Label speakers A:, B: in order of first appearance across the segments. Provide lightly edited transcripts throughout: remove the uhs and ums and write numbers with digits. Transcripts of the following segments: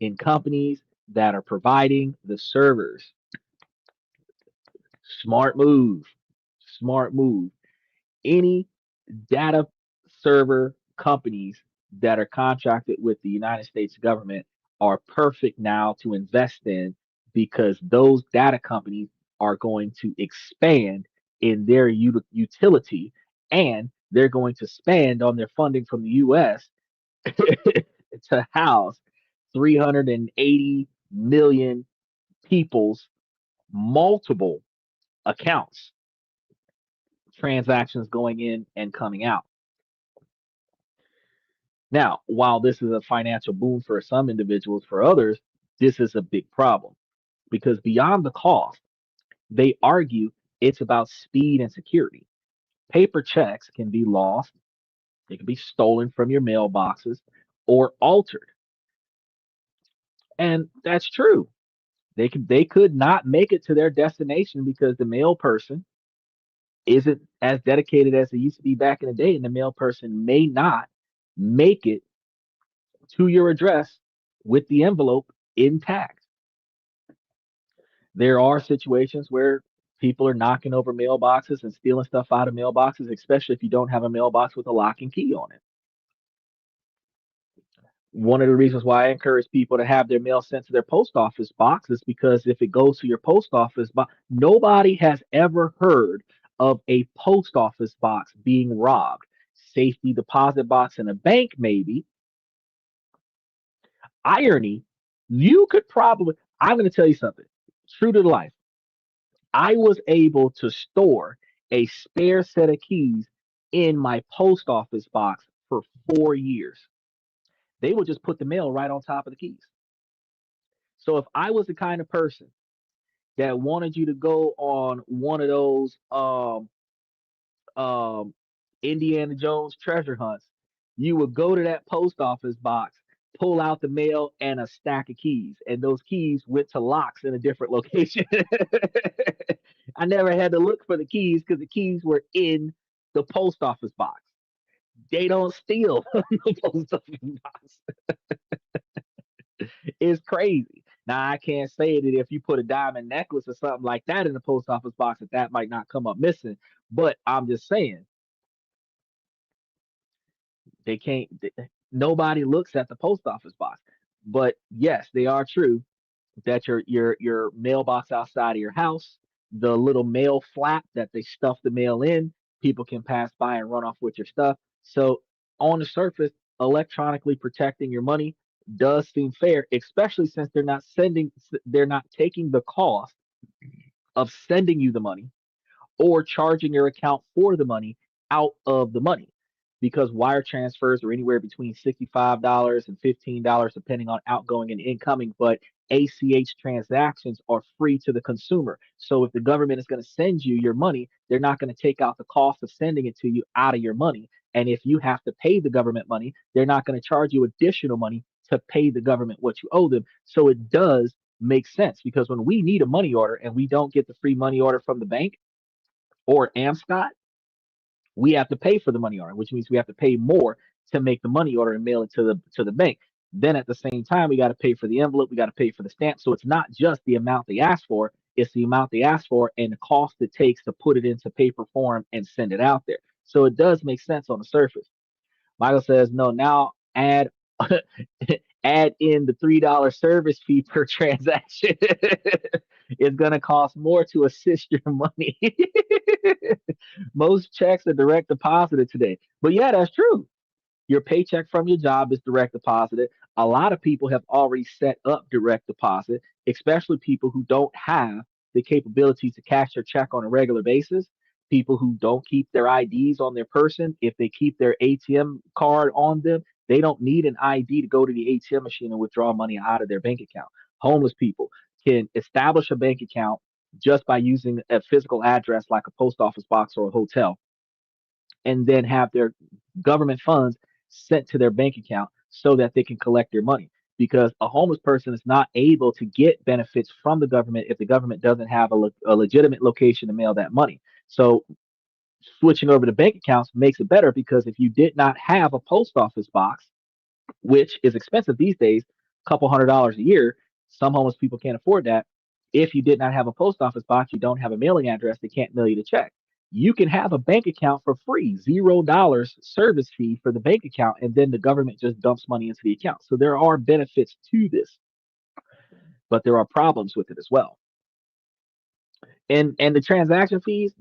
A: in companies that are providing the servers. Smart move. Smart move. Any data server companies that are contracted with the United States government are perfect now to invest in because those data companies are going to expand in their utility, and they're going to spend on their funding from the US to house 380 million people's multiple accounts, transactions going in and coming out. Now, while this is a financial boon for some individuals, for others, this is a big problem because beyond the cost, they argue it's about speed and security. Paper checks can be lost, they can be stolen from your mailboxes or altered. And that's true. They could not make it to their destination because the mail person isn't as dedicated as they used to be back in the day, and the mail person may not make it to your address with the envelope intact. There are situations where people are knocking over mailboxes and stealing stuff out of mailboxes, especially if you don't have a mailbox with a lock and key on it. One of the reasons why I encourage people to have their mail sent to their post office box is because if it goes to your post office box, nobody has ever heard of a post office box being robbed. Safety deposit box in a bank, maybe. Irony, you could probably, I'm going to tell you something true to life. I was able to store a spare set of keys in my post office box for 4 years. They would just put the mail right on top of the keys. So if I was the kind of person that wanted you to go on one of those um, Indiana Jones treasure hunts, you would go to that post office box, pull out the mail and a stack of keys, and those keys went to locks in a different location. I never had to look for the keys because the keys were in the post office box. They don't steal the post office box. It's crazy. Now I can't say that if you put a diamond necklace or something like that in the post office box that might not come up missing. But I'm just saying they can't. Nobody looks at the post office box. But yes, they are true that your mailbox outside of your house, the little mail flap that they stuff the mail in, people can pass by and run off with your stuff. So on the surface, electronically protecting your money does seem fair, especially since they're not taking the cost of sending you the money or charging your account for the money out of the money. Because wire transfers are anywhere between $65 and $15, depending on outgoing and incoming. But ACH transactions are free to the consumer. So if the government is going to send you your money, they're not going to take out the cost of sending it to you out of your money. And if you have to pay the government money, they're not going to charge you additional money to pay the government what you owe them. So it does make sense because when we need a money order and we don't get the free money order from the bank or Amscot, we have to pay for the money order, which means we have to pay more to make the money order and mail it to the bank. Then at the same time, we got to pay for the envelope, we got to pay for the stamp. So it's not just the amount they ask for, it's the amount they ask for and the cost it takes to put it into paper form and send it out there. So it does make sense on the surface. Michael says, no, now add add in the $3 service fee per transaction. It's gonna cost more to assist your money. Most checks are direct deposited today. But yeah, that's true. Your paycheck from your job is direct deposited. A lot of people have already set up direct deposit, especially people who don't have the capability to cash their check on a regular basis. People who don't keep their IDs on their person. If they keep their ATM card on them, they don't need an ID to go to the ATM machine and withdraw money out of their bank account. Homeless people can establish a bank account just by using a physical address like a post office box or a hotel, and then have their government funds sent to their bank account so that they can collect their money. Because a homeless person is not able to get benefits from the government if the government doesn't have a legitimate location to mail that money. So switching over to bank accounts makes it better because if you did not have a post office box, which is expensive these days, couple $100s a year. Some homeless people can't afford that. If you did not have a post office box, you don't have a mailing address, they can't mail you the check. You can have a bank account for free, $0 service fee for the bank account, and then the government just dumps money into the account. So there are benefits to this, but there are problems with it as well. And the transaction fees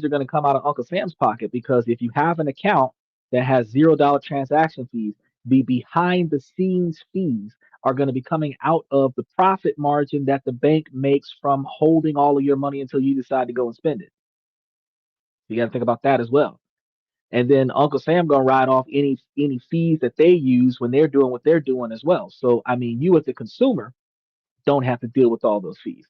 A: are going to come out of Uncle Sam's pocket, because if you have an account that has $0 transaction fees, the behind the scenes fees are going to be coming out of the profit margin that the bank makes from holding all of your money until you decide to go and spend it. You got to think about that as well. And then Uncle Sam gonna write off any fees that they use when they're doing what they're doing as well. So I mean, you as the consumer don't have to deal with all those fees.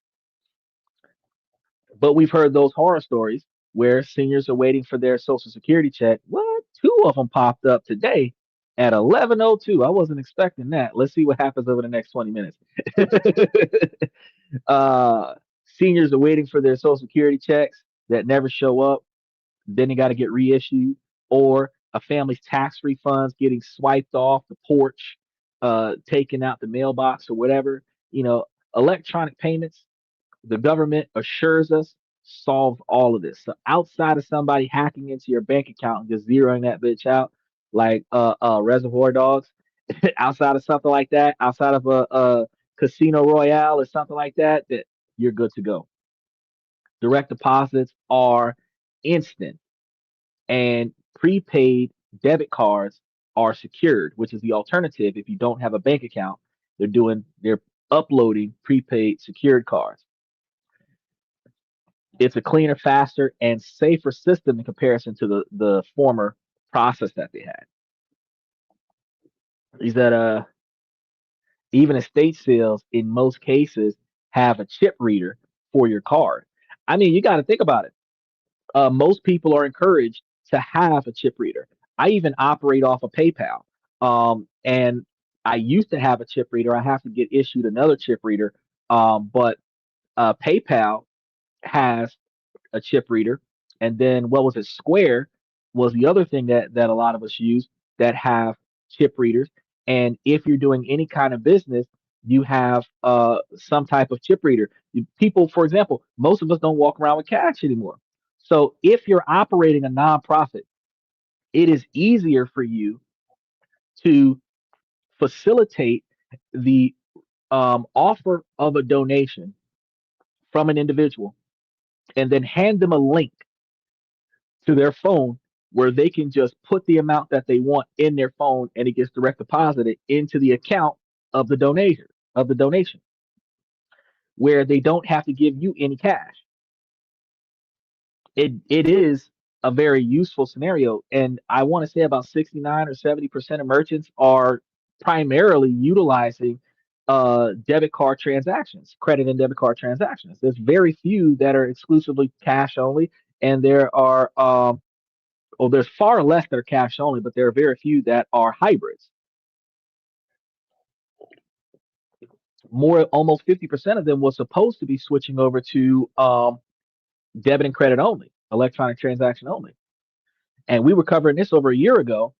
A: But we've heard those horror stories where seniors are waiting for their social security check. What? Two of them popped up today at 11:02. I wasn't expecting that. Let's see what happens over the next 20 minutes. uh, Seniors are waiting for their social security checks that never show up. Then they got to get reissued, or a family's tax refunds getting swiped off the porch, taken out the mailbox or whatever. You know, electronic payments, the government assures us, solves all of this. So outside of somebody hacking into your bank account and just zeroing that bitch out, like Reservoir Dogs, outside of something like that, outside of a Casino Royale or something like that, that you're good to go. Direct deposits are instant, and prepaid debit cards are secured, which is the alternative. If you don't have a bank account, they're uploading prepaid secured cards. It's a cleaner, faster, and safer system in comparison to the former process that they had. Is that even estate sales in most cases have a chip reader for your card. I mean, you got to think about it. Most people are encouraged to have a chip reader. I even operate off of PayPal. And I used to have a chip reader. I have to get issued another chip reader. But PayPal has a chip reader. And then what was it? Square was the other thing that a lot of us use that have chip readers. And if you're doing any kind of business, you have some type of chip reader. People, for example, most of us don't walk around with cash anymore. So if you're operating a nonprofit, it is easier for you to facilitate the offer of a donation from an individual and then hand them a link to their phone where they can just put the amount that they want in their phone, and it gets direct deposited into the account of the donation, where they don't have to give you any cash. It is a very useful scenario, and I want to say about 69 or 70% of merchants are primarily utilizing debit card transactions, credit and debit card transactions. There's very few that are exclusively cash only, and there's far less that are cash only, but there are very few that are hybrids. More, almost 50% of them was supposed to be switching over to debit and credit only, electronic transaction only. And we were covering this over a year ago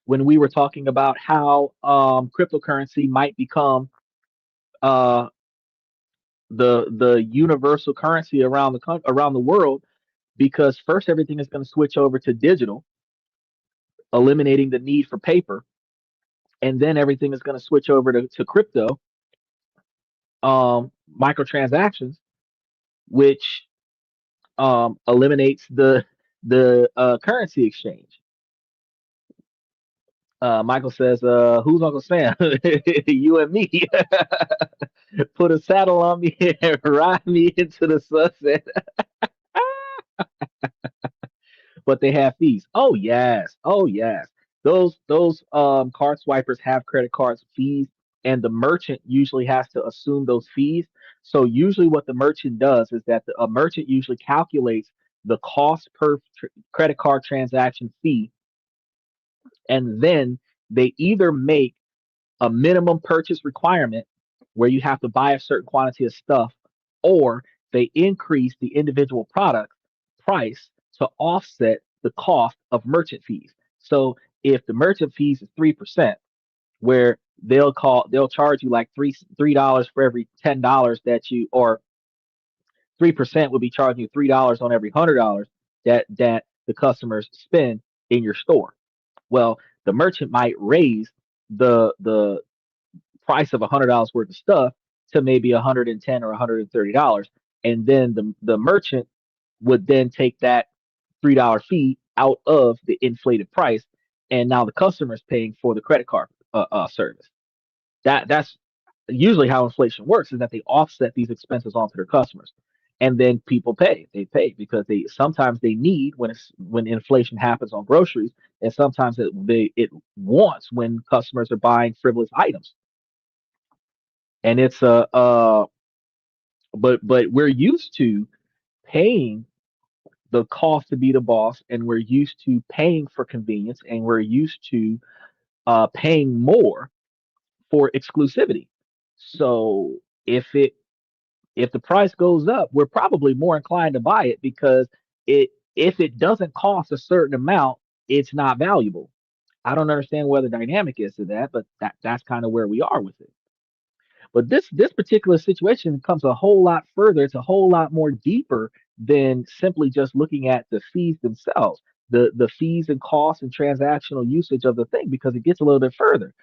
A: when we were talking about how cryptocurrency might become uh, the universal currency around the world, because first everything is going to switch over to digital, eliminating the need for paper, and then everything is going to switch over to crypto, microtransactions, which eliminates the currency exchange. Michael says, "Who's Uncle Sam? You and me. Put a saddle on me and ride me into the sunset." But they have fees. Oh yes, oh yes. Those card swipers have credit cards fees, and the merchant usually has to assume those fees. So usually, what the merchant does is that a merchant usually calculates the cost per credit card transaction fee, and then they either make a minimum purchase requirement where you have to buy a certain quantity of stuff, or they increase the individual product price to offset the cost of merchant fees. So if the merchant fees is 3%, where they'll charge you like $3 for every $10 that you, or 3% would be charging you $3 on every $100 that the customers spend in your store. Well, the merchant might raise the price of $100 worth of stuff to maybe 110 or $130, and then the merchant would then take that $3 fee out of the inflated price, and now the customer is paying for the credit card service. That's usually how inflation works, is that they offset these expenses onto their customers, and then people pay. They pay because they sometimes they need when inflation happens on groceries, and sometimes it wants when customers are buying frivolous items. And it's a but we're used to paying the cost to be the boss, and we're used to paying for convenience, and we're used to paying more for exclusivity. So if it if the price goes up, we're probably more inclined to buy it because it if it doesn't cost a certain amount, it's not valuable. I don't understand where the dynamic is to that, but that's kind of where we are with it. But this particular situation comes a whole lot further. It's a whole lot more deeper than simply just looking at the fees themselves, the fees and costs and transactional usage of the thing, because it gets a little bit further.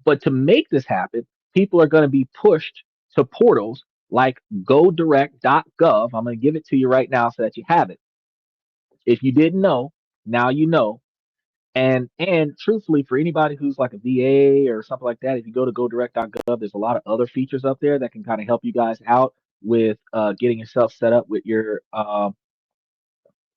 A: But to make this happen, people are going to be pushed to portals like godirect.gov. I'm going to give it to you right now so that you have it. If you didn't know, now you know. And truthfully, for anybody who's like a VA or something like that, if you go to godirect.gov, there's a lot of other features up there that can kind of help you guys out with getting yourself set up with your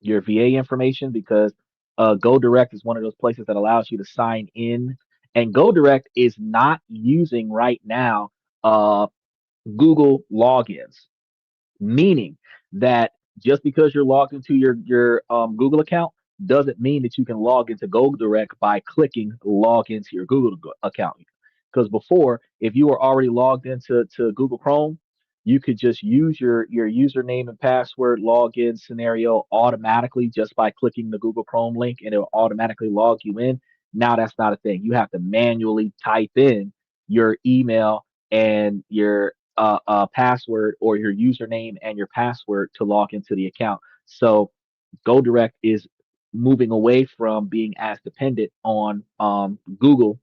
A: VA information, because GoDirect is one of those places that allows you to sign in. And GoDirect is not using right now uh, Google logins, meaning that just because you're logged into your Google account doesn't mean that you can log into GoDirect by clicking log into your Google account. Because before, if you were already logged into Google Chrome, you could just use your username and password login scenario automatically just by clicking the Google Chrome link, and it'll automatically log you in. Now that's not a thing. You have to manually type in your email and your password, or your username and your password, to log into the account. So GoDirect is moving away from being as dependent on Google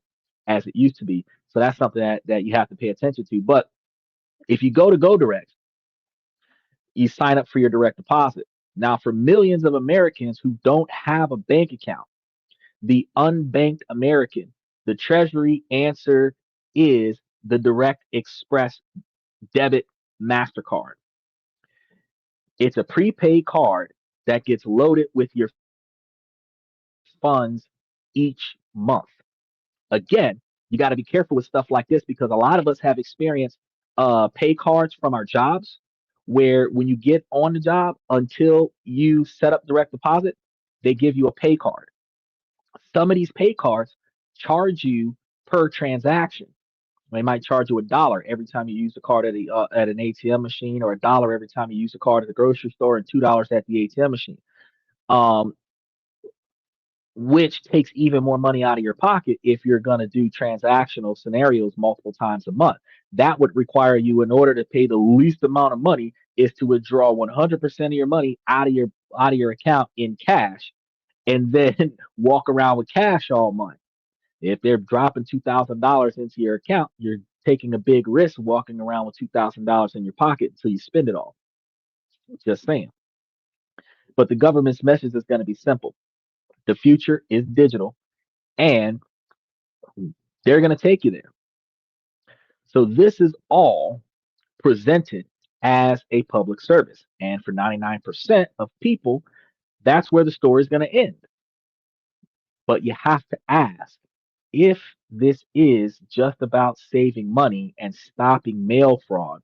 A: as it used to be. So that's something that you have to pay attention to. But if you go to GoDirect, you sign up for your direct deposit. Now, for millions of Americans who don't have a bank account, the unbanked American, the Treasury answer is the Direct Express debit MasterCard. It's a prepaid card that gets loaded with your funds each month. Again, you got to be careful with stuff like this, because a lot of us have experienced pay cards from our jobs, where when you get on the job, until you set up direct deposit, they give you a pay card. Some of these pay cards charge you per transaction. They might charge you $1 every time you use the card at an ATM machine, or $1 every time you use the card at the grocery store, and $2 at the ATM machine. Um, which takes even more money out of your pocket if you're going to do transactional scenarios multiple times a month. That would require you, in order to pay the least amount of money, is to withdraw 100% of your money out of your account in cash, and then walk around with cash all month. If they're dropping $2,000 into your account, you're taking a big risk walking around with $2,000 in your pocket until you spend it all. Just saying. But the government's message is going to be simple. The future is digital, and they're going to take you there. So this is all presented as a public service. And for 99% of people, that's where the story is going to end. But you have to ask, if this is just about saving money and stopping mail fraud,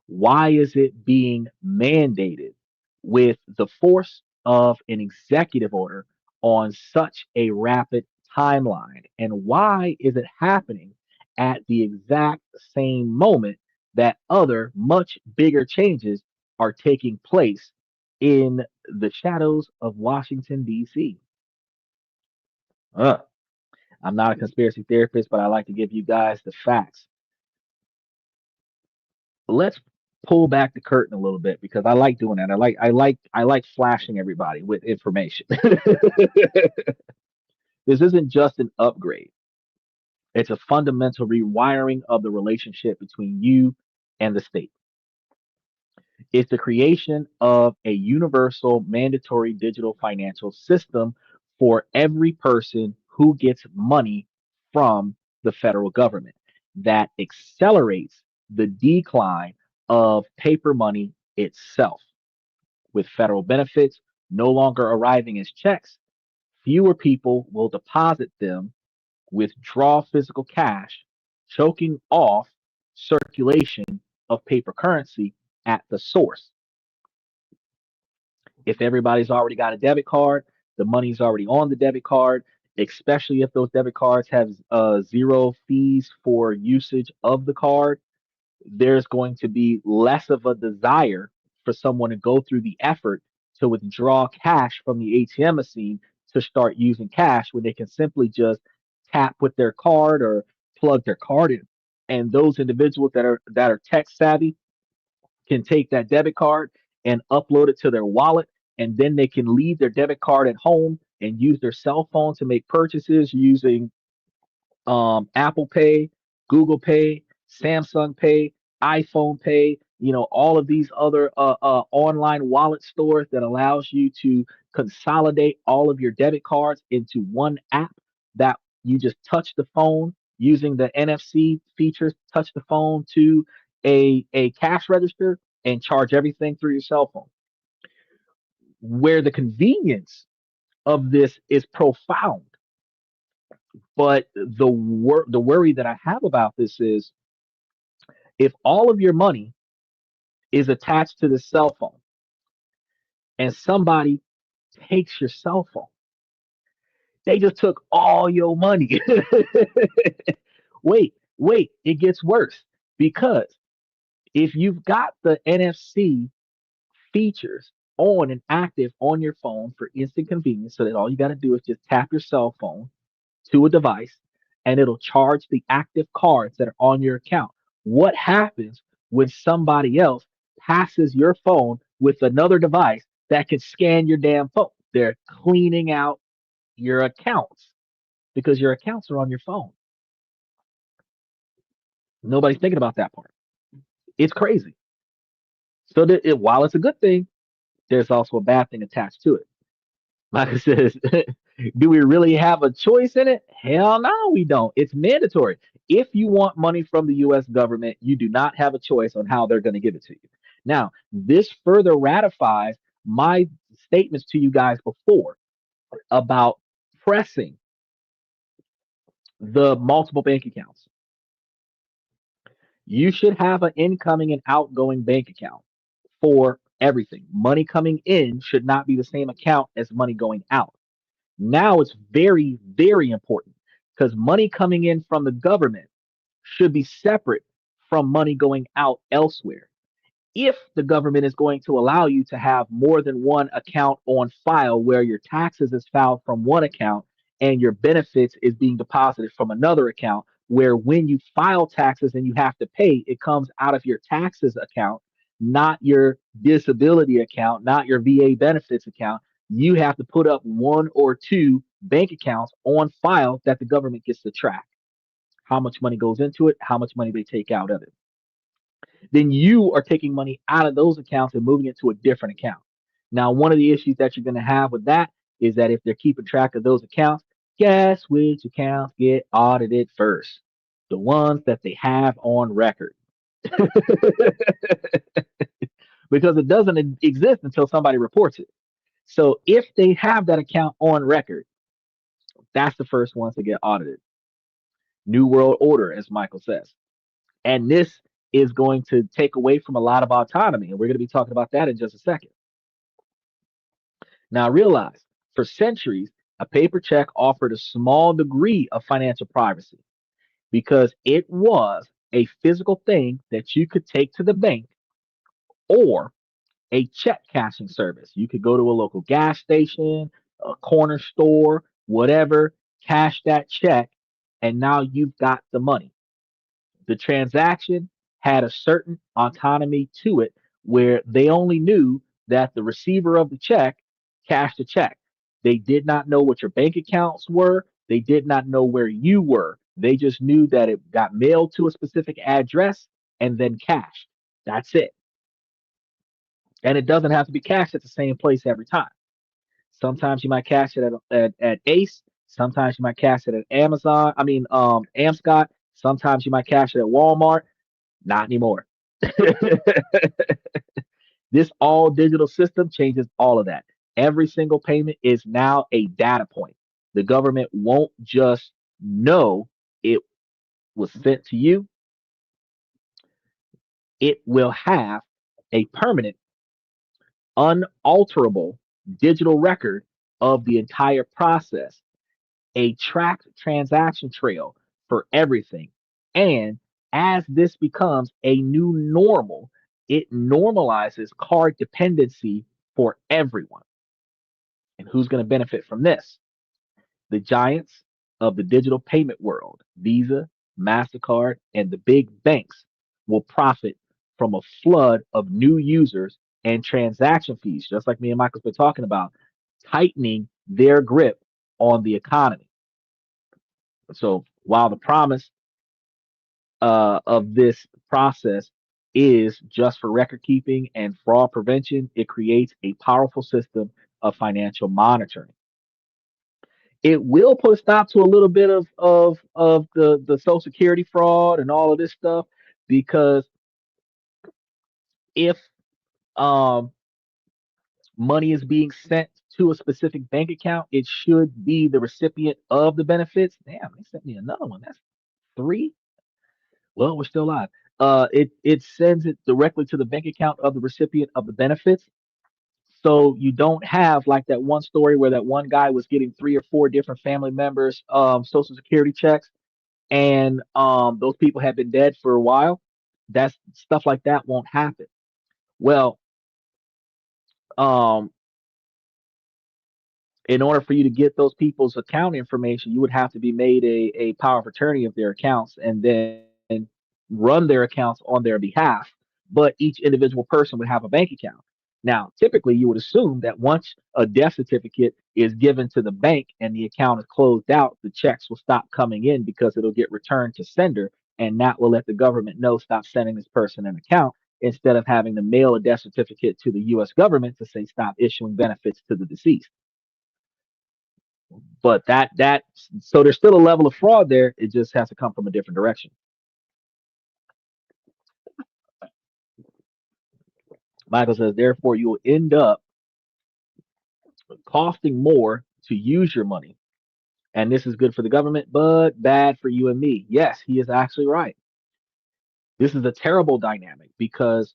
A: why is it being mandated with the force of an executive order on such a rapid timeline? And why is it happening at the exact same moment that other, much bigger changes are taking place in the shadows of Washington, D.C.? Uh, I'm not a conspiracy theorist, but I like to give you guys the facts. Let's pull back the curtain a little bit because I like doing that. I like flashing everybody with information. This isn't just an upgrade. It's a fundamental rewiring of the relationship between you and the state. It's the creation of a universal mandatory digital financial system for every person who gets money from the federal government that accelerates the decline of paper money itself. With federal benefits no longer arriving as checks, fewer people will deposit them, withdraw physical cash, choking off circulation of paper currency at the source. If everybody's already got a debit card, the money's already on the debit card, especially if those debit cards have zero fees for usage of the card, there's going to be less of a desire for someone to go through the effort to withdraw cash from the ATM machine to start using cash when they can simply just tap with their card or plug their card in. And those individuals that are tech savvy can take that debit card and upload it to their wallet, and then they can leave their debit card at home and use their cell phone to make purchases using Apple Pay, Google Pay, Samsung Pay, iPhone Pay, all of these other online wallet stores that allows you to consolidate all of your debit cards into one app that you just touch the phone using the NFC features, touch the phone to a cash register and charge everything through your cell phone. Where the convenience of this is profound, but the worry that I have about this is if all of your money is attached to the cell phone and somebody takes your cell phone, they just took all your money. Wait, it gets worse because if you've got the NFC features on and active on your phone for instant convenience, so that all you got to do is just tap your cell phone to a device and it'll charge the active cards that are on your account. What happens when somebody else passes your phone with another device that can scan your damn phone? They're cleaning out your accounts because your accounts are on your phone. Nobody's thinking about that part. It's crazy. So that while it's a good thing, there's also a bad thing attached to it. Like I said, do we really have a choice in it? Hell no, we don't. It's mandatory. If you want money from the US government, you do not have a choice on how they're going to give it to you. Now, this further ratifies my statements to you guys before about pressing the multiple bank accounts. You should have an incoming and outgoing bank account for everything. Money coming in should not be the same account as money going out. Now it's very, very important because money coming in from the government should be separate from money going out elsewhere. If the government is going to allow you to have more than one account on file where your taxes is filed from one account and your benefits is being deposited from another account, where when you file taxes and you have to pay, it comes out of your taxes account, not your disability account, not your VA benefits account. You have to put up one or two bank accounts on file that the government gets to track how much money goes into it, how much money they take out of it. Then you are taking money out of those accounts and moving it to a different account. Now, one of the issues that you're going to have with that is that if they're keeping track of those accounts, guess which accounts get audited first? The ones that they have on record. Because it doesn't exist until somebody reports it. So if they have that account on record, that's the first ones to get audited. New World Order, as Michael says. And this is going to take away from a lot of autonomy. And we're going to be talking about that in just a second. Now, realize for centuries, a paper check offered a small degree of financial privacy because it was a physical thing that you could take to the bank or a check cashing service. You could go to a local gas station, a corner store, whatever, cash that check, and now you've got the money. The transaction had a certain autonomy to it where they only knew that the receiver of the check cashed the check. They did not know what your bank accounts were. They did not know where you were. They just knew that it got mailed to a specific address and then cashed. That's it. And it doesn't have to be cashed at the same place every time. Sometimes you might cash it at Ace. Sometimes you might cash it at Amazon. Amscot. Sometimes you might cash it at Walmart. Not anymore. This all digital system changes all of that. Every single payment is now a data point. The government won't just know it was sent to you, it will have a permanent, unalterable digital record of the entire process, a tracked transaction trail for everything. And as this becomes a new normal, it normalizes card dependency for everyone. And who's going to benefit from this? The giants of the digital payment world, Visa, MasterCard, and the big banks will profit from a flood of new users and transaction fees, just like me and Michael's been talking about, tightening their grip on the economy. So while the promise of this process is just for record keeping and fraud prevention, it creates a powerful system of financial monitoring. It will put a stop to a little bit of the social security fraud and all of this stuff because if um, money is being sent to a specific bank account, it should be the recipient of the benefits. Damn, they sent me another one. That's three. Well, we're still live. It sends it directly to the bank account of the recipient of the benefits. So you don't have like that one story where that one guy was getting three or four different family members social security checks and those people have been dead for a while. That's stuff like that won't happen. Well, um, in order for you to get those people's account information, you would have to be made a power of attorney of their accounts and then run their accounts on their behalf. But each individual person would have a bank account. Now, typically, you would assume that once a death certificate is given to the bank and the account is closed out, the checks will stop coming in because it'll get returned to sender, and that will let the government know stop sending this person an account instead of having to mail a death certificate to the U.S. government to say stop issuing benefits to the deceased. But that so there's still a level of fraud there. It just has to come from a different direction. Michael says, therefore, you will end up costing more to use your money. And this is good for the government, but bad for you and me. Yes, he is actually right. This is a terrible dynamic because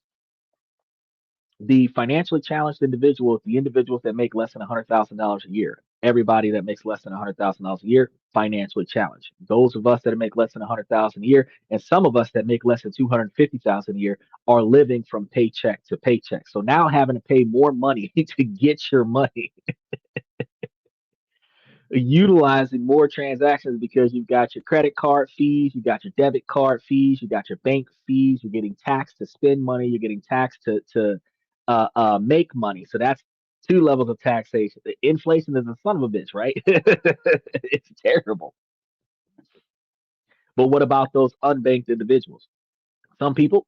A: the financially challenged individuals, the individuals that make less than $100,000 a year, everybody that makes less than $100,000 a year, financially challenged. Those of us that make less than 100,000 a year, and some of us that make less than 250,000 a year, are living from paycheck to paycheck. So now having to pay more money to get your money, utilizing more transactions because you've got your credit card fees, you got your debit card fees, you got your bank fees, you're getting taxed to spend money, you're getting taxed to make money. So that's two levels of taxation. The inflation is a son of a bitch, right? It's terrible. But what about those unbanked individuals? Some people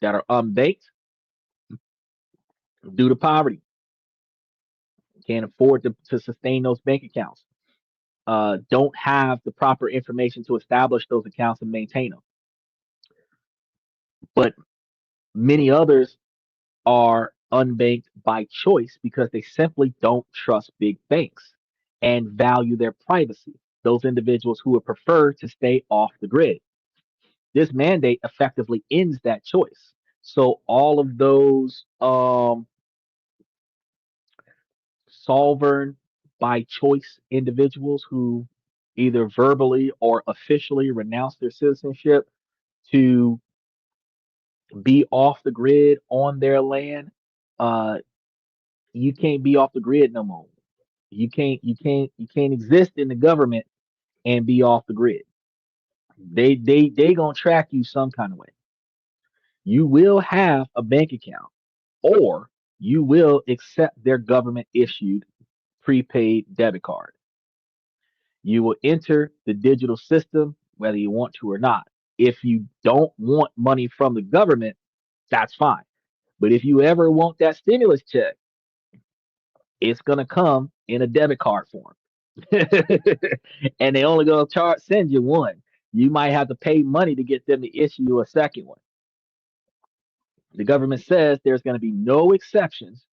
A: that are unbanked due to poverty can't afford to sustain those bank accounts. Don't have the proper information to establish those accounts and maintain them. But many others are unbanked by choice because they simply don't trust big banks and value their privacy. Those individuals who would prefer to stay off the grid. This mandate effectively ends that choice. So all of those sovereign by choice individuals who either verbally or officially renounce their citizenship to be off the grid on their land, uh, you can't be off the grid no more. You can't exist in the government and be off the grid. They gonna track you some kind of way. You will have a bank account, or you will accept their government issued prepaid debit card. You will enter the digital system whether you want to or not. If you don't want money from the government, that's fine. But if you ever want that stimulus check, it's gonna come in a debit card form. And they only gonna send you one. You might have to pay money to get them to issue you a second one. The government says there's going to be no exceptions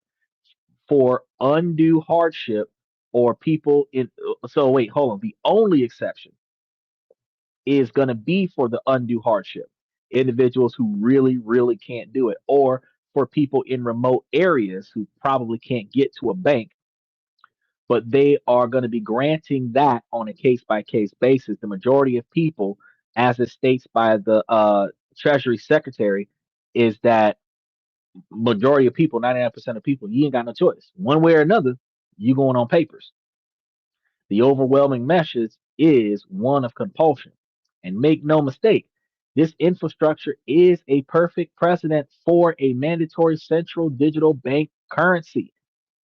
A: for undue hardship or people in. So wait, hold on. The only exception is going to be for the undue hardship, individuals who really, really can't do it, or for people in remote areas who probably can't get to a bank, but they are going to be granting that on a case by case basis. The majority of people, as it states by the Treasury Secretary, is that majority of people, 99% of people, you ain't got no choice. One way or another, you going on papers. The overwhelming message is one of compulsion. And make no mistake, this infrastructure is a perfect precedent for a mandatory central digital bank currency,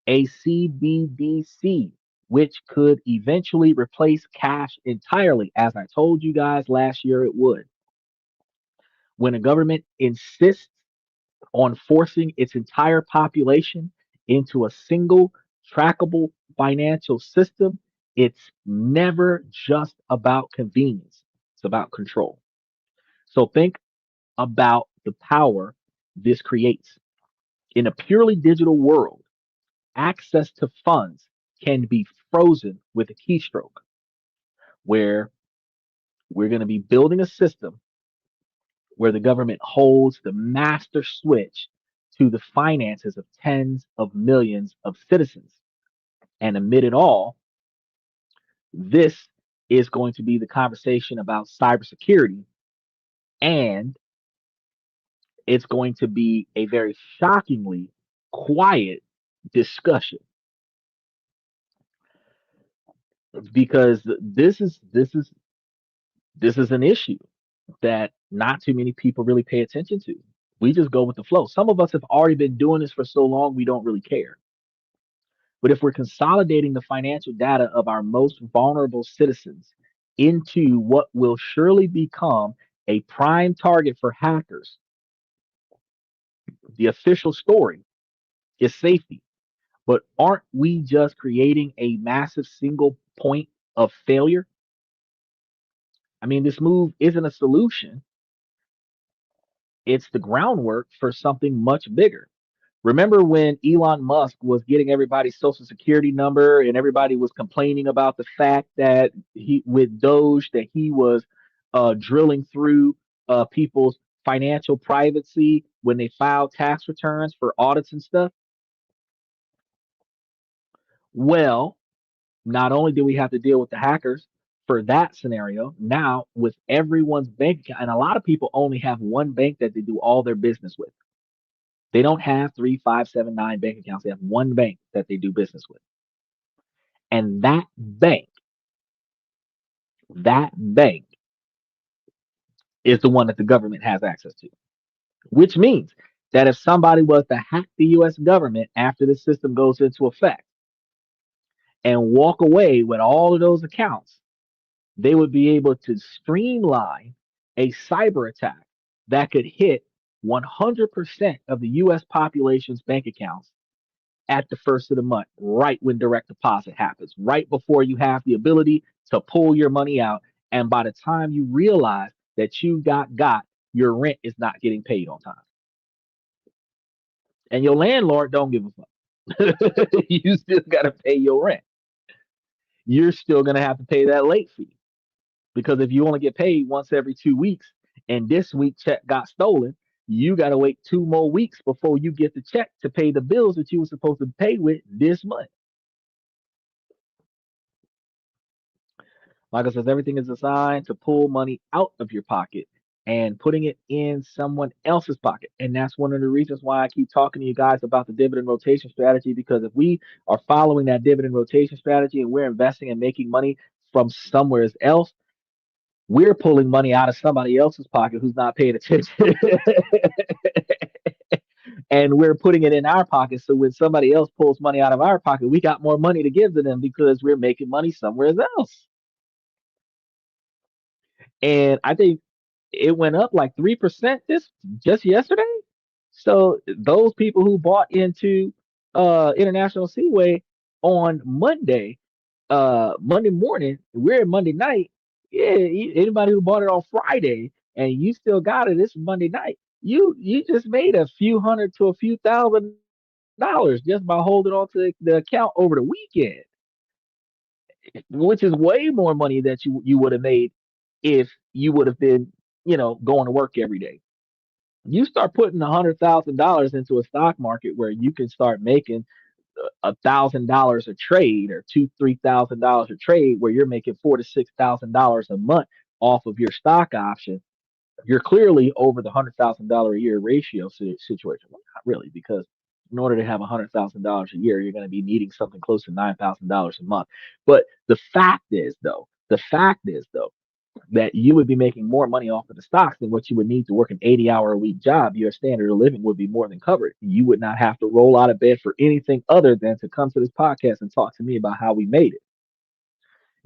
A: a CBDC, which could eventually replace cash entirely, as I told you guys last year it would. When a government insists on forcing its entire population into a single trackable financial system, it's never just about convenience, it's about control. So think about the power this creates. In a purely digital world, access to funds can be frozen with a keystroke, where we're going to be building a system where the government holds the master switch to the finances of tens of millions of citizens. And amid it all, this is going to be the conversation about cybersecurity, and it's going to be a very shockingly quiet discussion because this is an issue that not too many people really pay attention to. We just go with the flow. Some of us have already been doing this for so long we don't really care. But if we're consolidating the financial data of our most vulnerable citizens into what will surely become a prime target for hackers, the official story is safety. But aren't we just creating a massive single point of failure? I mean, this move isn't a solution, it's the groundwork for something much bigger. Remember when Elon Musk was getting everybody's social security number and everybody was complaining about the fact that he, with Doge, that he was drilling through people's financial privacy when they filed tax returns for audits and stuff? Well, not only do we have to deal with the hackers for that scenario, now with everyone's bank account, and a lot of people only have one bank that they do all their business with. They don't have three, five, seven, nine bank accounts. They have one bank that they do business with. And that bank is the one that the government has access to, which means that if somebody was to hack the US government after this system goes into effect and walk away with all of those accounts, they would be able to streamline a cyber attack that could hit 100% of the US population's bank accounts at the first of the month, right when direct deposit happens, right before you have the ability to pull your money out. And by the time you realize that you got, your rent is not getting paid on time. And your landlord don't give a fuck. You still got to pay your rent. You're still going to have to pay that late fee because if you only get paid once every 2 weeks and this week check got stolen, you got to wait 2 more weeks before you get the check to pay the bills that you were supposed to pay with this month. Like I says, everything is designed to pull money out of your pocket and putting it in someone else's pocket. And that's one of the reasons why I keep talking to you guys about the dividend rotation strategy. Because if we are following that dividend rotation strategy and we're investing and making money from somewhere else, We're pulling money out of somebody else's pocket who's not paying attention. And we're putting it in our pocket. So when somebody else pulls money out of our pocket, we got more money to give to them because we're making money somewhere else. And I think it went up like 3% this just yesterday. So those people who bought into International Seaway on Monday morning, we're at Monday night. Yeah, anybody who bought it on Friday and you still got it, it's Monday night. You just made a few hundred to a few $1,000s just by holding on to the account over the weekend, which is way more money that you would have made if you would have been, going to work every day. You start putting $100,000 into a stock market where you can start making $1,000 a trade or $2,000 to $3,000 a trade, where you're making $4,000 to $6,000 a month off of your stock option. You're clearly over the $100,000 a year ratio situation. Well, not really, because in order to have $100,000 a year, you're going to be needing something close to $9,000 a month. But the fact is though, that you would be making more money off of the stocks than what you would need to work an 80-hour a week job. Your standard of living would be more than covered. You would not have to roll out of bed for anything other than to come to this podcast and talk to me about how we made it.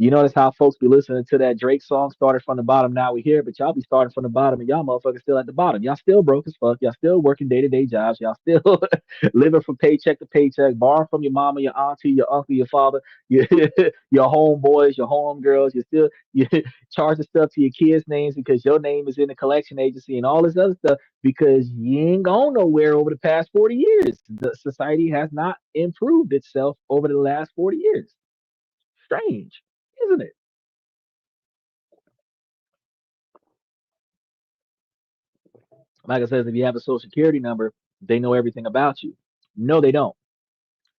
A: You notice how folks be listening to that Drake song, started from the bottom, now we here, but y'all be starting from the bottom and y'all motherfuckers still at the bottom. Y'all still broke as fuck. Y'all still working day-to-day jobs. Y'all still living from paycheck to paycheck, borrowing from your mama, your auntie, your uncle, your father, your, your homeboys, your homegirls. You charging stuff to your kids' names because your name is in the collection agency and all this other stuff because you ain't gone nowhere over the past 40 years. The society has not improved itself over the last 40 years. Strange, isn't it? Like I says, if you have a social security number, they know everything about you. No, they don't.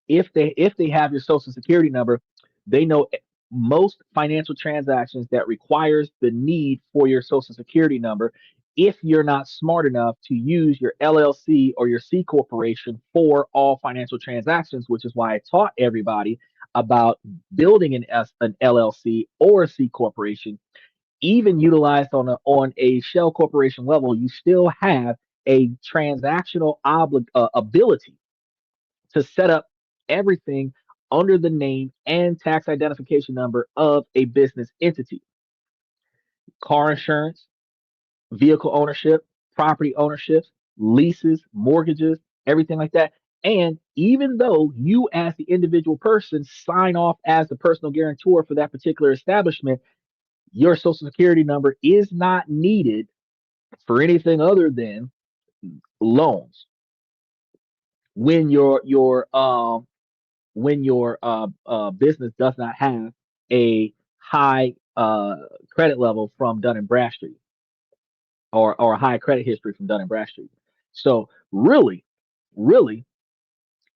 A: If they have your social security number, they know most financial transactions that requires the need for your social security number. If you're not smart enough to use your LLC or your C corporation for all financial transactions, which is why I taught everybody about building an LLC or a C corporation, even utilized on a shell corporation level, you still have a transactional ability to set up everything under the name and tax identification number of a business entity. Car insurance, vehicle ownership, property ownership, leases, mortgages, everything like that. And even though you, as the individual person, sign off as the personal guarantor for that particular establishment, your social security number is not needed for anything other than loans. When your business does not have a high credit level from Dun and Bradstreet, or a high credit history from Dun and Bradstreet. So really,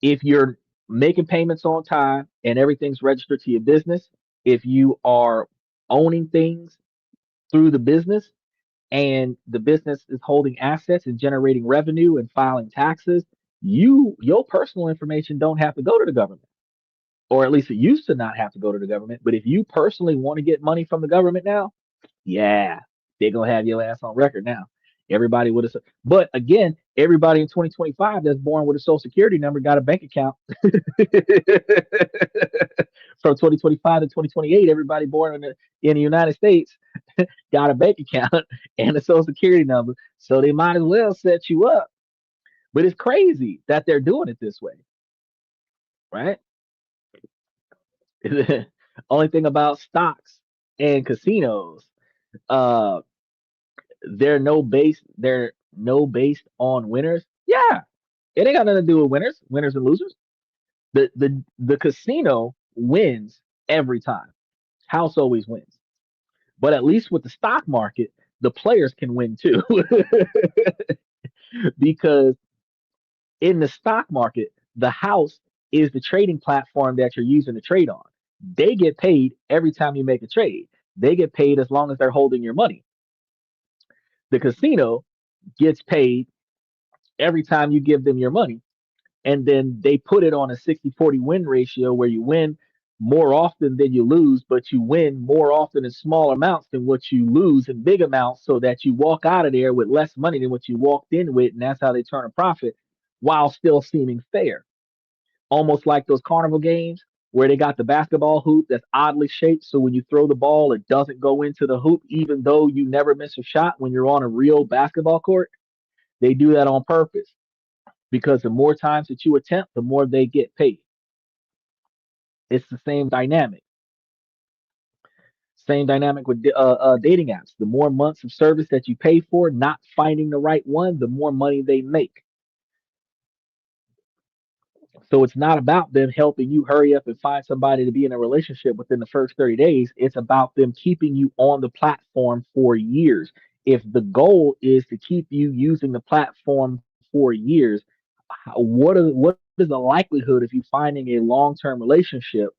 A: if you're making payments on time and everything's registered to your business, if you are owning things through the business, and the business is holding assets and generating revenue and filing taxes, your personal information don't have to go to the government. Or at least it used to not have to go to the government. But if you personally want to get money from the government now, yeah, they're gonna have your ass on record now. Everybody with a, but again, everybody in 2025 that's born with a social security number got a bank account. From 2025 to 2028, everybody born in the United States got a bank account and a social security number. So they might as well set you up. But it's crazy that they're doing it this way, right? Only thing about stocks and casinos, uh, they're no based on winners. Yeah, it ain't got nothing to do with winners and losers. The casino wins every time. House always wins. But at least with the stock market, the players can win too. Because in the stock market, the house is the trading platform that you're using to trade on. They get paid every time you make a trade. They get paid as long as they're holding your money. The casino gets paid every time you give them your money. And then they put it on a 60-40 win ratio where you win more often than you lose, but you win more often in small amounts than what you lose in big amounts, so that you walk out of there with less money than what you walked in with, and that's how they turn a profit while still seeming fair. Almost like those carnival games where they got the basketball hoop that's oddly shaped, so when you throw the ball, it doesn't go into the hoop, even though you never miss a shot when you're on a real basketball court. They do that on purpose because the more times that you attempt, the more they get paid. It's the same dynamic. Same dynamic with dating apps. The more months of service that you pay for, not finding the right one, the more money they make. So it's not about them helping you hurry up and find somebody to be in a relationship within the first 30 days. It's about them keeping you on the platform for years. If the goal is to keep you using the platform for years, what is the likelihood of you finding a long-term relationship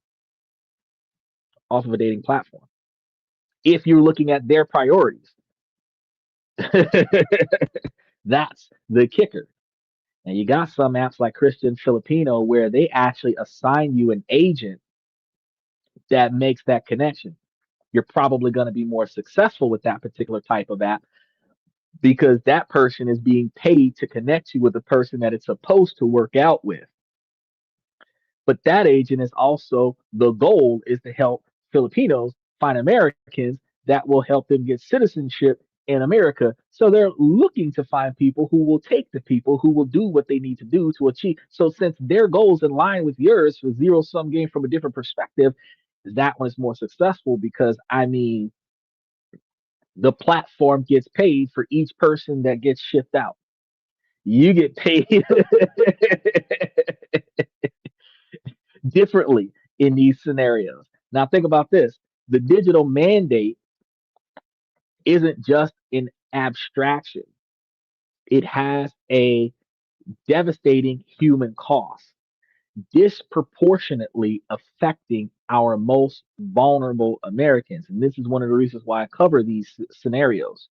A: off of a dating platform? If you're looking at their priorities, that's the kicker. And you got some apps like Christian Filipino where they actually assign you an agent that makes that connection. You're probably going to be more successful with that particular type of app because that person is being paid to connect you with the person that it's supposed to work out with. But that agent is also, the goal is to help Filipinos find Americans that will help them get citizenship in America. So they're looking to find people who will take the people who will do what they need to do to achieve. So since their goals in line with yours for zero sum game from a different perspective, that one is more successful because I mean the platform gets paid for each person that gets shipped out. You get paid differently in these scenarios. Now, think about this: the digital mandate isn't just an abstraction, it has a devastating human cost, disproportionately affecting our most vulnerable Americans. And this is one of the reasons why I cover these scenarios.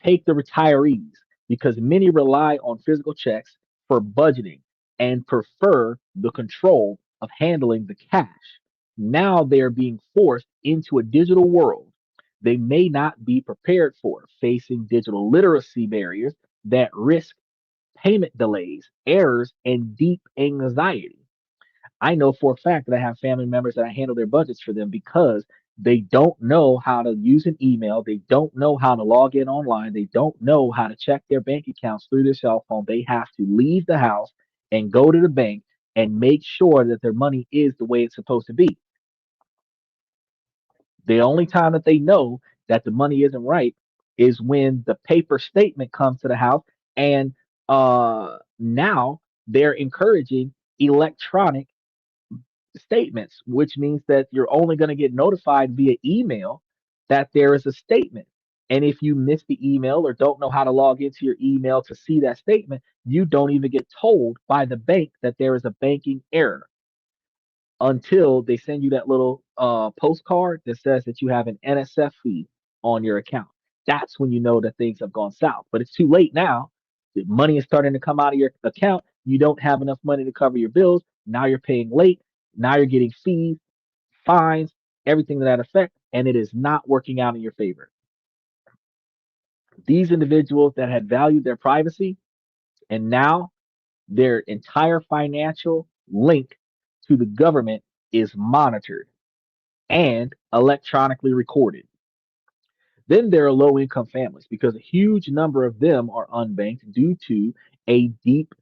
A: Take the retirees, because many rely on physical checks for budgeting and prefer the control of handling the cash. Now they are being forced into a digital world they may not be prepared for, facing digital literacy barriers that risk payment delays, errors, and deep anxiety. I know for a fact that I have family members that I handle their budgets for them because they don't know how to use an email. They don't know how to log in online. They don't know how to check their bank accounts through their cell phone. They have to leave the house and go to the bank and make sure that their money is the way it's supposed to be. The only time that they know that the money isn't right is when the paper statement comes to the house, and now they're encouraging electronic statements, which means that you're only going to get notified via email that there is a statement. And if you miss the email or don't know how to log into your email to see that statement, you don't even get told by the bank that there is a banking error until they send you that little postcard that says that you have an NSF fee on your account. That's when you know that things have gone south. But it's too late now. The money is starting to come out of your account. You don't have enough money to cover your bills. Now you're paying late. Now you're getting fees, fines, everything to that effect, and it is not working out in your favor. These individuals that had valued their privacy, and now their entire financial link to the government is monitored and electronically recorded. Then there are low income families because a huge number of them are unbanked due to a deep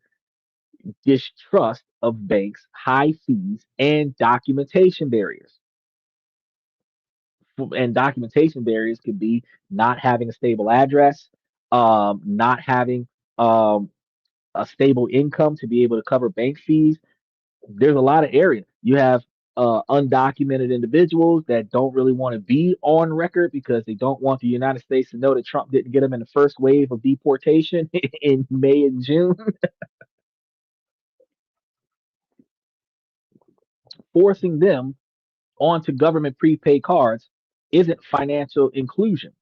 A: distrust of banks, high fees, and documentation barriers. And documentation barriers could be not having a stable address, not having a stable income to be able to cover bank fees. There's a lot of areas. You have undocumented individuals that don't really want to be on record because they don't want the United States to know that Trump didn't get them in the first wave of deportation in May and June. Forcing them onto government prepaid cards isn't financial inclusion,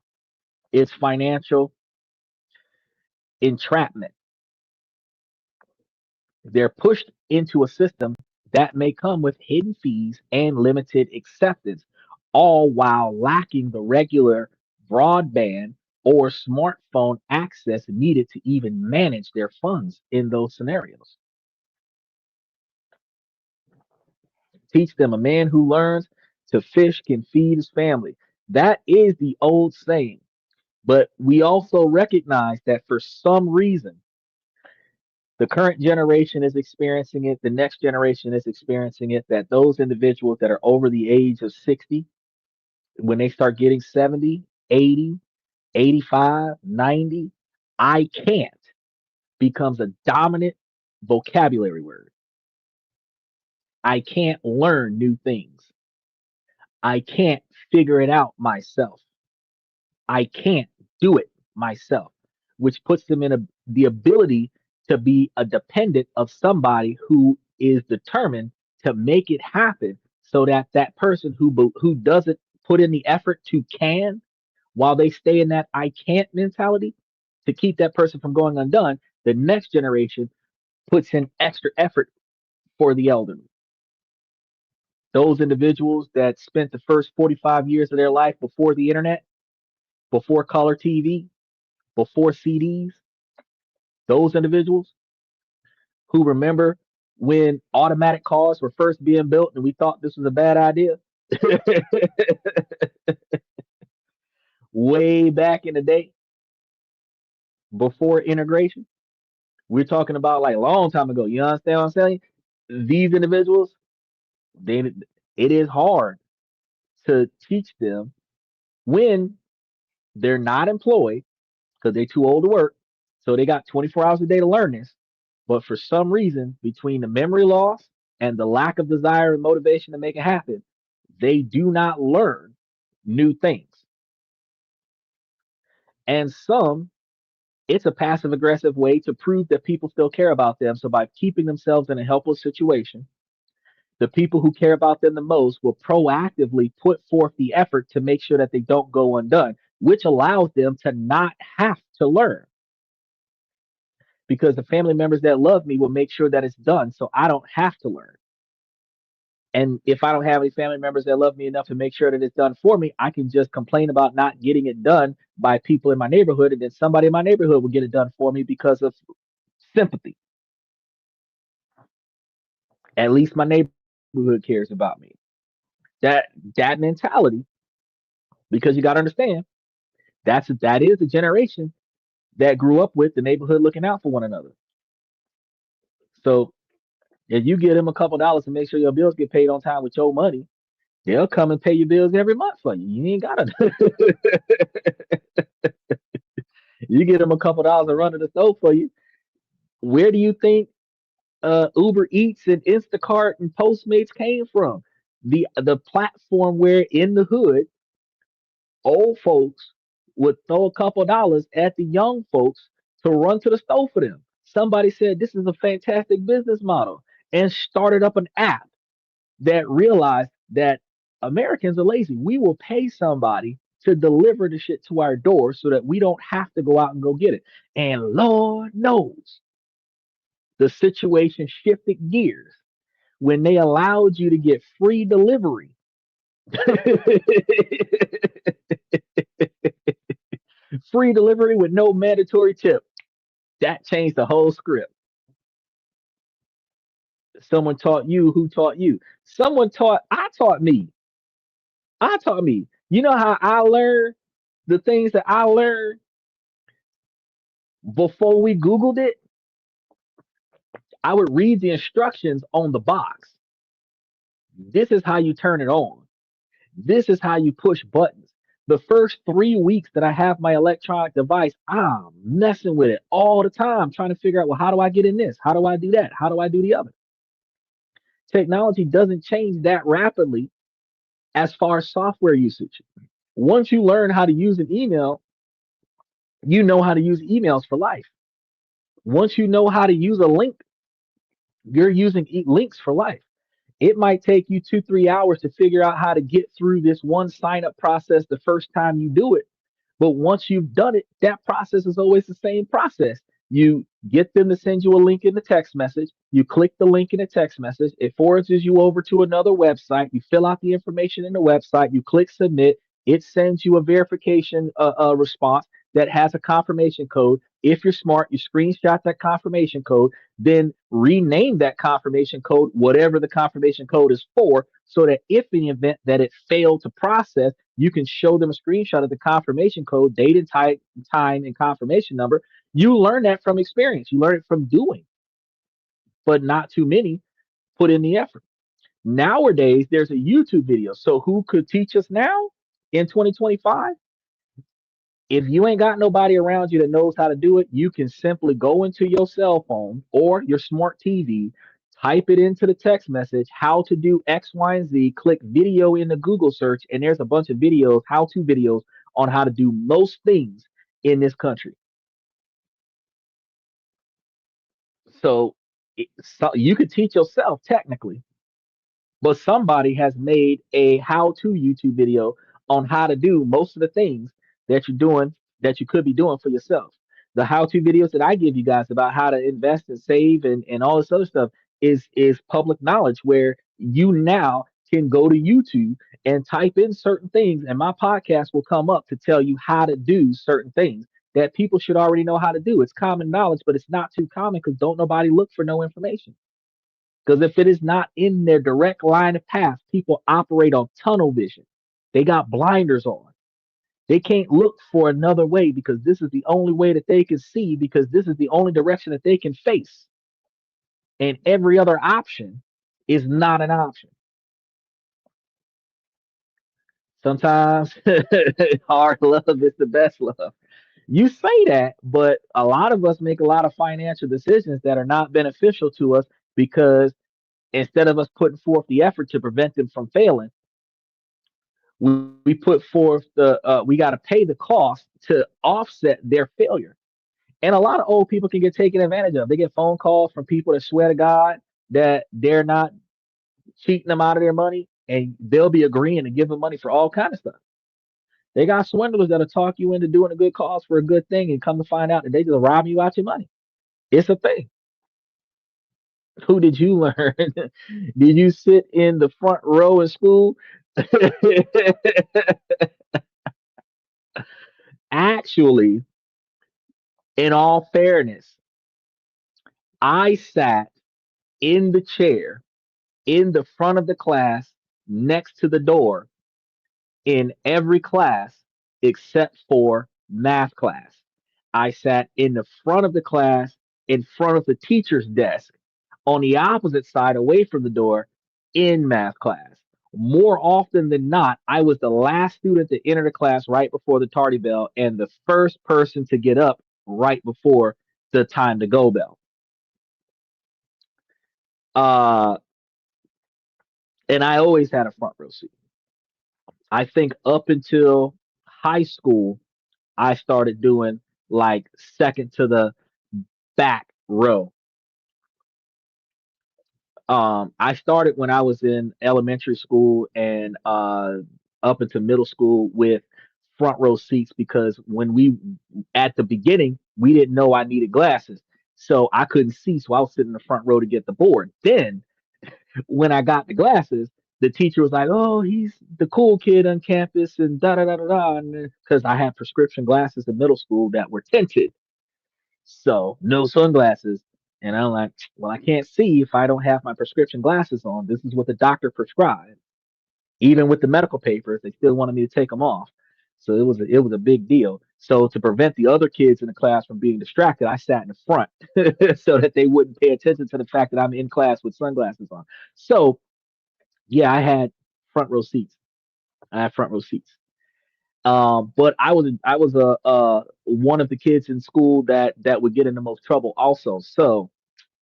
A: it's financial entrapment. They're pushed into a system that may come with hidden fees and limited acceptance, all while lacking the regular broadband or smartphone access needed to even manage their funds in those scenarios. Teach them a man who learns to fish can feed his family. That is the old saying. But we also recognize that for some reason, the current generation is experiencing it, the next generation is experiencing it, that those individuals that are over the age of 60, when they start getting 70, 80, 85, 90, I can't becomes a dominant vocabulary word. I can't learn new things. I can't figure it out myself. I can't do it myself, which puts them in the ability to be a dependent of somebody who is determined to make it happen so that that person who doesn't put in the effort to can while they stay in that I can't mentality to keep that person from going undone, the next generation puts in extra effort for the elderly. Those individuals that spent the first 45 years of their life before the internet, before color TV, before CDs, those individuals who remember when automatic cars were first being built and we thought this was a bad idea way back in the day before integration. We're talking about like a long time ago. You understand what I'm saying? These individuals, they it is hard to teach them when they're not employed because they're too old to work. So they got 24 hours a day to learn this. But for some reason, between the memory loss and the lack of desire and motivation to make it happen, they do not learn new things. And some, it's a passive aggressive way to prove that people still care about them. So by keeping themselves in a helpless situation, the people who care about them the most will proactively put forth the effort to make sure that they don't go undone, which allows them to not have to learn because the family members that love me will make sure that it's done so I don't have to learn. And if I don't have any family members that love me enough to make sure that it's done for me, I can just complain about not getting it done by people in my neighborhood, and then somebody in my neighborhood will get it done for me because of sympathy. At least my neighborhood cares about me. That that mentality, because you got to understand, that is the generation that grew up with the neighborhood looking out for one another. So if you give them a couple dollars to make sure your bills get paid on time with your money, they'll come and pay your bills every month for you. You ain't gotta. You get them a couple dollars to run to the stove for you. Where do you think Uber Eats and Instacart and Postmates came from? The platform where in the hood, old folks would throw a couple dollars at the young folks to run to the stove for them. Somebody said this is a fantastic business model and started up an app that realized that Americans are lazy. We will pay somebody to deliver the shit to our door so that we don't have to go out and go get it. And Lord knows the situation shifted gears when they allowed you to get free delivery. Free delivery with no mandatory tip. That changed the whole script. Someone taught you who taught you. I taught me. I taught me. You know how I learned the things that I learned before we Googled it? I would read the instructions on the box. This is how you turn it on. This is how you push buttons. The first 3 weeks that I have my electronic device, I'm messing with it all the time, trying to figure out, well, how do I get in this? How do I do that? How do I do the other? Technology doesn't change that rapidly as far as software usage. Once you learn how to use an email, you know how to use emails for life. Once you know how to use a link, you're using links for life. It might take you 2, 3 hours to figure out how to get through this one sign up process the first time you do it. But once you've done it, that process is always the same process. You get them to send you a link in the text message. You click the link in the text message. It forwards you over to another website. You fill out the information in the website. You click submit. It sends you a verification response that has a confirmation code. If you're smart, you screenshot that confirmation code, then rename that confirmation code, whatever the confirmation code is for, so that if in the event that it failed to process, you can show them a screenshot of the confirmation code, date and time and confirmation number. You learn that from experience. You learn it from doing, but not too many put in the effort. Nowadays, there's a YouTube video. So who could teach us now in 2025? If you ain't got nobody around you that knows how to do it, you can simply go into your cell phone or your smart TV, type it into the text message, how to do X, Y, and Z, click video in the Google search, and there's a bunch of videos, how-to videos on how to do most things in this country. So you could teach yourself technically, but somebody has made a how-to YouTube video on how to do most of the things that you're doing that you could be doing for yourself. The how-to videos that I give you guys about how to invest and save and all this other stuff is public knowledge where you now can go to YouTube and type in certain things and my podcast will come up to tell you how to do certain things that people should already know how to do. It's common knowledge, but it's not too common because don't nobody look for no information. Because if it is not in their direct line of path, people operate on tunnel vision. They got blinders on. They can't look for another way because this is the only way that they can see because this is the only direction that they can face. And every other option is not an option. Sometimes hard love is the best love. You say that, but a lot of us make a lot of financial decisions that are not beneficial to us because instead of us putting forth the effort to prevent them from failing, we put forth we got to pay the cost to offset their failure. And a lot of old people can get taken advantage of. They get phone calls from people that swear to God that they're not cheating them out of their money, and they'll be agreeing to give them money for all kind of stuff. They got swindlers that'll talk you into doing a good cause for a good thing, and come to find out that they just rob you out your money. It's a thing. Who did you learn? Did you sit in the front row in school? Actually, in all fairness, I sat in the chair in the front of the class next to the door in every class except for math class. I sat in the front of the class in front of the teacher's desk on the opposite side away from the door in math class. More often than not, I was the last student to enter the class right before the tardy bell and the first person to get up right before the time to go bell. Uh, and I always had a front row seat. I think up until high school, I started doing like second to the back row. I started when I was in elementary school and up into middle school with front row seats because when we at the beginning we didn't know I needed glasses, so I couldn't see, so I was sitting in the front row to get the board. Then when I got the glasses, the teacher was like, "Oh, he's the cool kid on campus," and da da da da da. And because I had prescription glasses in middle school that were tinted, so no sunglasses. And I'm like, "Well, I can't see if I don't have my prescription glasses on. This is what the doctor prescribed." Even with the medical papers, they still wanted me to take them off. So it was a big deal. So to prevent the other kids in the class from being distracted, I sat in the front so that they wouldn't pay attention to the fact that I'm in class with sunglasses on. So yeah, I had front row seats. I had front row seats. But I was a one of the kids in school that would get in the most trouble also. So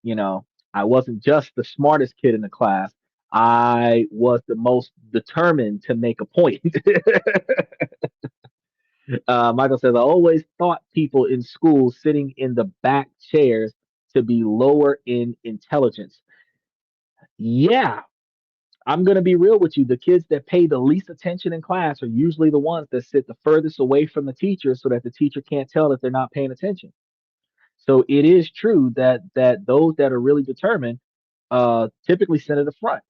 A: you know, I wasn't just the smartest kid in the class. I was the most determined to make a point. Michael says, I always thought people in school sitting in the back chairs to be lower in intelligence. Yeah, I'm going to be real with you. The kids that pay the least attention in class are usually the ones that sit the furthest away from the teacher so that the teacher can't tell that they're not paying attention. So it is true that those that are really determined typically sit at the front.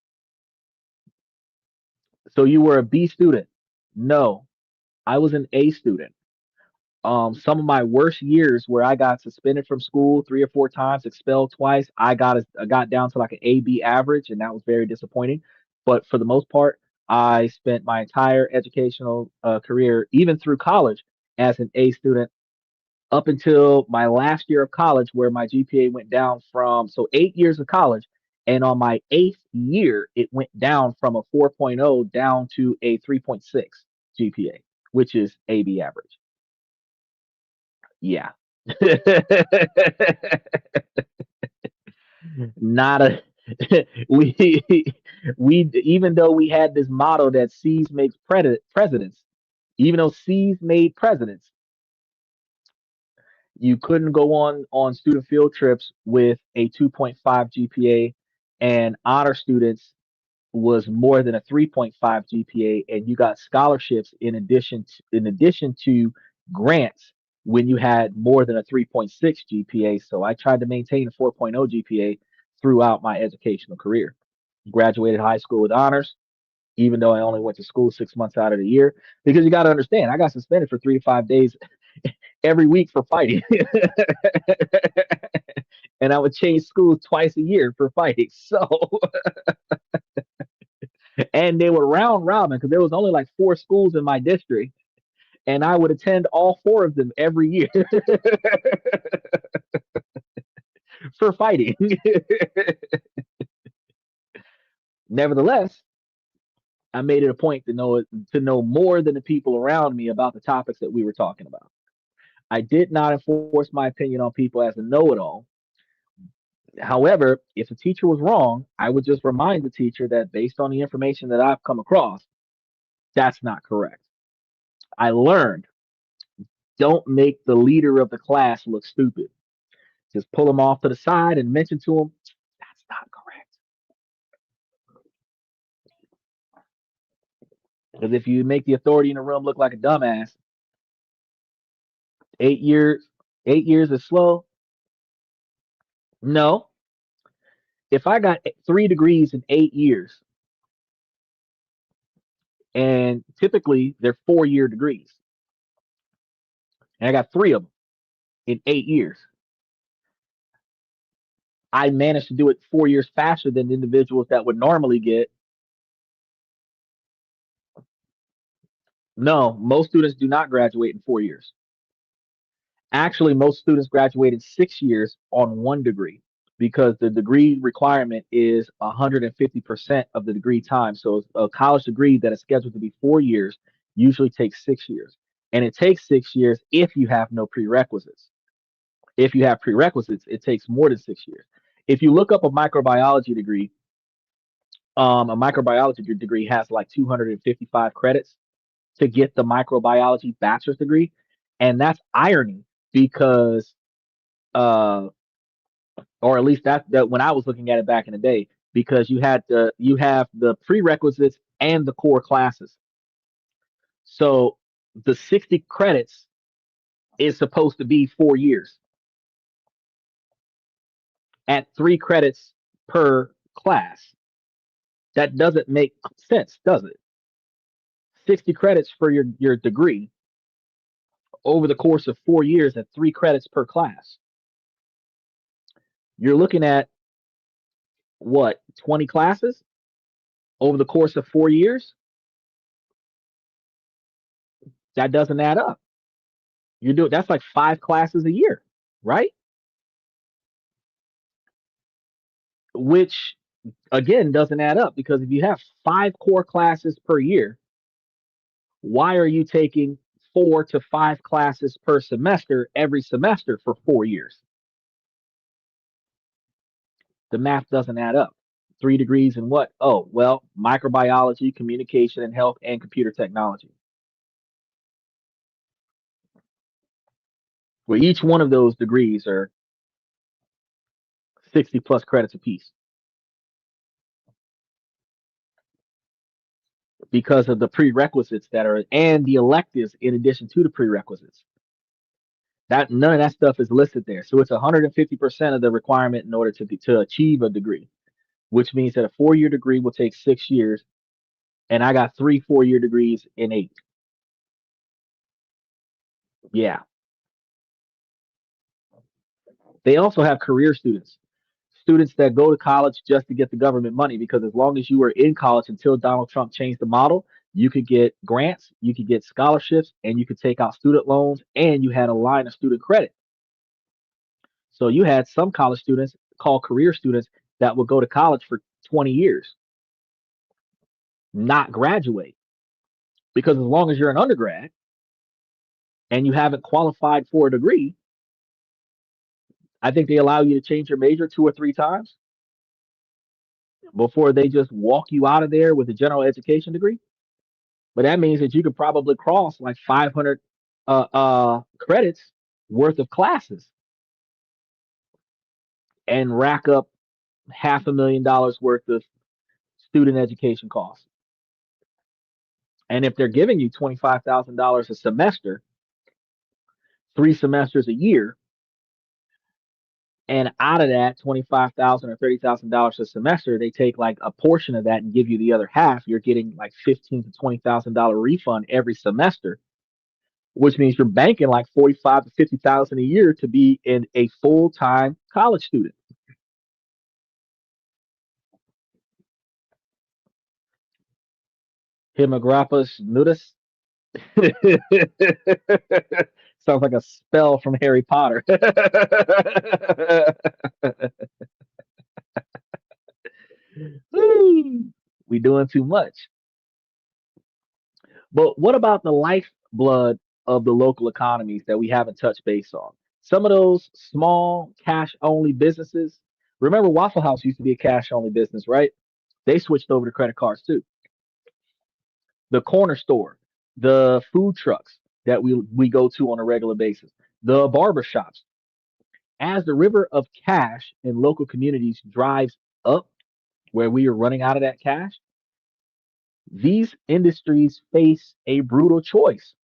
A: So you were a B student? No, I was an A student. Some of my worst years where I got suspended from school 3 or 4 times, expelled twice, I got down to like an AB average, and that was very disappointing. But for the most part, I spent my entire educational career, even through college, as an A student up until my last year of college, where my GPA went down from 8 years of college, and on my eighth year, it went down from a 4.0 down to a 3.6 GPA, which is AB average. Yeah. Not a we we even though we had this motto that C's makes presidents, even though C's made presidents, you couldn't go on student field trips with a 2.5 GPA, and honor students was more than a 3.5 GPA, and you got scholarships in addition to grants when you had more than a 3.6 GPA. So I tried to maintain a 4.0 GPA throughout my educational career. Graduated high school with honors, even though I only went to school 6 months out of the year. Because you got to understand, I got suspended for 3 to 5 days every week for fighting. And I would change schools twice a year for fighting. So, and they were round robin because there was only like 4 schools in my district, and I would attend all 4 of them every year for fighting. Nevertheless, I made it a point to know more than the people around me about the topics that we were talking about. I did not enforce my opinion on people as a know-it-all. However, if the teacher was wrong, I would just remind the teacher that based on the information that I've come across, that's not correct. I learned, don't make the leader of the class look stupid. Just pull them off to the side and mention to them, that's not correct. Because if you make the authority in the room look like a dumbass, 8 years, 8 years is slow. No, if I got 3 degrees in 8 years, and typically they're 4 year degrees, and I got 3 of them in 8 years, I managed to do it 4 years faster than individuals that would normally get. No, most students do not graduate in 4 years. Actually, most students graduate in 6 years on 1 degree because the degree requirement is 150% of the degree time. So a college degree that is scheduled to be 4 years usually takes 6 years. And it takes 6 years if you have no prerequisites. If you have prerequisites, it takes more than 6 years. If you look up a microbiology degree has like 255 credits to get the microbiology bachelor's degree. And that's irony because uh or at least that when I was looking at it back in the day, because you have the prerequisites and the core classes. So the 60 credits is supposed to be 4 years at 3 credits per class. That doesn't make sense, does it? 60 credits for your degree over the course of 4 years at 3 credits per class. You're looking at what, 20 classes over the course of 4 years? That doesn't add up. You're doing that's like 5 classes a year, right? Which again doesn't add up because if you have 5 core classes per year, why are you taking 4 to 5 classes per semester every semester for 4 years? The math doesn't add up. 3 degrees in what? Oh, well, microbiology, communication and health, and computer technology. Where each one of those degrees are 60 plus credits apiece because of the prerequisites that are and the electives in addition to the prerequisites. That none of that stuff is listed there. So it's 150% of the requirement in order to achieve a degree, which means that a 4-year degree will take 6 years, and I got three 4-year degrees in 8. Yeah. They also have career students, students that go to college just to get the government money, because as long as you were in college until Donald Trump changed the model, you could get grants, you could get scholarships, and you could take out student loans, and you had a line of student credit. So you had some college students called career students that would go to college for 20 years, not graduate, because as long as you're an undergrad and you haven't qualified for a degree, I think they allow you to change your major 2 or 3 times before they just walk you out of there with a general education degree. But that means that you could probably cross like 500 credits worth of classes and rack up $500,000 worth of student education costs. And if they're giving you $25,000 a semester, 3 semesters a year, and out of that 25,000 or $30,000 a semester, they take like a portion of that and give you the other half. You're getting like 15 to $20,000 refund every semester, which means you're banking like 45 to 50,000 a year to be in a full time college student. Himagropus nudus. Sounds like a spell from Harry Potter. We doing too much. But what about the lifeblood of the local economies that we haven't touched base on? Some of those small cash only businesses. Remember, Waffle House used to be a cash only business, right? They switched over to credit cards too. The corner store, the food trucks that we go to on a regular basis, the barber shops. As the river of cash in local communities drives up, where we are running out of that cash, these industries face a brutal choice: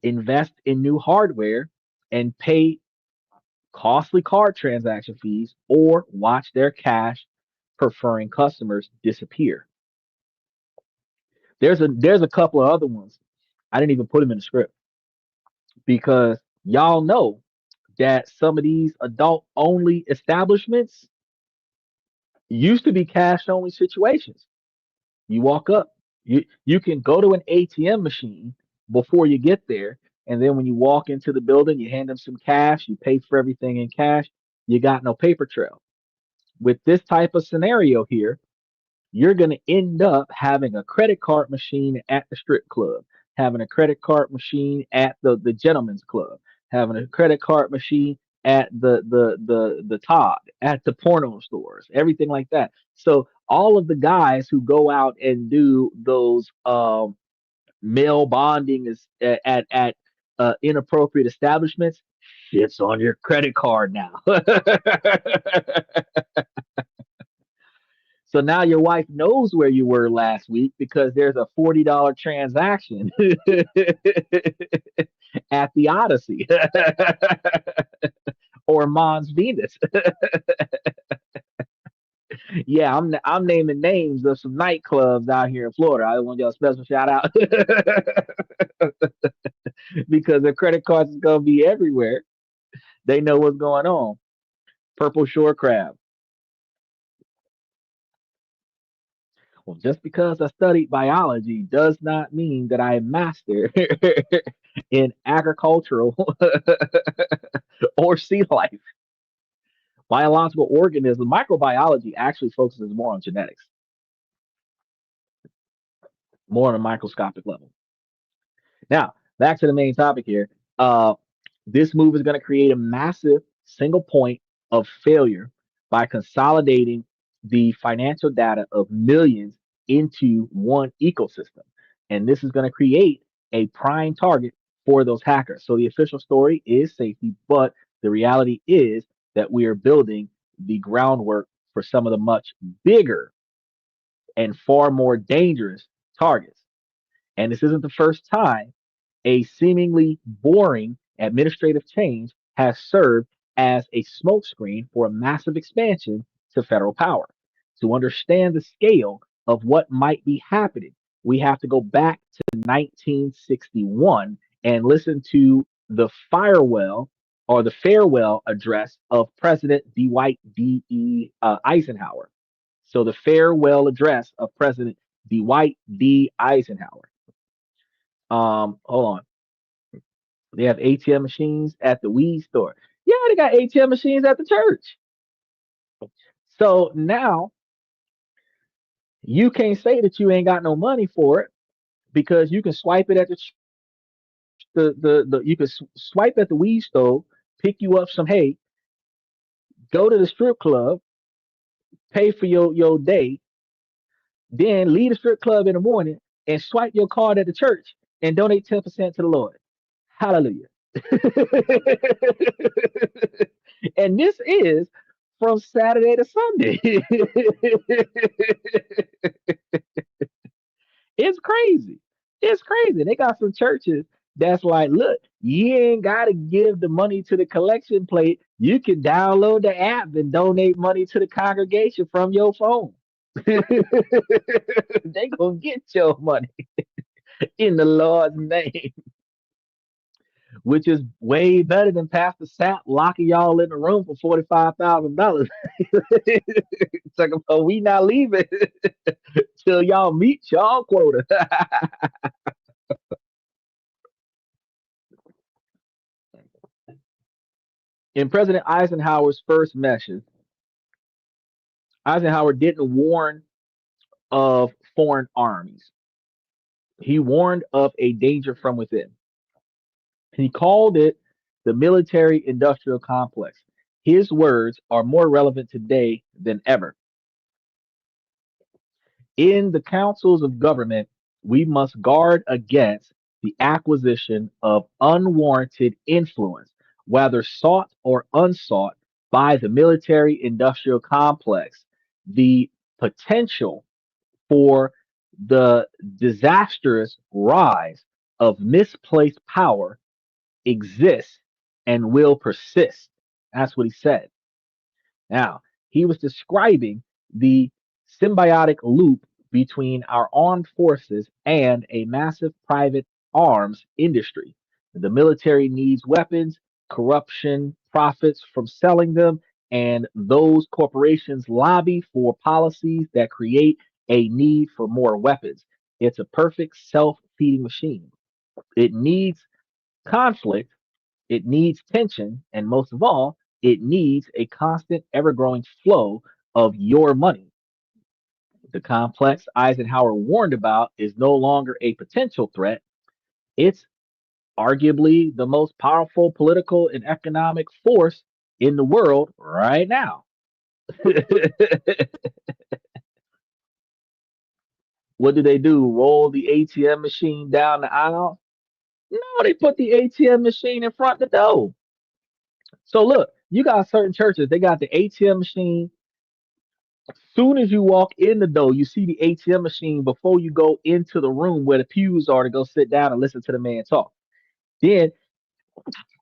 A: invest in new hardware and pay costly card transaction fees, or watch their cash preferring customers disappear. There's a couple of other ones. I didn't even put them in the script because y'all know that some of these adult only establishments used to be cash only situations. You walk up, you can go to an ATM machine before you get there, and then when you walk into the building, you hand them some cash, you pay for everything in cash, you got no paper trail. With this type of scenario here, you're going to end up having a credit card machine at the strip club, having a credit card machine at the gentleman's club, having a credit card machine at the Todd, at the porno stores, everything like that. So all of the guys who go out and do those male bonding is at inappropriate establishments, shit's on your credit card now. So now your wife knows where you were last week because there's a $40 transaction at the Odyssey or Mons Venus. Yeah, I'm naming names of some nightclubs out here in Florida. I want y'all a special shout out because the credit cards is gonna be everywhere. They know what's going on. Purple shore crab. Well, just because I studied biology does not mean that I am master in agricultural or sea life. Biological organism, microbiology actually focuses more on genetics, more on a microscopic level. Now, back to the main topic here. Uh, this move is going to create a massive single point of failure by consolidating the financial data of millions into one ecosystem. And this is going to create a prime target for those hackers. So the official story is safety, but the reality is that we are building the groundwork for some of the much bigger and far more dangerous targets. And this isn't the first time a seemingly boring administrative change has served as a smokescreen for a massive expansion to federal power. To understand the scale of what might be happening, we have to go back to 1961 and listen to the farewell address of President Dwight Eisenhower. So the farewell address of President Dwight D. Eisenhower. Hold on. They have ATM machines at the weed store. Yeah, they got ATM machines at the church. So now you can't say that you ain't got no money for it because you can swipe it at the you can swipe at the weed store, pick you up some hay, go to the strip club, pay for your day, then leave the strip club in the morning and swipe your card at the church and donate 10% to the Lord. Hallelujah. And this is from Saturday to Sunday. It's crazy. It's crazy. They got some churches that's like, look, you ain't got to give the money to the collection plate. You can download the app and donate money to the congregation from your phone. They gonna get your money in the Lord's name, which is way better than Pastor Sap locking y'all in the room for $45,000. Talking about we not leaving till y'all meet y'all quota. In President Eisenhower's first message, Eisenhower didn't warn of foreign armies. He warned of a danger from within. He called it the military industrial complex. His words are more relevant today than ever. In the councils of government, we must guard against the acquisition of unwarranted influence, whether sought or unsought, by the military industrial complex. The potential for the disastrous rise of misplaced power exists and will persist. That's what he said. Now, he was describing the symbiotic loop between our armed forces and a massive private arms industry. The military needs weapons, corruption profits from selling them, and those corporations lobby for policies that create a need for more weapons. It's a perfect self feeding machine. It needs conflict, it needs tension, and most of all, it needs a constant, ever growing flow of your money. The complex Eisenhower warned about is no longer a potential threat. It's arguably the most powerful political and economic force in the world right now. What do they do? Roll the ATM machine down the aisle? No, they put the ATM machine in front of the door. So look, you got certain churches, they got the ATM machine. Soon as you walk in the door, you see the ATM machine before you go into the room where the pews are to go sit down and listen to the man talk. Then,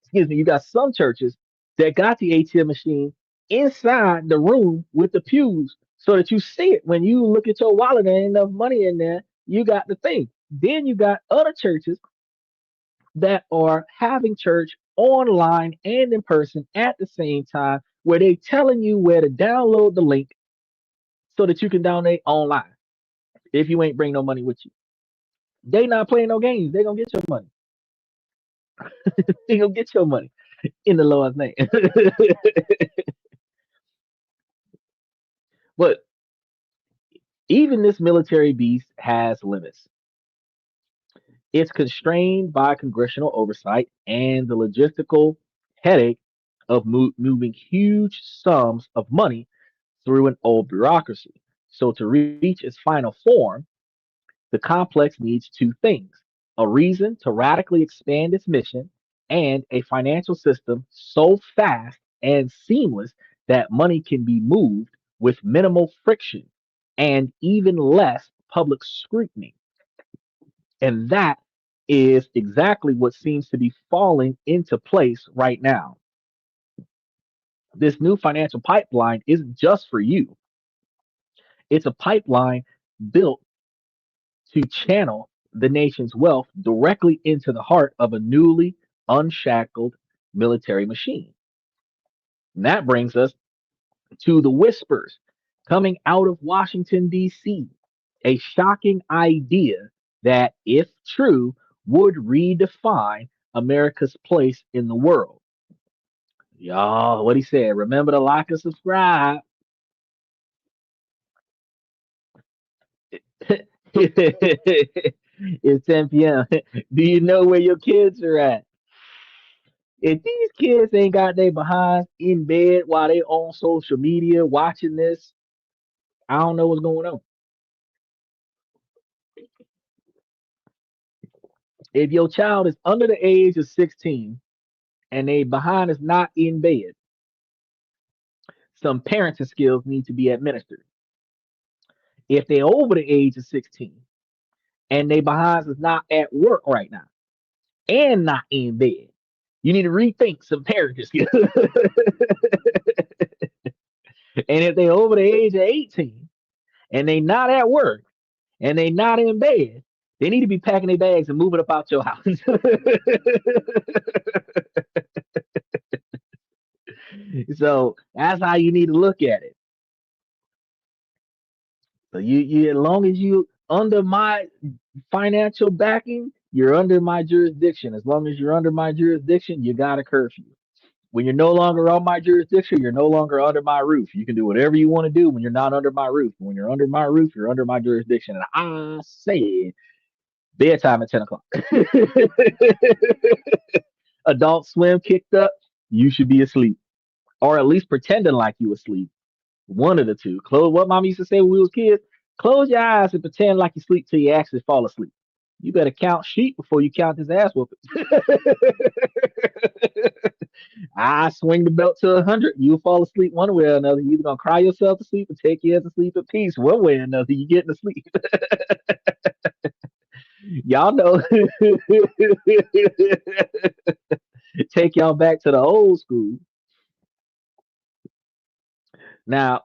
A: excuse me, you got some churches that got the ATM machine inside the room with the pews so that you see it when you look at your wallet and ain't enough money in there. You got the thing. Then you got other churches that are having church online and in person at the same time where they telling you where to download the link so that you can donate online if you ain't bring no money with you. They not playing no games. They gonna get your money. They gonna get your money in the Lord's name. But even this military beast has limits. It's constrained by congressional oversight and the logistical headache of moving huge sums of money through an old bureaucracy. So to reach its final form, the complex needs two things: a reason to radically expand its mission and a financial system so fast and seamless that money can be moved with minimal friction and even less public scrutiny. And that is exactly what seems to be falling into place right now. This new financial pipeline isn't just for you, it's a pipeline built to channel the nation's wealth directly into the heart of a newly unshackled military machine. And that brings us to the whispers coming out of Washington, D.C. A shocking idea that, if true, would redefine America's place in the world. Y'all, what he said, remember to like and subscribe. It's 10 p.m. Do you know where your kids are at? If these kids ain't got their behinds in bed while they on social media watching this, I don't know what's going on. If your child is under the age of 16 and they behind is not in bed, some parenting skills need to be administered. If they're over the age of 16 and they behind is not at work right now and not in bed, you need to rethink some parenting skills. And if they're over the age of 18 and they not at work and they not in bed, they need to be packing their bags and moving up out your house. So that's how you need to look at it. So as long as you under my financial backing, you're under my jurisdiction. As long as you're under my jurisdiction, you got a curfew. When you're no longer on my jurisdiction, you're no longer under my roof. You can do whatever you want to do when you're not under my roof. When you're under my roof, you're under my jurisdiction. And I said bedtime at 10 o'clock. Adult Swim kicked up, you should be asleep. Or at least pretending like you asleep. One of the two. Close what mom used to say when we was kids. Close your eyes and pretend like you sleep till you actually fall asleep. You better count sheep before you count this ass whooping. I swing the belt to 100. You'll fall asleep one way or another. You're either gonna cry yourself to sleep or take your ass to sleep in peace. One way or another, you getting to sleep. Y'all know. Take y'all back to the old school. Now,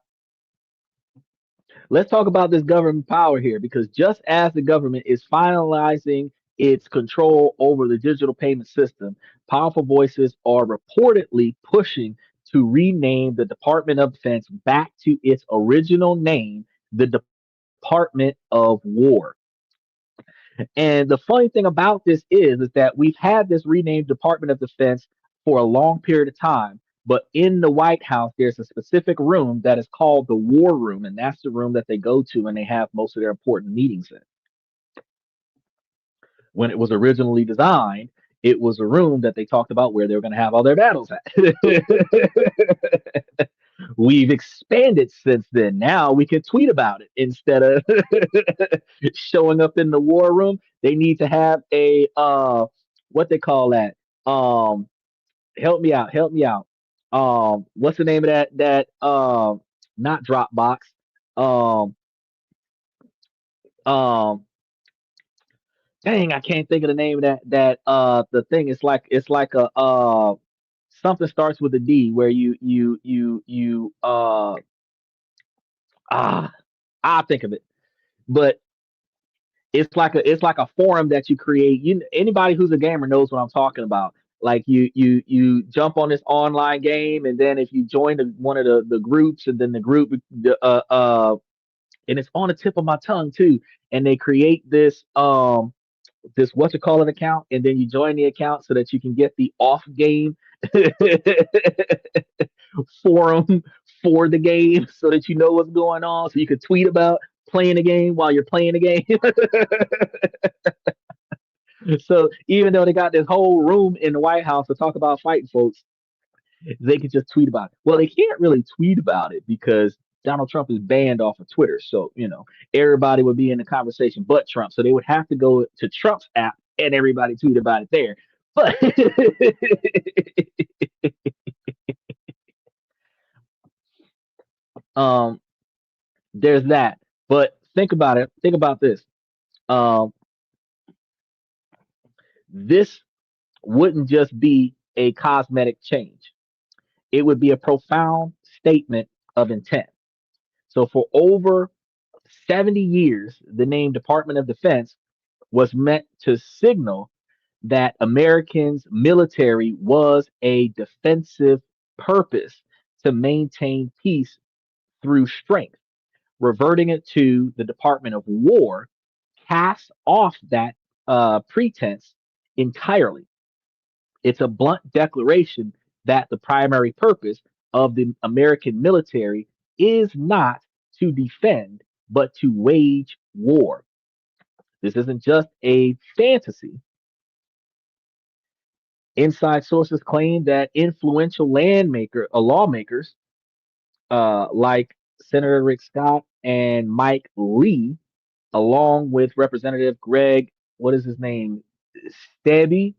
A: let's talk about this government power here because just as the government is finalizing its control over the digital payment system, powerful voices are reportedly pushing to rename the Department of Defense back to its original name, the Department of War. And the funny thing about this is that we've had this renamed Department of Defense for a long period of time. But in the White House, there's a specific room that is called the War Room, and that's the room that they go to and they have most of their important meetings in. When it was originally designed, it was a room that they talked about where they were going to have all their battles at. We've expanded since then. Now we can tweet about it instead of showing up in the war room. They need to have a what they call that. Help me out, help me out. What's the name of that not Dropbox. Um um dang, I can't think of the name of that the thing. It's like a something starts with a D where you ah I'll think of it. But it's like a forum that you create. Anybody who's a gamer knows what I'm talking about. Like you jump on this online game, and then if you join one of the groups, and then the group and it's on the tip of my tongue too. And they create this what you call an account, and then you join the account so that you can get the off game forum for the game, so that you know what's going on, so you can tweet about playing the game while you're playing the game. So even though they got this whole room in the White House to talk about fighting folks, they could just tweet about it. Well, they can't really tweet about it because Donald Trump is banned off of Twitter. So, everybody would be in the conversation but Trump. So they would have to go to Trump's app and everybody tweet about it there. But um, there's that. But think about it. Think about this. Um, This wouldn't just be a cosmetic change, it would be a profound statement of intent. So, for over 70 years, the name Department of Defense was meant to signal that Americans' military was a defensive purpose to maintain peace through strength. Reverting it to the Department of War casts off that pretense entirely. It's a blunt declaration that the primary purpose of the American military is not to defend, but to wage war. This isn't just a fantasy. Inside sources claim that influential lawmakers like Senator Rick Scott and Mike Lee, along with Representative Greg, what is his name, Stebby,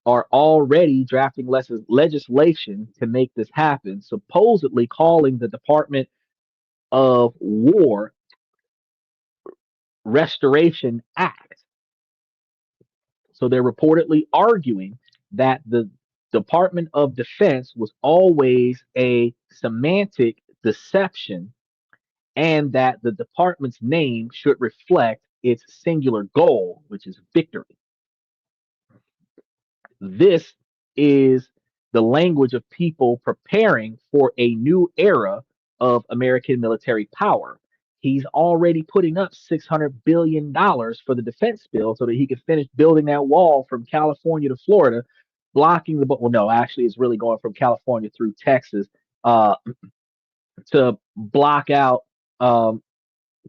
A: are already drafting legislation to make this happen, supposedly calling the Department of War Restoration Act. So they're reportedly arguing that the Department of Defense was always a semantic deception and that the department's name should reflect its singular goal, which is victory. This is the language of people preparing for a new era of American military power. He's already putting up $600 billion for the defense bill so that he can finish building that wall from California to Florida, blocking the. Well, no, actually, it's really going from California through Texas uh, to block out um,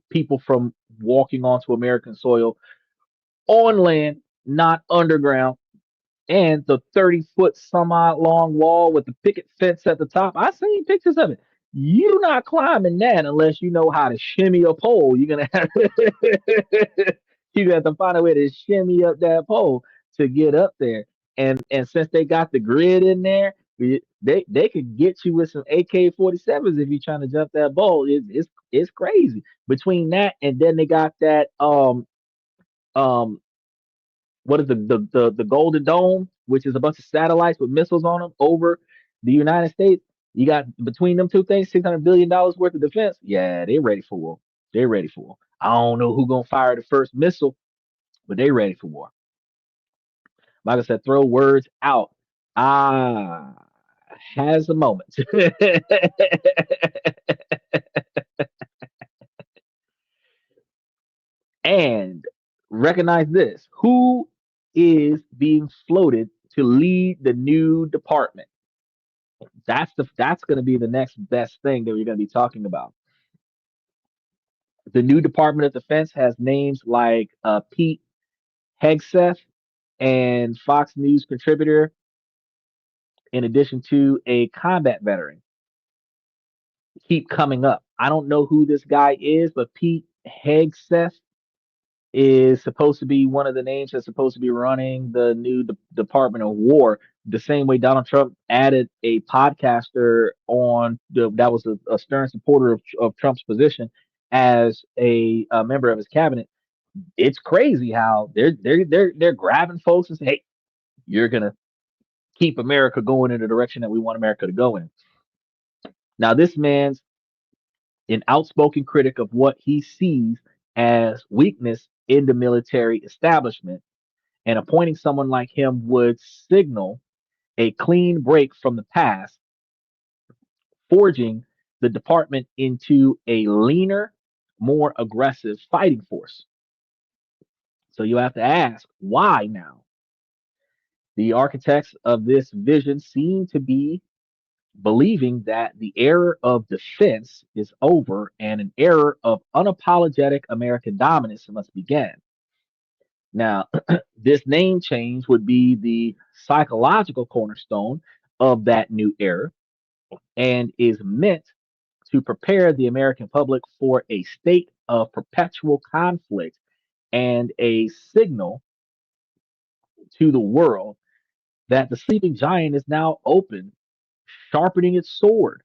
A: people from walking onto American soil on land, not underground, and the 30-foot some odd long wall with the picket fence at the top. I seen pictures of it. You're not climbing that unless you know how to shimmy a pole. You're gonna have you gonna have to find a way to shimmy up that pole to get up there. And since they got the grid in there, they could get you with some AK-47s if you're trying to jump that pole. It's crazy. Between that and then they got that um what is the Golden Dome, which is a bunch of satellites with missiles on them over the United States. You got between them two things, $600 billion worth of defense. Yeah, they're ready for war. They're ready for war. I don't know who gonna fire the first missile, but they ready for war. Like I said, throw words out. Ah, has a moment. And recognize this: who is being floated to lead the new department? That's going to be the next best thing that we're going to be talking about. The new Department of Defense has names like Pete Hegseth and Fox News contributor, in addition to a combat veteran, keep coming up. I don't know who this guy is, but Pete Hegseth is supposed to be one of the names that's supposed to be running the new Department of War. The same way Donald Trump added a podcaster that was a stern supporter of Trump's position as a member of his cabinet. It's crazy how they're grabbing folks and say, "Hey, you're gonna keep America going in the direction that we want America to go in." Now, this man's an outspoken critic of what he sees as weakness in the military establishment, and appointing someone like him would signal a clean break from the past, forging the department into a leaner, more aggressive fighting force. So you have to ask, why now? The architects of this vision seem to be believing that the era of defense is over and an era of unapologetic American dominance must begin. Now, this name change would be the psychological cornerstone of that new era and is meant to prepare the American public for a state of perpetual conflict and a signal to the world that the sleeping giant is now open, sharpening its sword,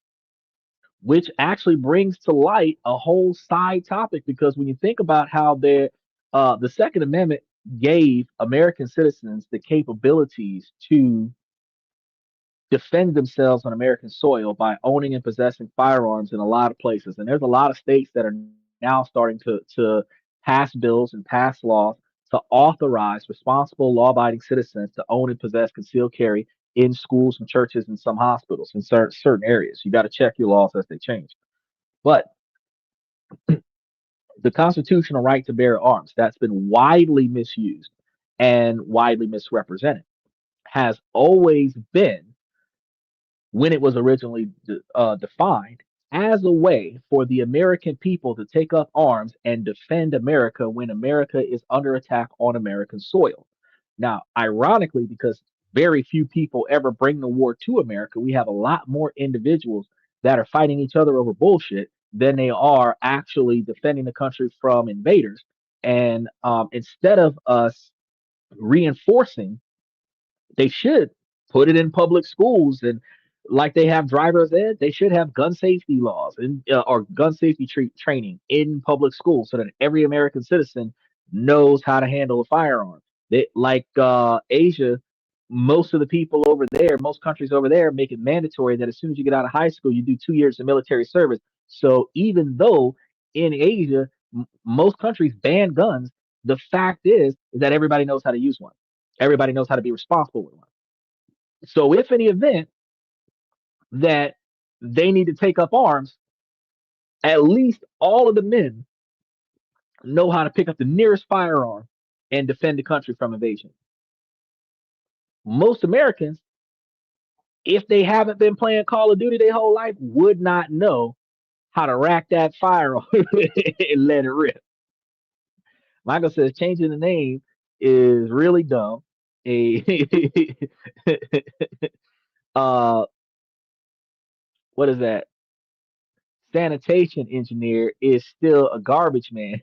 A: which actually brings to light a whole side topic because when you think about how the Second Amendment gave American citizens the capabilities to defend themselves on American soil by owning and possessing firearms in a lot of places. And there's a lot of states that are now starting to pass bills and pass laws to authorize responsible law-abiding citizens to own and possess concealed carry in schools and churches and some hospitals in certain areas. You got to check your laws as they change. But the constitutional right to bear arms that's been widely misused and widely misrepresented has always been, when it was originally defined, as a way for the American people to take up arms and defend America when America is under attack on American soil. Now, ironically, because very few people ever bring the war to America, we have a lot more individuals that are fighting each other over bullshit than they are actually defending the country from invaders. And instead of us reinforcing, they should put it in public schools, and like they have driver's ed, they should have gun safety laws and or gun safety training in public schools so that every American citizen knows how to handle a firearm. They like Asia, most of the people over there, most countries over there make it mandatory that as soon as you get out of high school, you do 2 years of military service. So even though in Asia, most countries ban guns, the fact is that everybody knows how to use one. Everybody knows how to be responsible with one. So if in the event that they need to take up arms, at least all of the men know how to pick up the nearest firearm and defend the country from invasion. Most Americans, if they haven't been playing Call of Duty their whole life, would not know how to rack that firearm and let it rip. Michael says changing the name is really dumb. A uh, what is that? Sanitation engineer is still a garbage man.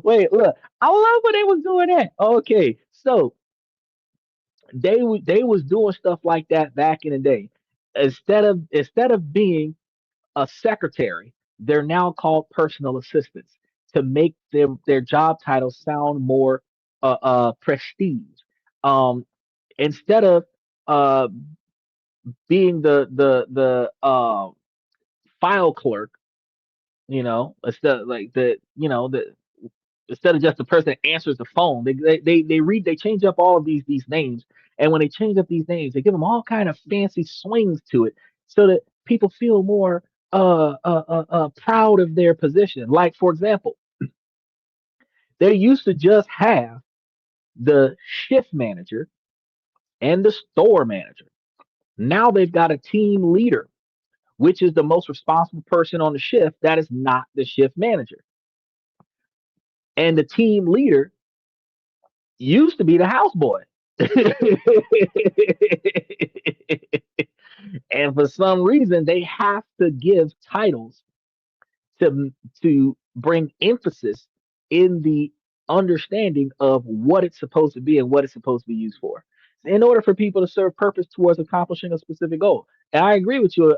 A: Wait, look, I love when they was doing that. Okay, so they was doing stuff like that back in the day. Instead of being a secretary, they're now called personal assistants to make their job titles sound more prestige. Um, instead of uh being the file clerk, instead of like the instead of just the person that answers the phone, they change up all of these names, and when they change up these names, they give them all kind of fancy swings to it, so that people feel more proud of their position. Like for example, they used to just have the shift manager and the store manager. Now they've got a team leader, which is the most responsible person on the shift that is not the shift manager. And the team leader used to be the houseboy. And for some reason, they have to give titles to bring emphasis in the understanding of what it's supposed to be and what it's supposed to be used for, in order for people to serve purpose towards accomplishing a specific goal. And I agree with you.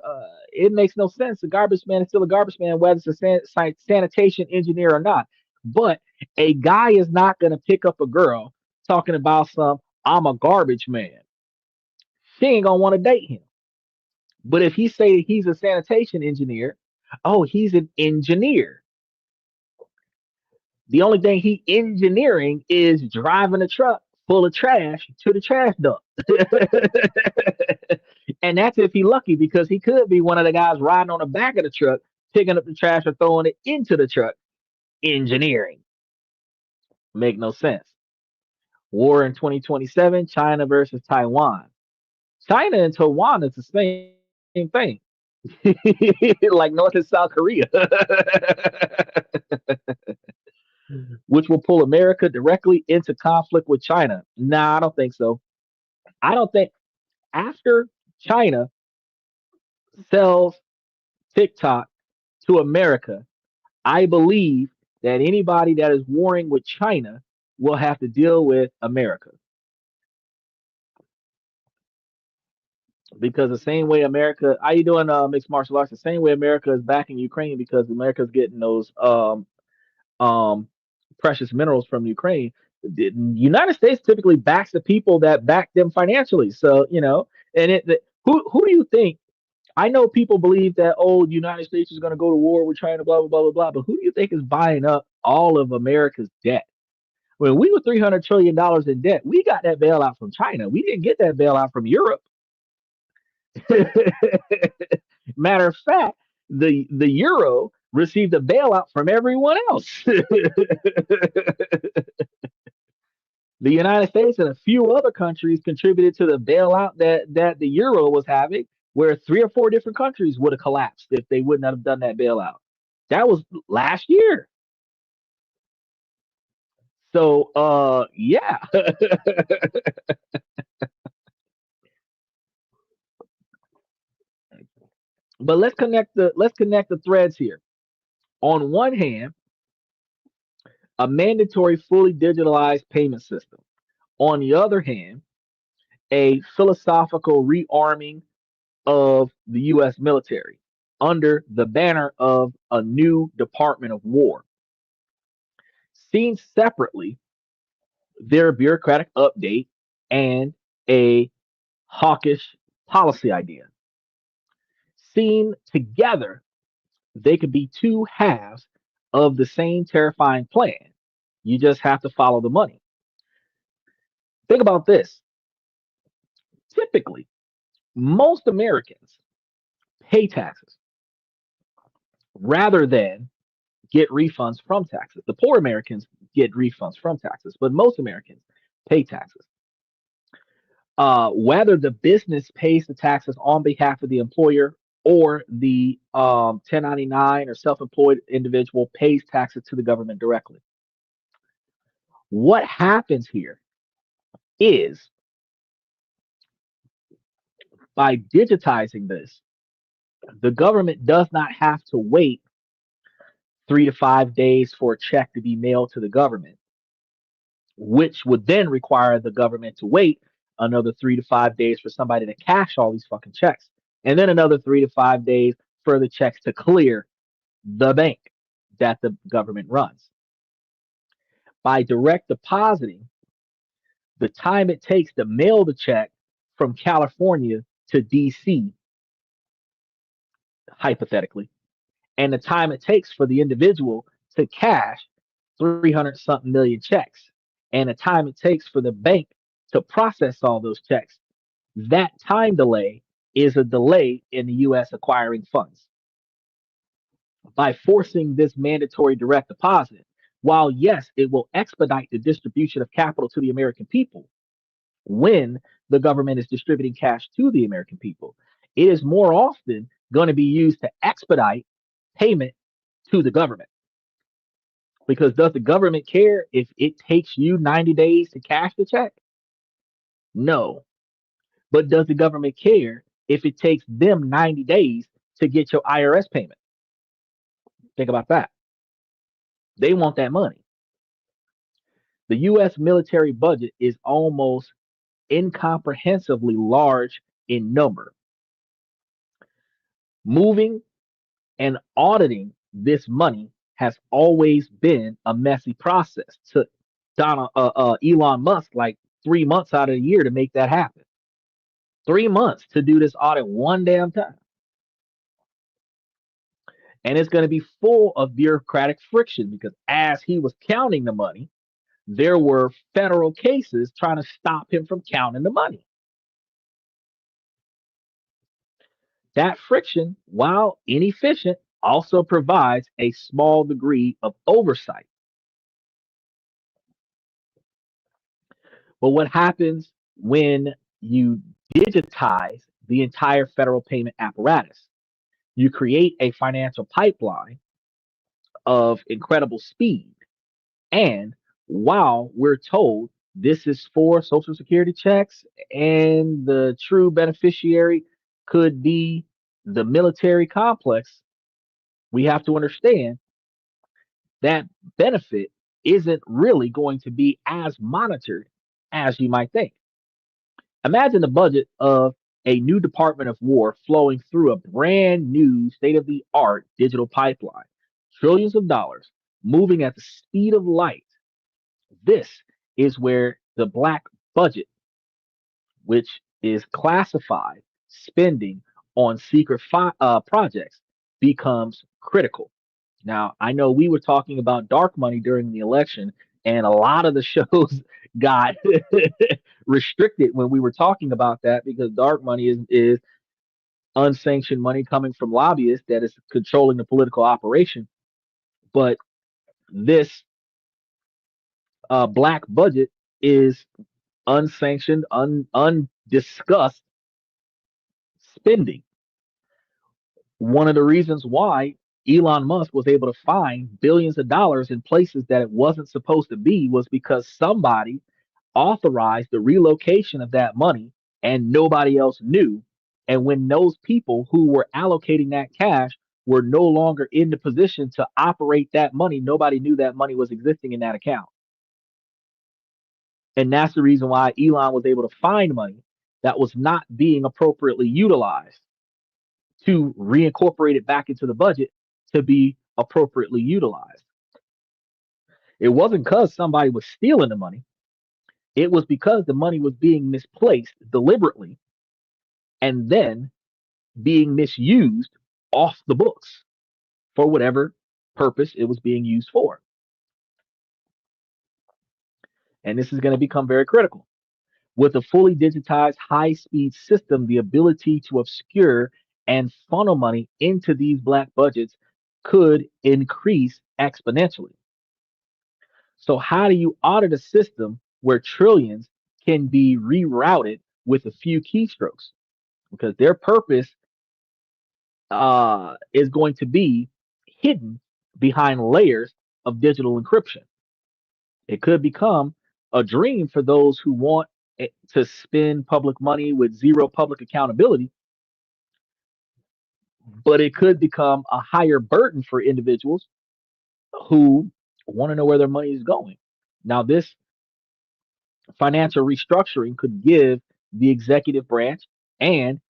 A: It makes no sense. A garbage man is still a garbage man, whether it's a sanitation engineer or not. But a guy is not going to pick up a girl talking about some, I'm a garbage man. She ain't going to want to date him. But if he say he's a sanitation engineer, oh, he's an engineer. The only thing he engineering is driving a truck full of trash to the trash dump. And that's if he lucky, because he could be one of the guys riding on the back of the truck, picking up the trash or throwing it into the truck. Engineering. Make no sense. War in 2027, China versus Taiwan. China and Taiwan is the same thing. Like North and South Korea. Which will pull America directly into conflict with China. Nah, I don't think so. I don't think after China sells TikTok to America, I believe that anybody that is warring with China will have to deal with America. Because the same way America, how you doing, mixed martial arts? The same way America is backing Ukraine because America's getting those um precious minerals from Ukraine. The United States typically backs the people that back them financially. So, and who do you think? I know people believe that, oh, the United States is going to go to war with China, blah blah blah blah blah. But who do you think is buying up all of America's debt? When we were $300 trillion in debt, we got that bailout from China. We didn't get that bailout from Europe. Matter of fact, the euro received a bailout from everyone else. The United States and a few other countries contributed to the bailout that the euro was having, where 3 or 4 different countries would have collapsed if they would not have done that bailout. That was last year. So yeah. But let's connect the threads here. On one hand, a mandatory fully digitalized payment system. On the other hand, a philosophical rearming of the US military under the banner of a new Department of War. Seen separately, their bureaucratic update and a hawkish policy idea. Seen together, they could be two halves of the same terrifying plan. You just have to follow the money. Think about this. Typically, most Americans pay taxes rather than get refunds from taxes. The poor Americans get refunds from taxes, but most Americans pay taxes. Whether the business pays the taxes on behalf of the employer or the 1099 or self-employed individual pays taxes to the government directly. What happens here is by digitizing this, the government does not have to wait 3 to 5 days for a check to be mailed to the government, which would then require the government to wait another 3 to 5 days for somebody to cash all these fucking checks, and then another 3 to 5 days for the checks to clear the bank that the government runs. By direct depositing, the time it takes to mail the check from California to DC, hypothetically, and the time it takes for the individual to cash 300 something million checks, and the time it takes for the bank to process all those checks, that time delay is a delay in the US acquiring funds. By forcing this mandatory direct deposit, while yes, it will expedite the distribution of capital to the American people when the government is distributing cash to the American people, it is more often going to be used to expedite payment to the government. Because does the government care if it takes you 90 days to cash the check? No. But does the government care if it takes them 90 days to get your IRS payment? Think about that. They want that money. The US military budget is almost incomprehensibly large in number. Moving and auditing this money has always been a messy process. Took Elon Musk like 3 months out of the year to make that happen. 3 months to do this audit one damn time. And it's going to be full of bureaucratic friction because as he was counting the money, there were federal cases trying to stop him from counting the money. That friction, while inefficient, also provides a small degree of oversight. But what happens when you digitize the entire federal payment apparatus? You create a financial pipeline of incredible speed. And while we're told this is for Social Security checks and the true beneficiary could be the military complex, we have to understand that benefit isn't really going to be as monitored as you might think. Imagine the budget of a new Department of War flowing through a brand new state of the art digital pipeline, trillions of dollars moving at the speed of light This is where the black budget, which is classified spending on secret projects, becomes critical. Now, I know we were talking about dark money during the election, and a lot of the shows got restricted when we were talking about that because dark money is unsanctioned money coming from lobbyists that is controlling the political operation. But this black budget is unsanctioned, undiscussed spending. One of the reasons why Elon Musk was able to find billions of dollars in places that it wasn't supposed to be was because somebody authorized the relocation of that money and nobody else knew. And when those people who were allocating that cash were no longer in the position to operate that money, nobody knew that money was existing in that account. And that's the reason why Elon was able to find money that was not being appropriately utilized to reincorporate it back into the budget to be appropriately utilized. It wasn't because somebody was stealing the money. It was because the money was being misplaced deliberately and then being misused off the books for whatever purpose it was being used for. And this is going to become very critical. With a fully digitized high speed system, the ability to obscure and funnel money into these black budgets could increase exponentially. So, how do you audit a system where trillions can be rerouted with a few keystrokes? Because their purpose is going to be hidden behind layers of digital encryption. It could become a dream for those who want to spend public money with zero public accountability, but it could become a higher burden for individuals who want to know where their money is going. Now, this financial restructuring could give the executive branch and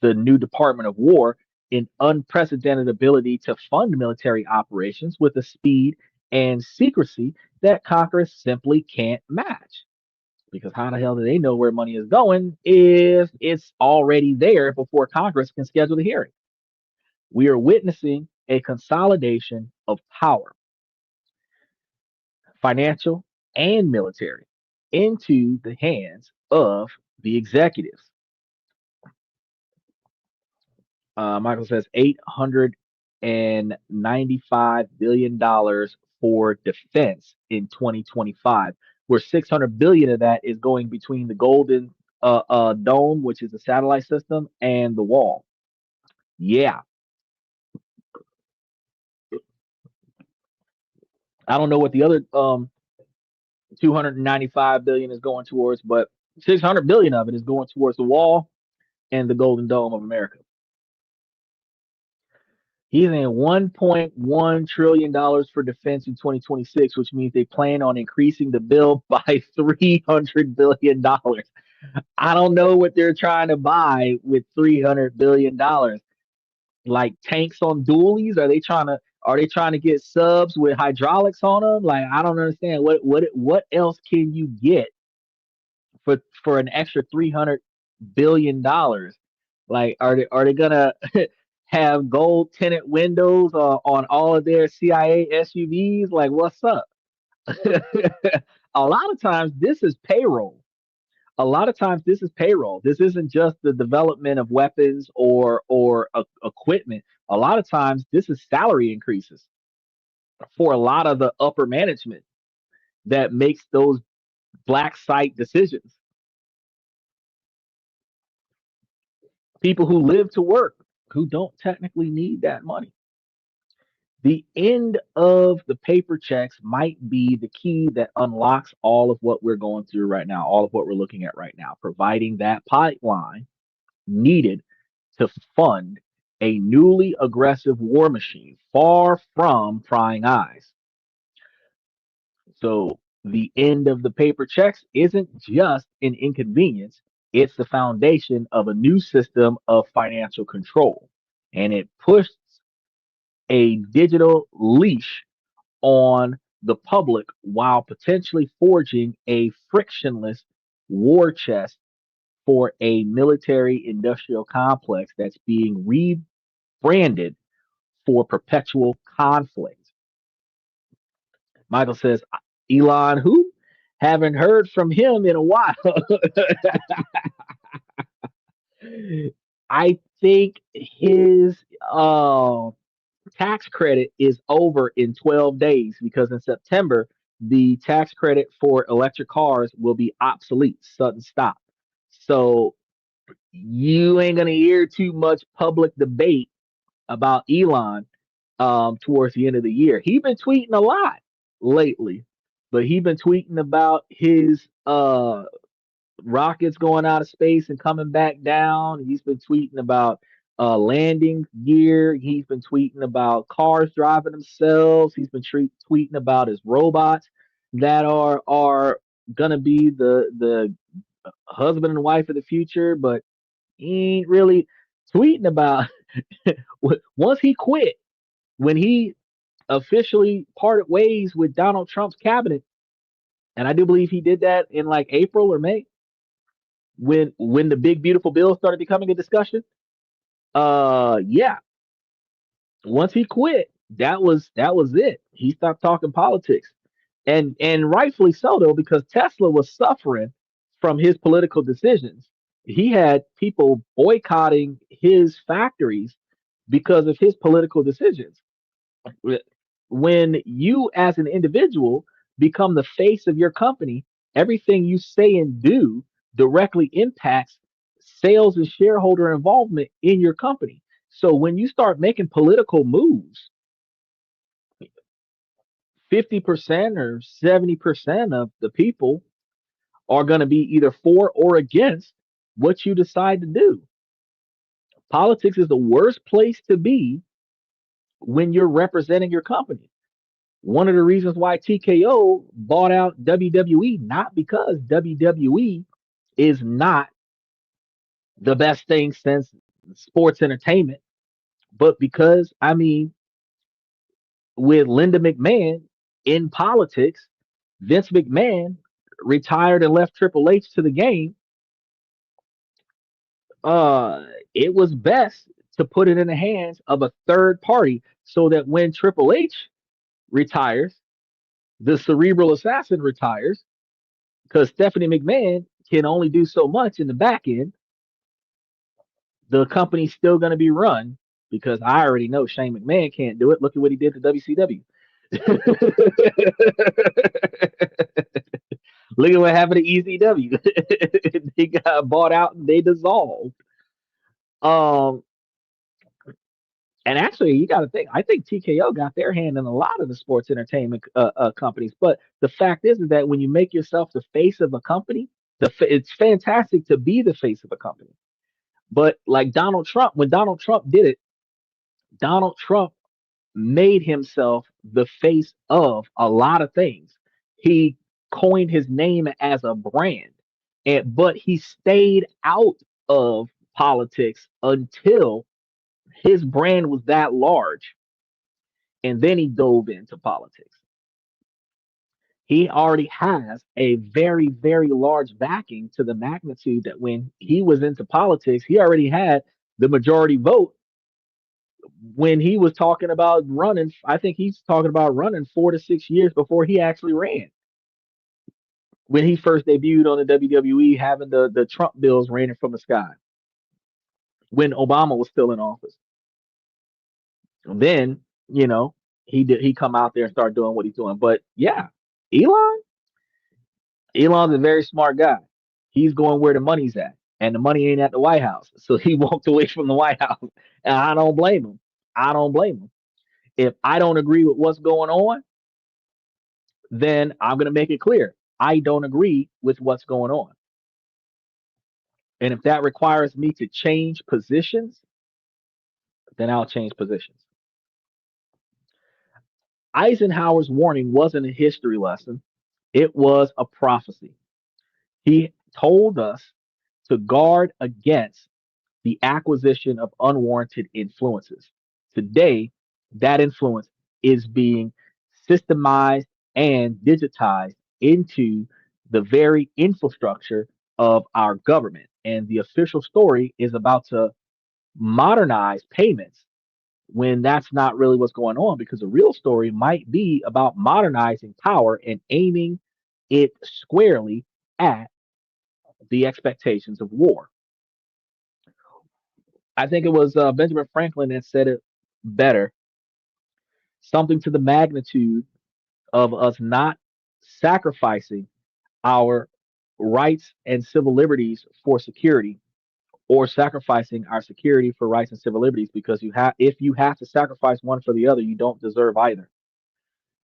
A: the new Department of War an unprecedented ability to fund military operations with a speed and secrecy that Congress simply can't match. Because how the hell do they know where money is going if it's already there before Congress can schedule the hearing? We are witnessing a consolidation of power, financial and military, into the hands of the executives. Michael says $895 billion for defense in 2025, where 600 billion of that is going between the Golden Dome, which is a satellite system, and the wall. Yeah, I don't know what the other 295 billion is going towards, but 600 billion of it is going towards the wall and the Golden Dome of America. He's in $1.1 trillion for defense in 2026, which means they plan on increasing the bill by $300 billion. I don't know what they're trying to buy with $300 billion. Like tanks on dualies? Are they trying to get subs with hydraulics on them? Like I don't understand what else can you get for an extra $300 billion? Like are they gonna have gold tinted windows on all of their CIA SUVs? Like what's up? A lot of times this is payroll. A lot of times this is payroll. This isn't just the development of weapons or equipment. A lot of times this is salary increases for a lot of the upper management that makes those black site decisions. People who live to work who don't technically need that money. The end of the paper checks might be the key that unlocks all of what we're going through right now, all of what we're looking at right now, providing that pipeline needed to fund a newly aggressive war machine far from prying eyes. So the end of the paper checks isn't just an inconvenience, it's the foundation of a new system of financial control. And it pushed a digital leash on the public while potentially forging a frictionless war chest for a military industrial complex that's being rebranded for perpetual conflict. Michael says, Elon, who? Haven't heard from him in a while. I think his tax credit is over in 12 days because in September, the tax credit for electric cars will be obsolete, sudden stop. So you ain't going to hear too much public debate about Elon towards the end of the year. He's been tweeting a lot lately, but he's been tweeting about his rockets going out of space and coming back down. He's been tweeting about landing gear. He's been tweeting about cars driving themselves. He's been tweeting about his robots that are gonna be the husband and wife of the future, but he ain't really tweeting about once he quit, when he officially parted ways with Donald Trump's cabinet, and I do believe he did that in like April or May, when the big beautiful bill started becoming a discussion. Yeah, once he quit, that was it. He stopped talking politics, and rightfully so though, because Tesla was suffering from his political decisions. He had people boycotting his factories because of his political decisions. When you as an individual become the face of your company, everything you say and do directly impacts sales and shareholder involvement in your company. So when you start making political moves, 50% or 70% of the people are going to be either for or against what you decide to do. Politics is the worst place to be when you're representing your company. One of the reasons why TKO bought out WWE, not because WWE is not the best thing since sports entertainment, but because, I mean, with Linda McMahon in politics, Vince McMahon retired and left Triple H to the game. Uh, it was best to put it in the hands of a third party so that when Triple H retires, the cerebral assassin retires, because Stephanie McMahon can only do so much in the back end. The company's still going to be run because I already know Shane McMahon can't do it. Look at what he did to WCW. Look at what happened to ECW. They got bought out and they dissolved. Um, and actually, you got to think. I think TKO got their hand in a lot of the sports entertainment companies. But the fact is that when you make yourself the face of a company, it's fantastic to be the face of a company. But like Donald Trump, when Donald Trump did it, Donald Trump made himself the face of a lot of things. He coined his name as a brand, but he stayed out of politics until his brand was that large, and then he dove into politics. He already has a very, very large backing to the magnitude that when he was into politics, he already had the majority vote when he was talking about running. I think he's talking about running 4 to 6 years before he actually ran. When he first debuted on the WWE, having the Trump bills raining from the sky, when Obama was still in office. Then, he come out there and start doing what he's doing. But yeah, Elon, Elon's a very smart guy. He's going where the money's at, and the money ain't at the White House. So he walked away from the White House, and I don't blame him. I don't blame him. If I don't agree with what's going on, then I'm going to make it clear I don't agree with what's going on. And if that requires me to change positions, then I'll change positions. Eisenhower's warning wasn't a history lesson, it was a prophecy. He told us to guard against the acquisition of unwarranted influences. Today, that influence is being systemized and digitized into the very infrastructure of our government. And the official story is about to modernize payments when that's not really what's going on, because the real story might be about modernizing power and aiming it squarely at the expectations of war. I think it was Benjamin Franklin that said it better, something to the magnitude of us not sacrificing our rights and civil liberties for security, or sacrificing our security for rights and civil liberties, because if you have to sacrifice one for the other, you don't deserve either.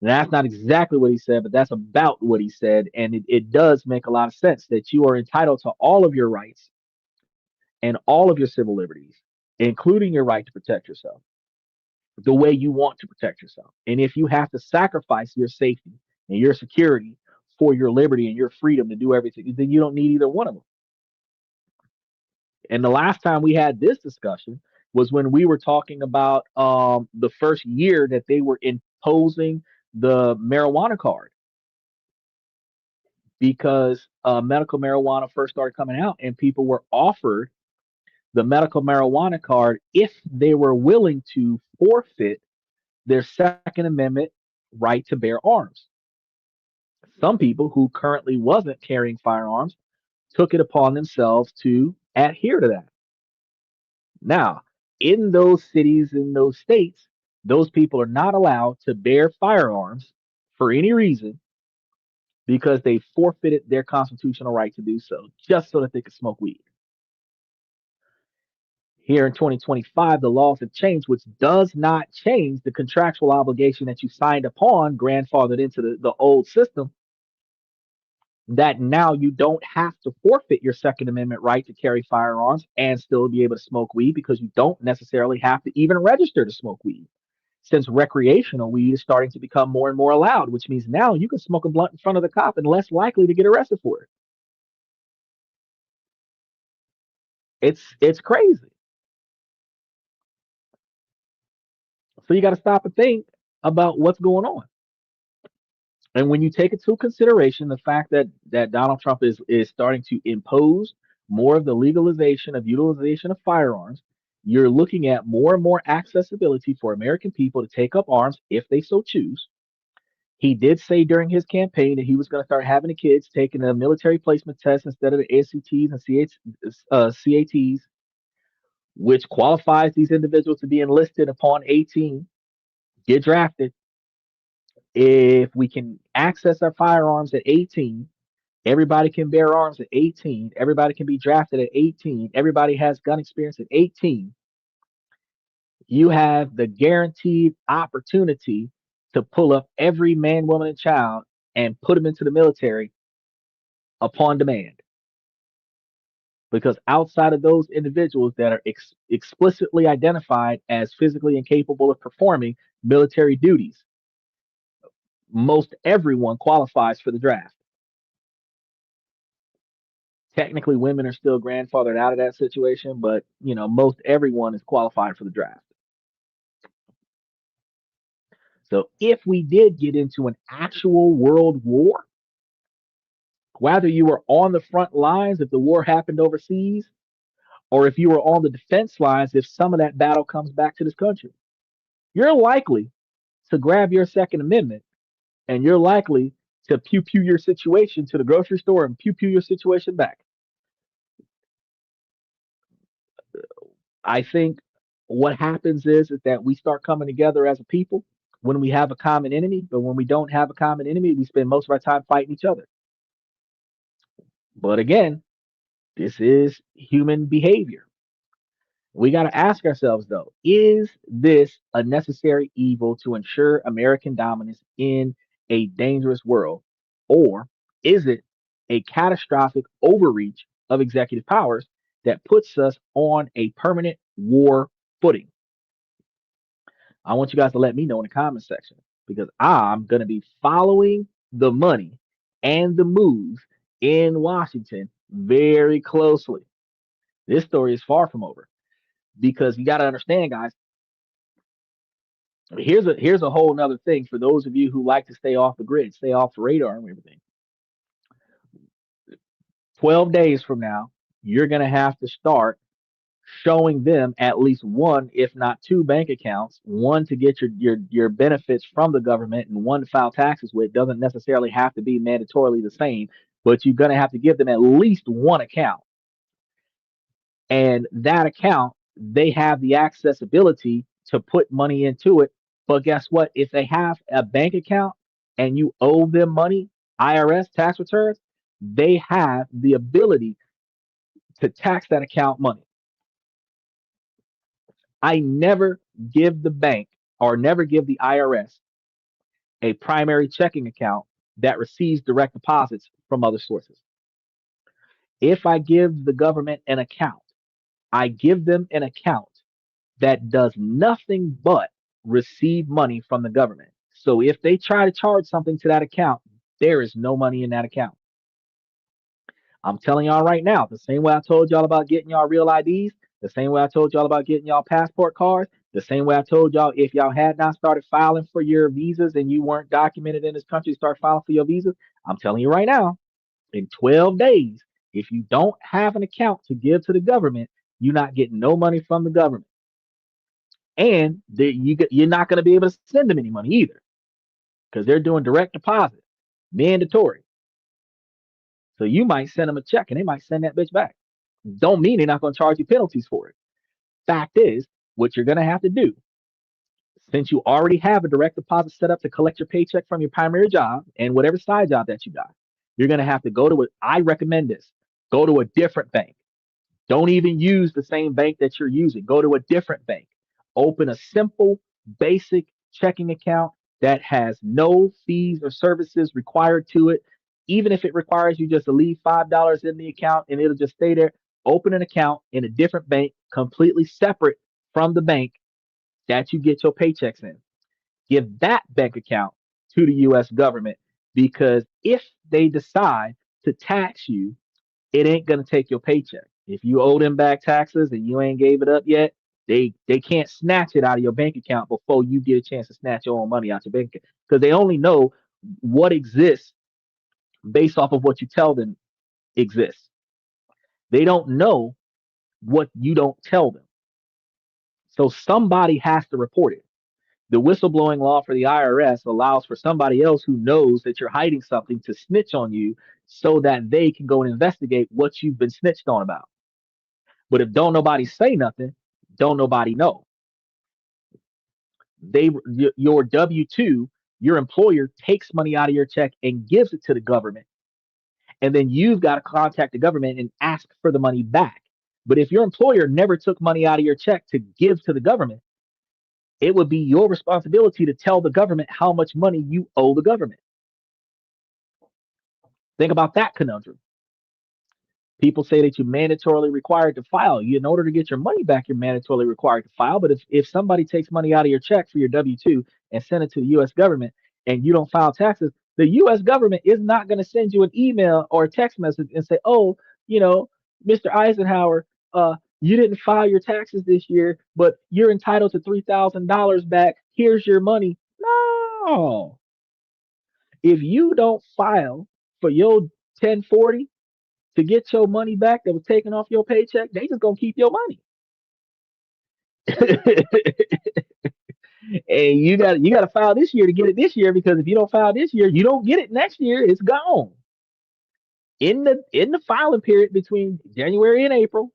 A: And that's not exactly what he said, but that's about what he said. And it does make a lot of sense that you are entitled to all of your rights and all of your civil liberties, including your right to protect yourself the way you want to protect yourself. And if you have to sacrifice your safety and your security for your liberty and your freedom to do everything, then you don't need either one of them. And the last time we had this discussion was when we were talking about the first year that they were imposing the marijuana card, because medical marijuana first started coming out, and people were offered the medical marijuana card if they were willing to forfeit their Second Amendment right to bear arms. Some people who currently wasn't carrying firearms took it upon themselves to adhere to that. Now, in those cities, in those states, those people are not allowed to bear firearms for any reason, because they forfeited their constitutional right to do so, just so that they could smoke weed. Here in 2025, the laws have changed, which does not change the contractual obligation that you signed upon, grandfathered into the old system, that now you don't have to forfeit your Second Amendment right to carry firearms and still be able to smoke weed, because you don't necessarily have to even register to smoke weed. Since recreational weed is starting to become more and more allowed, which means now you can smoke a blunt in front of the cop and less likely to get arrested for it. It's crazy. So you got to stop and think about what's going on. And when you take into consideration the fact that Donald Trump is starting to impose more of the legalization of utilization of firearms, you're looking at more and more accessibility for American people to take up arms if they so choose. He did say during his campaign that he was going to start having the kids taking a military placement test instead of the ACTs and CATs, which qualifies these individuals to be enlisted upon 18, get drafted. If we can access our firearms at 18, everybody can bear arms at 18, everybody can be drafted at 18, everybody has gun experience at 18, you have the guaranteed opportunity to pull up every man, woman, and child and put them into the military upon demand. Because outside of those individuals that are explicitly identified as physically incapable of performing military duties, most everyone qualifies for the draft. Technically, women are still grandfathered out of that situation, but most everyone is qualified for the draft. So if we did get into an actual world war, whether you were on the front lines if the war happened overseas, or if you were on the defense lines if some of that battle comes back to this country, you're likely to grab your Second Amendment, and you're likely to pew pew your situation to the grocery store and pew pew your situation back. I think what happens is that we start coming together as a people when we have a common enemy, but when we don't have a common enemy, we spend most of our time fighting each other. But again, this is human behavior. We got to ask ourselves, though, is this a necessary evil to ensure American dominance in a dangerous world? Or is it a catastrophic overreach of executive powers that puts us on a permanent war footing? I want you guys to let me know in the comment section, because I'm going to be following the money and the moves in Washington very closely. This story is far from over, because you got to understand, guys, Here's a whole nother thing for those of you who like to stay off the grid, stay off the radar and everything. 12 days from now, you're going to have to start showing them at least one, if not two bank accounts, one to get your benefits from the government and one to file taxes with. Doesn't necessarily have to be mandatorily the same, but you're going to have to give them at least one account. And that account, they have the accessibility to put money into it. But guess what? If they have a bank account and you owe them money, IRS tax returns, they have the ability to tax that account money. I never give the bank or never give the IRS a primary checking account that receives direct deposits from other sources. If I give the government an account, I give them an account that does nothing but receive money from the government. So if they try to charge something to that account, there is no money in that account. I'm telling y'all right now, the same way I told y'all about getting y'all real IDs, the same way I told y'all about getting y'all passport cards, the same way I told y'all if y'all had not started filing for your visas and you weren't documented in this country, start filing for your visas. I'm telling you right now, in 12 days, if you don't have an account to give to the government, you're not getting no money from the government. And you're not going to be able to send them any money either because they're doing direct deposit, mandatory. So you might send them a check and they might send that bitch back. Don't mean they're not going to charge you penalties for it. Fact is, what you're going to have to do, since you already have a direct deposit set up to collect your paycheck from your primary job and whatever side job that you got, you're going to have to go to it. I recommend this. Go to a different bank. Don't even use the same bank that you're using. Go to a different bank. Open a simple, basic checking account that has no fees or services required to it. Even if it requires you just to leave $5 in the account and it'll just stay there, open an account in a different bank, completely separate from the bank that you get your paychecks in. Give that bank account to the US government because if they decide to tax you, it ain't gonna take your paycheck. If you owe them back taxes and you ain't gave it up yet, they can't snatch it out of your bank account before you get a chance to snatch your own money out your bank account because they only know what exists based off of what you tell them exists. They don't know what you don't tell them. So somebody has to report it. The whistleblowing law for the IRS allows for somebody else who knows that you're hiding something to snitch on you so that they can go and investigate what you've been snitched on about. But if don't nobody say nothing, don't nobody know. Your W-2, your employer takes money out of your check and gives it to the government. And then you've got to contact the government and ask for the money back. But if your employer never took money out of your check to give to the government, it would be your responsibility to tell the government how much money you owe the government. Think about that conundrum. People say that you're mandatorily required to file. In order to get your money back, you're mandatorily required to file. But if somebody takes money out of your check for your W-2 and send it to the US government and you don't file taxes, the US government is not going to send you an email or a text message and say, oh, you know, Mr. Eisenhower, you didn't file your taxes this year, but you're entitled to $3,000 back. Here's your money. No. If you don't file for your 1040, to get your money back that was taken off your paycheck, they just gonna keep your money. And you gotta file this year to get it this year because if you don't file this year, you don't get it next year. It's gone. In the filing period between January and April,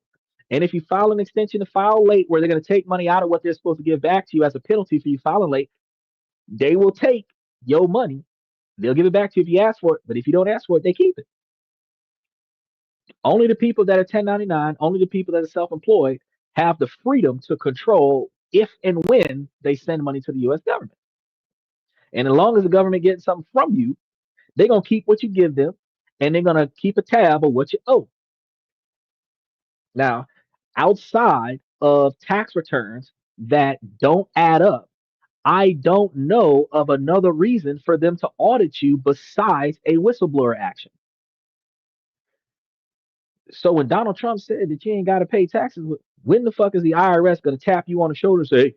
A: and if you file an extension to file late, where they're gonna take money out of what they're supposed to give back to you as a penalty for you filing late, they will take your money. They'll give it back to you if you ask for it, but if you don't ask for it, they keep it. Only the people that are 1099, only the people that are self-employed have the freedom to control if and when they send money to the US government. And as long as the government gets something from you, they're going to keep what you give them and they're going to keep a tab of what you owe. Now, outside of tax returns that don't add up, I don't know of another reason for them to audit you besides a whistleblower action. So when Donald Trump said that you ain't got to pay taxes, when the fuck is the IRS going to tap you on the shoulder and say,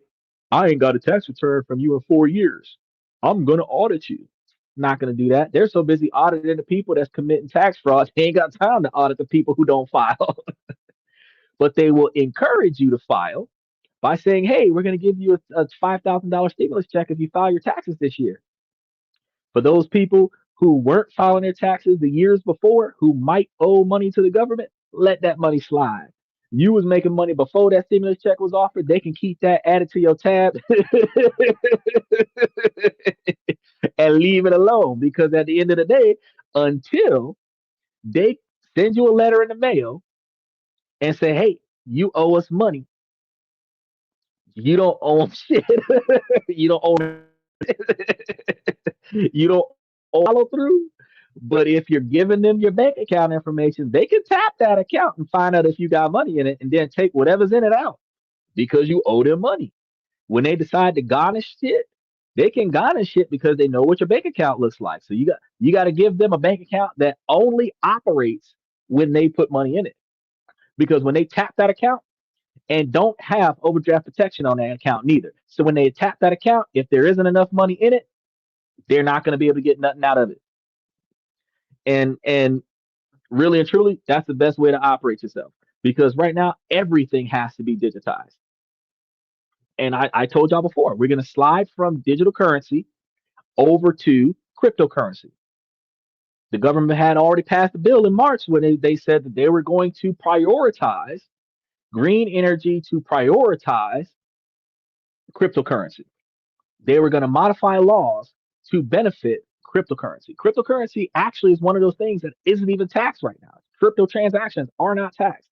A: I ain't got a tax return from you in 4 years. I'm gonna audit you. Not gonna do that. They're so busy auditing the people that's committing tax fraud, they ain't got time to audit the people who don't file. But they will encourage you to file by saying, hey, we're going to give you a $5,000 stimulus check if you file your taxes this year. For those people who weren't filing their taxes the years before, who might owe money to the government, let that money slide. You was making money before that stimulus check was offered. They can keep that added to your tab and leave it alone, because at the end of the day, until they send you a letter in the mail and say, hey, you owe us money, you don't own shit. You don't own you don't follow through. But if you're giving them your bank account information, they can tap that account and find out if you got money in it and then take whatever's in it out because you owe them money. When they decide to garnish shit, they can garnish shit because they know what your bank account looks like. So you got to give them a bank account that only operates when they put money in it. Because when they tap that account, and don't have overdraft protection on that account neither. So when they tap that account, if there isn't enough money in it, they're not going to be able to get nothing out of it. And really and truly, that's the best way to operate yourself, because right now everything has to be digitized. And I told y'all before, we're going to slide from digital currency over to cryptocurrency. The government had already passed a bill in March when they said that they were going to prioritize green energy, to prioritize cryptocurrency. They were going to modify laws to benefit cryptocurrency. Cryptocurrency actually is one of those things that isn't even taxed right now. Crypto transactions are not taxed.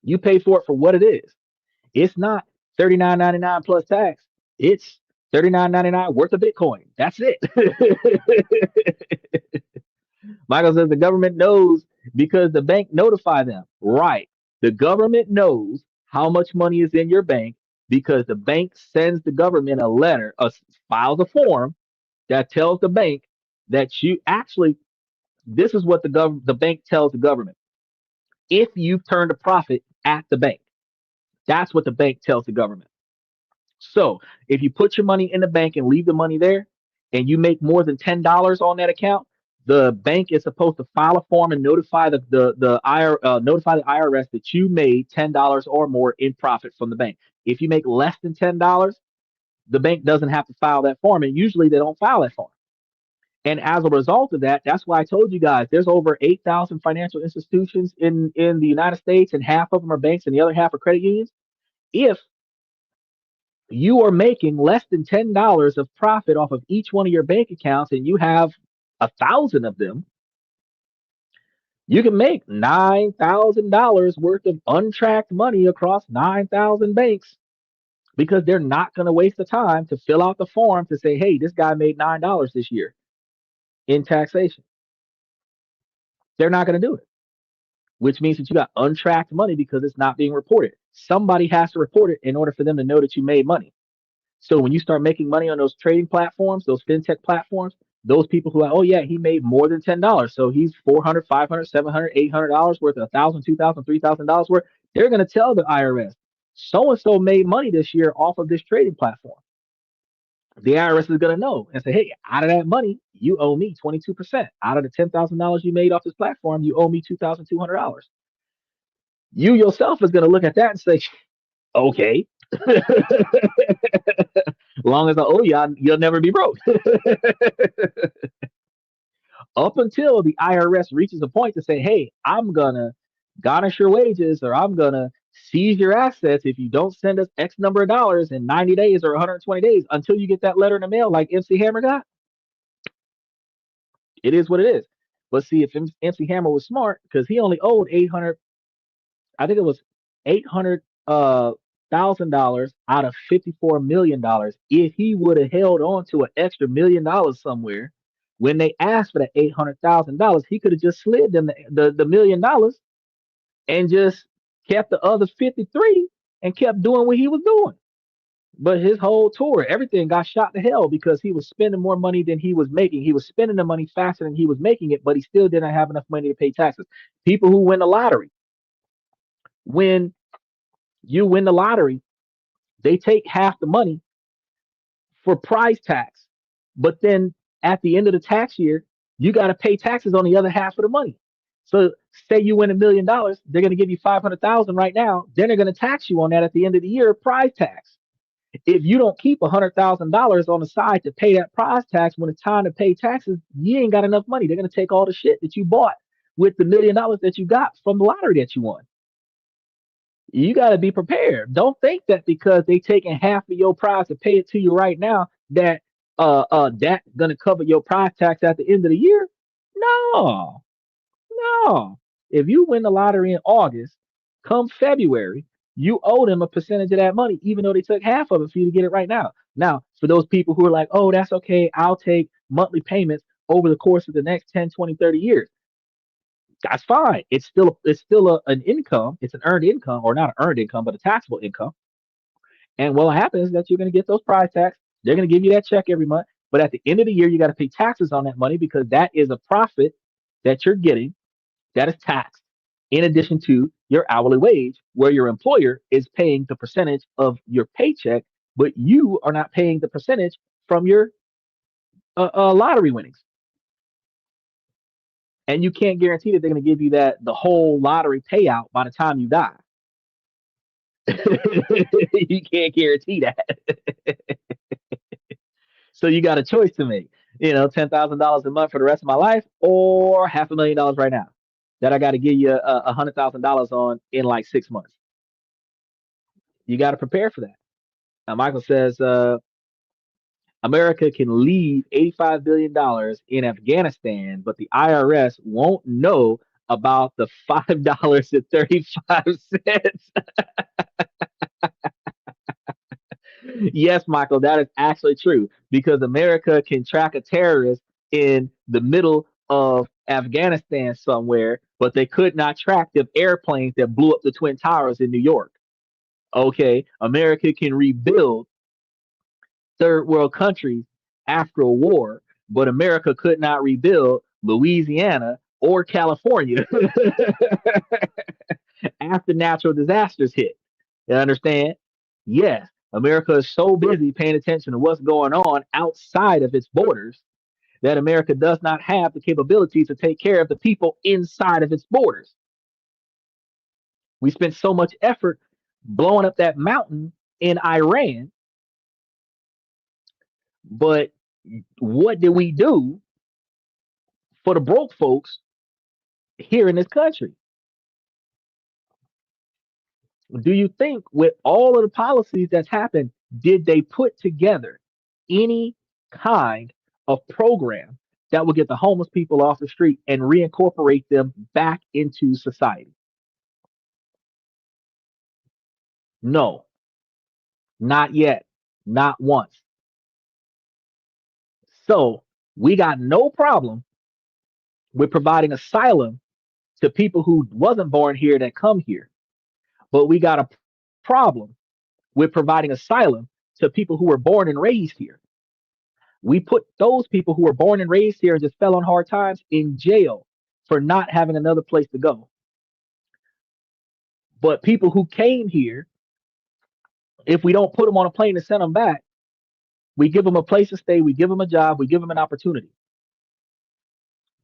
A: You pay for it for what it is. It's not $39.99 plus tax. It's $39.99 worth of Bitcoin. That's it. Michael says the government knows because the bank notified them. Right. The government knows how much money is in your bank because the bank sends the government a letter, files a form that tells the bank that you actually, this is what the bank tells the government. If you've turned a profit at the bank, that's what the bank tells the government. So if you put your money in the bank and leave the money there and you make more than $10 on that account, the bank is supposed to file a form and notify notify the IRS that you made $10 or more in profit from the bank. If you make less than $10, the bank doesn't have to file that form, and usually they don't file that form. And as a result of that, that's why I told you guys there's over 8,000 financial institutions in the United States, and half of them are banks and the other half are credit unions. If you are making less than $10 of profit off of each one of your bank accounts and you have 1,000 of them, you can make $9,000 worth of untracked money across 9,000 banks, because they're not going to waste the time to fill out the form to say, hey, this guy made $9 this year in taxation. They're not going to do it, which means that you got untracked money because it's not being reported. Somebody has to report it in order for them to know that you made money. So when you start making money on those trading platforms, those fintech platforms, those people who are, oh yeah, he made more than $10. So he's $400, $500, $700, $800 worth, $1,000, $2,000, $3,000 worth. They're going to tell the IRS, so and so made money this year off of this trading platform. The IRS is going to know and say, hey, out of that money, you owe me 22%. Out of the $10,000 you made off this platform, you owe me $2,200. You yourself is going to look at that and say, okay, long as I owe you, you'll never be broke. Up until the IRS reaches a point to say, hey, I'm going to garnish your wages, or I'm going to seize your assets if you don't send us X number of dollars in 90 days or 120 days, until you get that letter in the mail like MC Hammer got. It is what it is. But see, if MC Hammer was smart, because he only owed 800, I think it was 800 $1,000 out of $54 million. If he would have held on to an extra $1 million somewhere, when they asked for that $800,000, he could have just slid them the $1 million and just kept the other 53 and kept doing what he was doing. But his whole tour, everything got shot to hell because he was spending more money than he was making. He was spending the money faster than he was making it, but he still didn't have enough money to pay taxes. People who win the lottery, when you win the lottery They take half the money for prize tax, but then at the end of the tax year, you got to pay taxes on the other half of the money. So say you win $1 million, they're going to give you 500,000 right now. Then they're going to tax you on that at the end of the year, prize tax. If you don't keep $100,000 on the side to pay that prize tax when it's time to pay taxes, you ain't got enough money. They're going to take all the shit that you bought with the $1 million that you got from the lottery that you won. You got to be prepared. Don't think that because they taking half of your prize to pay it to you right now that that's gonna cover your prize tax at the end of the year. No, no. If you win the lottery in August, come February, you owe them a percentage of that money, even though they took half of it for you to get it right now. Now, for those people who are like, oh, that's okay, I'll take monthly payments over the course of the next 10, 20, 30 years. That's fine. It's still an income. It's an earned income, or not an earned income, but a taxable income. And what will happen is that you're going to get those prize tax. They're going to give you that check every month. But at the end of the year, you got to pay taxes on that money because that is a profit that you're getting that is taxed in addition to your hourly wage, where your employer is paying the percentage of your paycheck, but you are not paying the percentage from your lottery winnings. And you can't guarantee that they're going to give you that the whole lottery payout by the time you die. You can't guarantee that. So you got a choice to make. $10,000 a month for the rest of my life, or $500,000 right now that I got to give you $100,000 on in like 6 months. You got to prepare for that. Now, Michael says America can leave $85 billion in Afghanistan, but the IRS won't know about the $5.35. Yes, Michael, that is actually true because America can track a terrorist in the middle of Afghanistan somewhere, but they could not track the airplanes that blew up the Twin Towers in New York. Okay, America can rebuild third world countries after a war, but America could not rebuild Louisiana or California after natural disasters hit. You understand? Yes, America is so busy paying attention to what's going on outside of its borders that America does not have the capability to take care of the people inside of its borders. We spent so much effort blowing up that mountain in Iran, but what did we do for the broke folks here in this country? Do you think with all of the policies that's happened, did they put together any kind of program that would get the homeless people off the street and reincorporate them back into society? No, not yet, not once. So we got no problem with providing asylum to people who wasn't born here that come here, but we got a problem with providing asylum to people who were born and raised here. We put those people who were born and raised here and just fell on hard times in jail for not having another place to go. But people who came here, if we don't put them on a plane and send them back, we give them a place to stay, we give them a job, we give them an opportunity.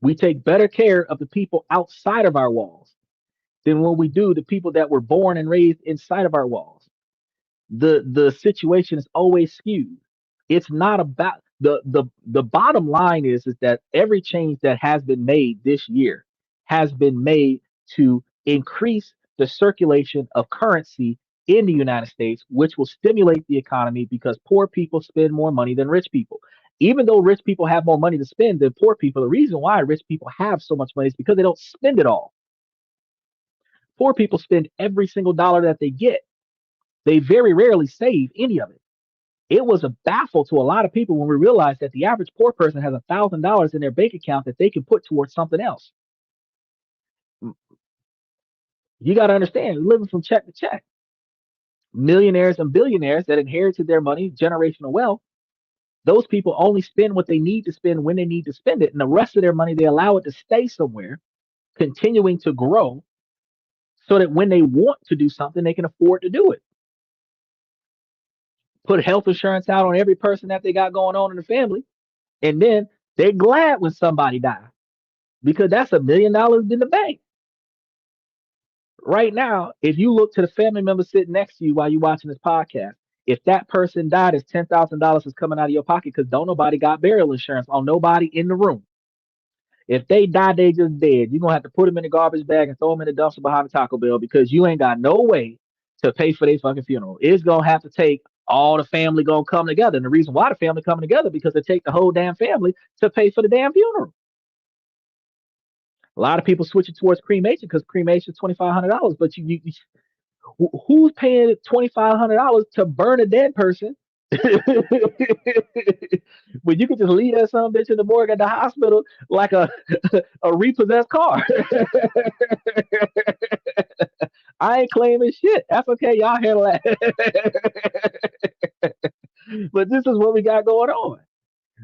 A: We take better care of the people outside of our walls than when we do the people that were born and raised inside of our walls. The situation is always skewed. It's not about the bottom line is that every change that has been made this year has been made to increase the circulation of currency in the United States, which will stimulate the economy because poor people spend more money than rich people. Even though rich people have more money to spend than poor people, the reason why rich people have so much money is because they don't spend it all. Poor people spend every single dollar that they get. They very rarely save any of it. It was a baffle to a lot of people when we realized that the average poor person has $1,000 in their bank account that they can put towards something else. You got to understand, we're living from check to check. Millionaires and billionaires that inherited their money, generational wealth, those people only spend what they need to spend when they need to spend it. And the rest of their money, they allow it to stay somewhere, continuing to grow so that when they want to do something, they can afford to do it. put health insurance out on every person that they got going on in the family, and then they're glad when somebody dies because that's $1 million in the bank. Right now, if you look to the family member sitting next to you while you're watching this podcast, if that person died, it's $10,000 is coming out of your pocket because don't nobody got burial insurance on nobody in the room. If they die, they just dead. You're gonna have to put them in a garbage bag and throw them in the dumpster behind the Taco Bell because you ain't got no way to pay for their fucking funeral. It's gonna have to take all the family gonna come together. And the reason why the family coming together because it take the whole damn family to pay for the damn funeral. A lot of people switching towards cremation because cremation is $2,500, but who's paying $2,500 to burn a dead person? But you could just leave that some bitch in the morgue at the hospital like a repossessed car. I ain't claiming shit. That's okay. Y'all handle that. But this is what we got going on.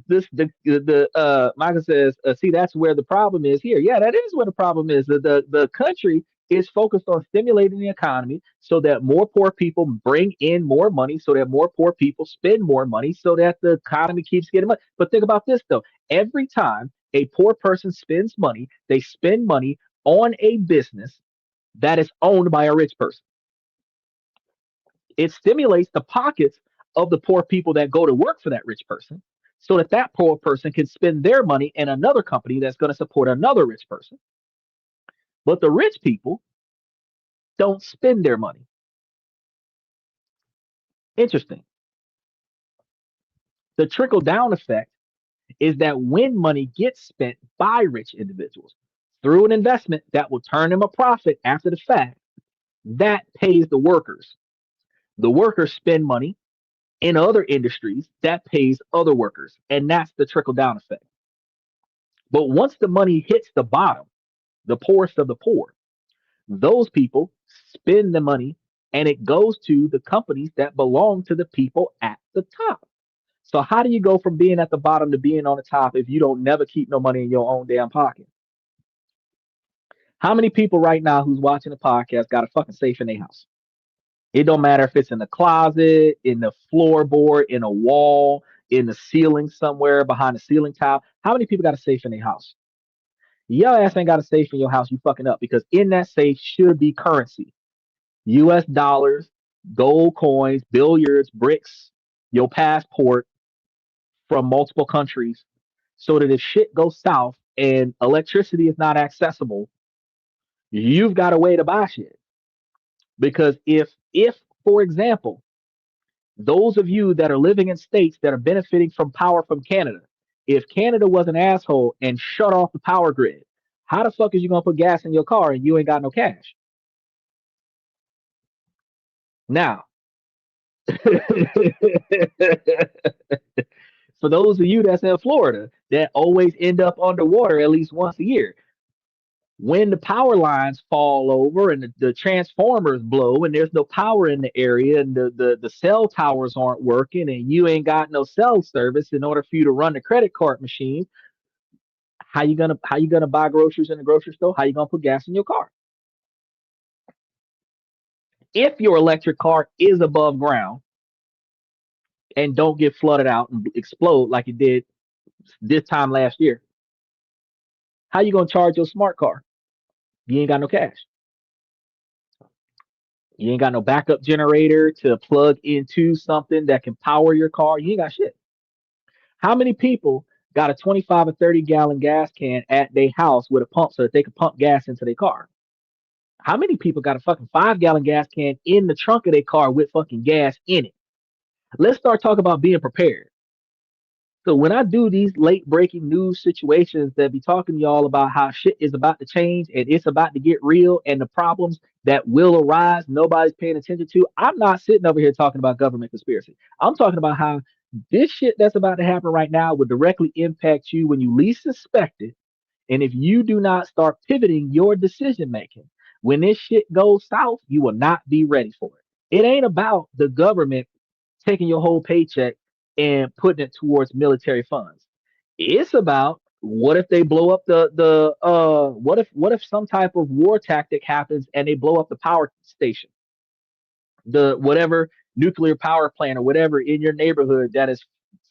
A: This the Michael says, see, that's where the problem is here. Yeah, that is where the problem is. The country is focused on stimulating the economy so that more poor people bring in more money, so that more poor people spend more money, so that the economy keeps getting money. But think about this though. Every time a poor person spends money, they spend money on a business that is owned by a rich person. It stimulates the pockets of the poor people that go to work for that rich person so that that poor person can spend their money in another company that's going to support another rich person. But the rich people don't spend their money. Interesting. The trickle down effect is that when money gets spent by rich individuals through an investment that will turn them a profit after the fact, that pays the workers. The workers spend money in other industries that pays other workers. And that's the trickle down effect. But once the money hits the bottom, the poorest of the poor, those people spend the money and it goes to the companies that belong to the people at the top. So how do you go from being at the bottom to being on the top if you don't never keep no money in your own damn pocket? How many people right now who's watching the podcast got a fucking safe in their house? It don't matter if it's in the closet, in the floorboard, in a wall, in the ceiling somewhere, behind the ceiling tile. How many people got a safe in their house? Your ass ain't got a safe in your house. You fucking up because in that safe should be currency, U.S. dollars, gold coins, billiards, bricks, your passport from multiple countries, so that if shit goes south and electricity is not accessible, you've got a way to buy shit. Because if for example, those of you that are living in states that are benefiting from power from Canada, if Canada was an asshole and shut off the power grid, how the fuck is you gonna put gas in your car and you ain't got no cash? Now, for those of you that's in Florida that always end up underwater at least once a year, when the power lines fall over and the transformers blow and there's no power in the area and the cell towers aren't working and you ain't got no cell service in order for you to run the credit card machine, how you gonna buy groceries in the grocery store? How you gonna put gas in your car? If your electric car is above ground and don't get flooded out and explode like it did this time last year, how you gonna charge your smart car? You ain't got no cash. You ain't got no backup generator to plug into something that can power your car. You ain't got shit. How many people got a 25 or 30 gallon gas can at their house with a pump so that they can pump gas into their car? How many people got a fucking 5 gallon gas can in the trunk of their car with fucking gas in it? Let's start talking about being prepared. So when I do these late breaking news situations that be talking to y'all about how shit is about to change and it's about to get real and the problems that will arise, nobody's paying attention to. I'm not sitting over here talking about government conspiracy. I'm talking about how this shit that's about to happen right now would directly impact you when you least suspect it. And if you do not start pivoting your decision making, when this shit goes south, you will not be ready for it. It ain't about the government taking your whole paycheck and putting it towards military funds. It's about what if they blow up the what if some type of war tactic happens and they blow up the power station, the whatever nuclear power plant or whatever in your neighborhood that is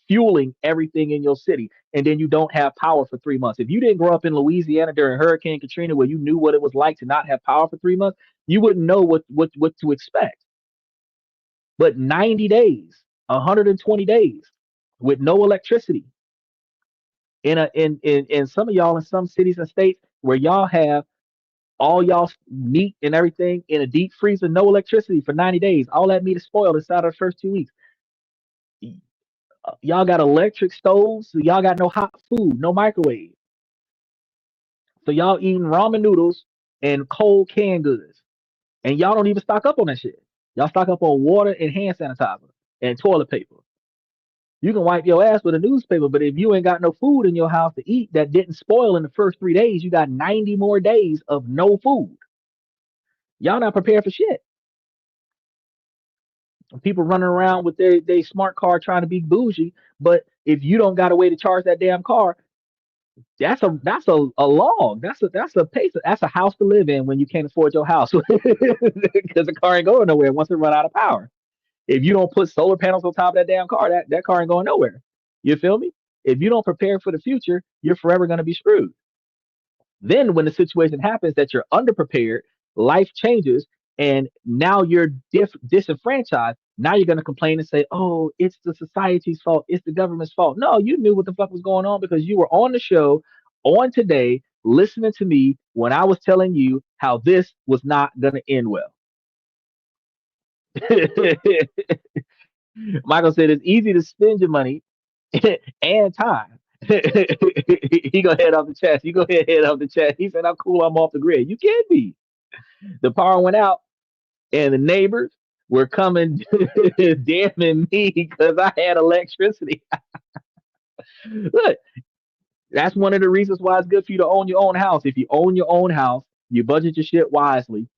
A: fueling everything in your city, and then you don't have power for 3 months. If you didn't grow up in Louisiana during Hurricane Katrina, where you knew what it was like to not have power for 3 months, you wouldn't know what to expect. But 90 days, 120 days with no electricity in some of y'all in some cities and states where y'all have all y'all meat and everything in a deep freezer, no electricity for 90 days. All that meat is spoiled inside of the first 2 weeks. Y'all got electric stoves, so y'all got no hot food, no microwave. So y'all eating ramen noodles and cold canned goods. And y'all don't even stock up on that shit. Y'all stock up on water and hand sanitizer and toilet paper. You can wipe your ass with a newspaper, but if you ain't got no food in your house to eat that didn't spoil in the first 3 days, you got 90 more days of no food. Y'all not prepared for shit. People running around with their smart car trying to be bougie, but if you don't got a way to charge that damn car, that's a log. That's a house to live in when you can't afford your house because the car ain't going nowhere once it run out of power. If you don't put solar panels on top of that damn car, that car ain't going nowhere. You feel me? If you don't prepare for the future, you're forever going to be screwed. Then when the situation happens that you're underprepared, life changes, and now you're disenfranchised. Now you're going to complain and say, "Oh, it's the society's fault. It's the government's fault." No, you knew what the fuck was going on because you were on the show on today, listening to me when I was telling you how this was not going to end well. Michael said it's easy to spend your money and time. He go head off the chest. You go head off the chest. He said, "I'm cool. I'm off the grid." You can't be. The power went out, and the neighbors were coming damning me because I had electricity. Look, that's one of the reasons why it's good for you to own your own house. If you own your own house, you budget your shit wisely.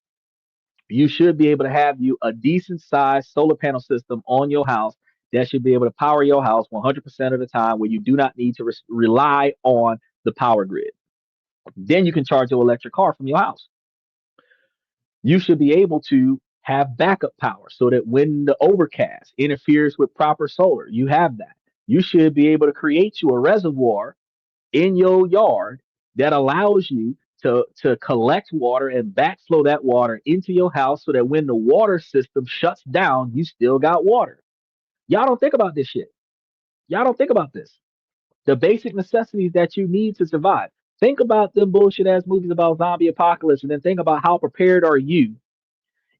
A: You should be able to have you a decent sized solar panel system on your house that should be able to power your house 100% of the time where you do not need to rely on the power grid. Then you can charge your electric car from your house. You should be able to have backup power so that when the overcast interferes with proper solar, you have that. You should be able to create you a reservoir in your yard that allows you to collect water and backflow that water into your house so that when the water system shuts down, you still got water. Y'all don't think about this shit. Y'all don't think about this. The basic necessities that you need to survive. Think about them bullshit ass movies about zombie apocalypse and then think about how prepared are you,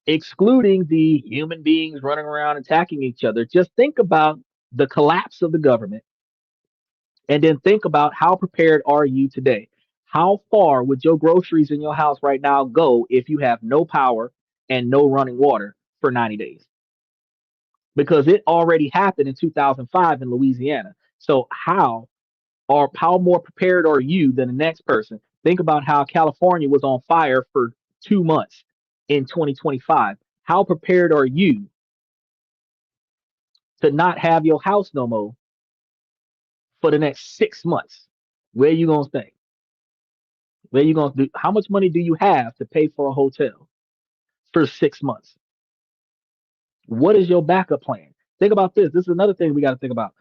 A: excluding the human beings running around attacking each other. Just think about the collapse of the government and then think about how prepared are you today. How far would your groceries in your house right now go if you have no power and no running water for 90 days? Because it already happened in 2005 in Louisiana. So how more prepared are you than the next person? Think about how California was on fire for 2 months in 2025. How prepared are you to not have your house no more for the next 6 months? Where you gonna stay? Where you gonna do? How much money do you have to pay for a hotel for 6 months? What is your backup plan? Think about this. This is another thing we got to think about.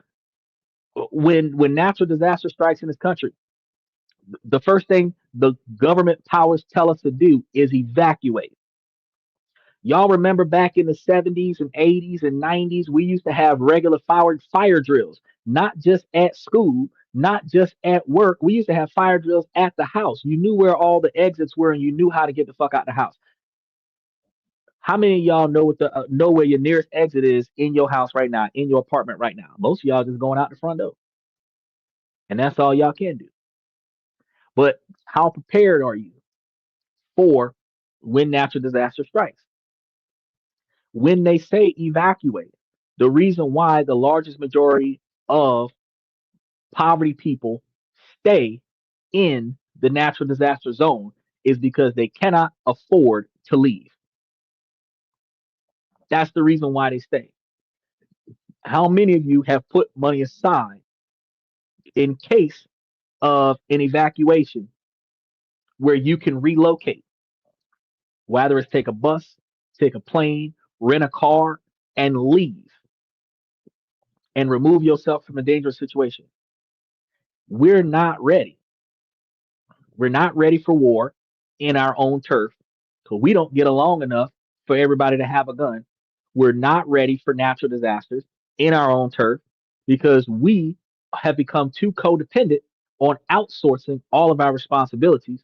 A: When natural disaster strikes in this country, the first thing the government powers tell us to do is evacuate. Y'all remember back in the 70s and 80s and 90s, we used to have regular fire drills, not just at school, not just at work. We used to have fire drills at the house. You knew where all the exits were and you knew how to get the fuck out the house. How many of y'all know where your nearest exit is in your house right now, in your apartment right now? Most of y'all just going out the front door, and that's all y'all can do. But how prepared are you for when natural disaster strikes? When they say evacuate, the reason why the largest majority of poverty people stay in the natural disaster zone is because they cannot afford to leave. That's the reason why they stay. How many of you have put money aside in case of an evacuation where you can relocate, whether it's take a bus, take a plane, rent a car, and leave and remove yourself from a dangerous situation. We're not ready. We're not ready for war in our own turf because we don't get along enough for everybody to have a gun. We're not ready for natural disasters in our own turf because we have become too codependent on outsourcing all of our responsibilities.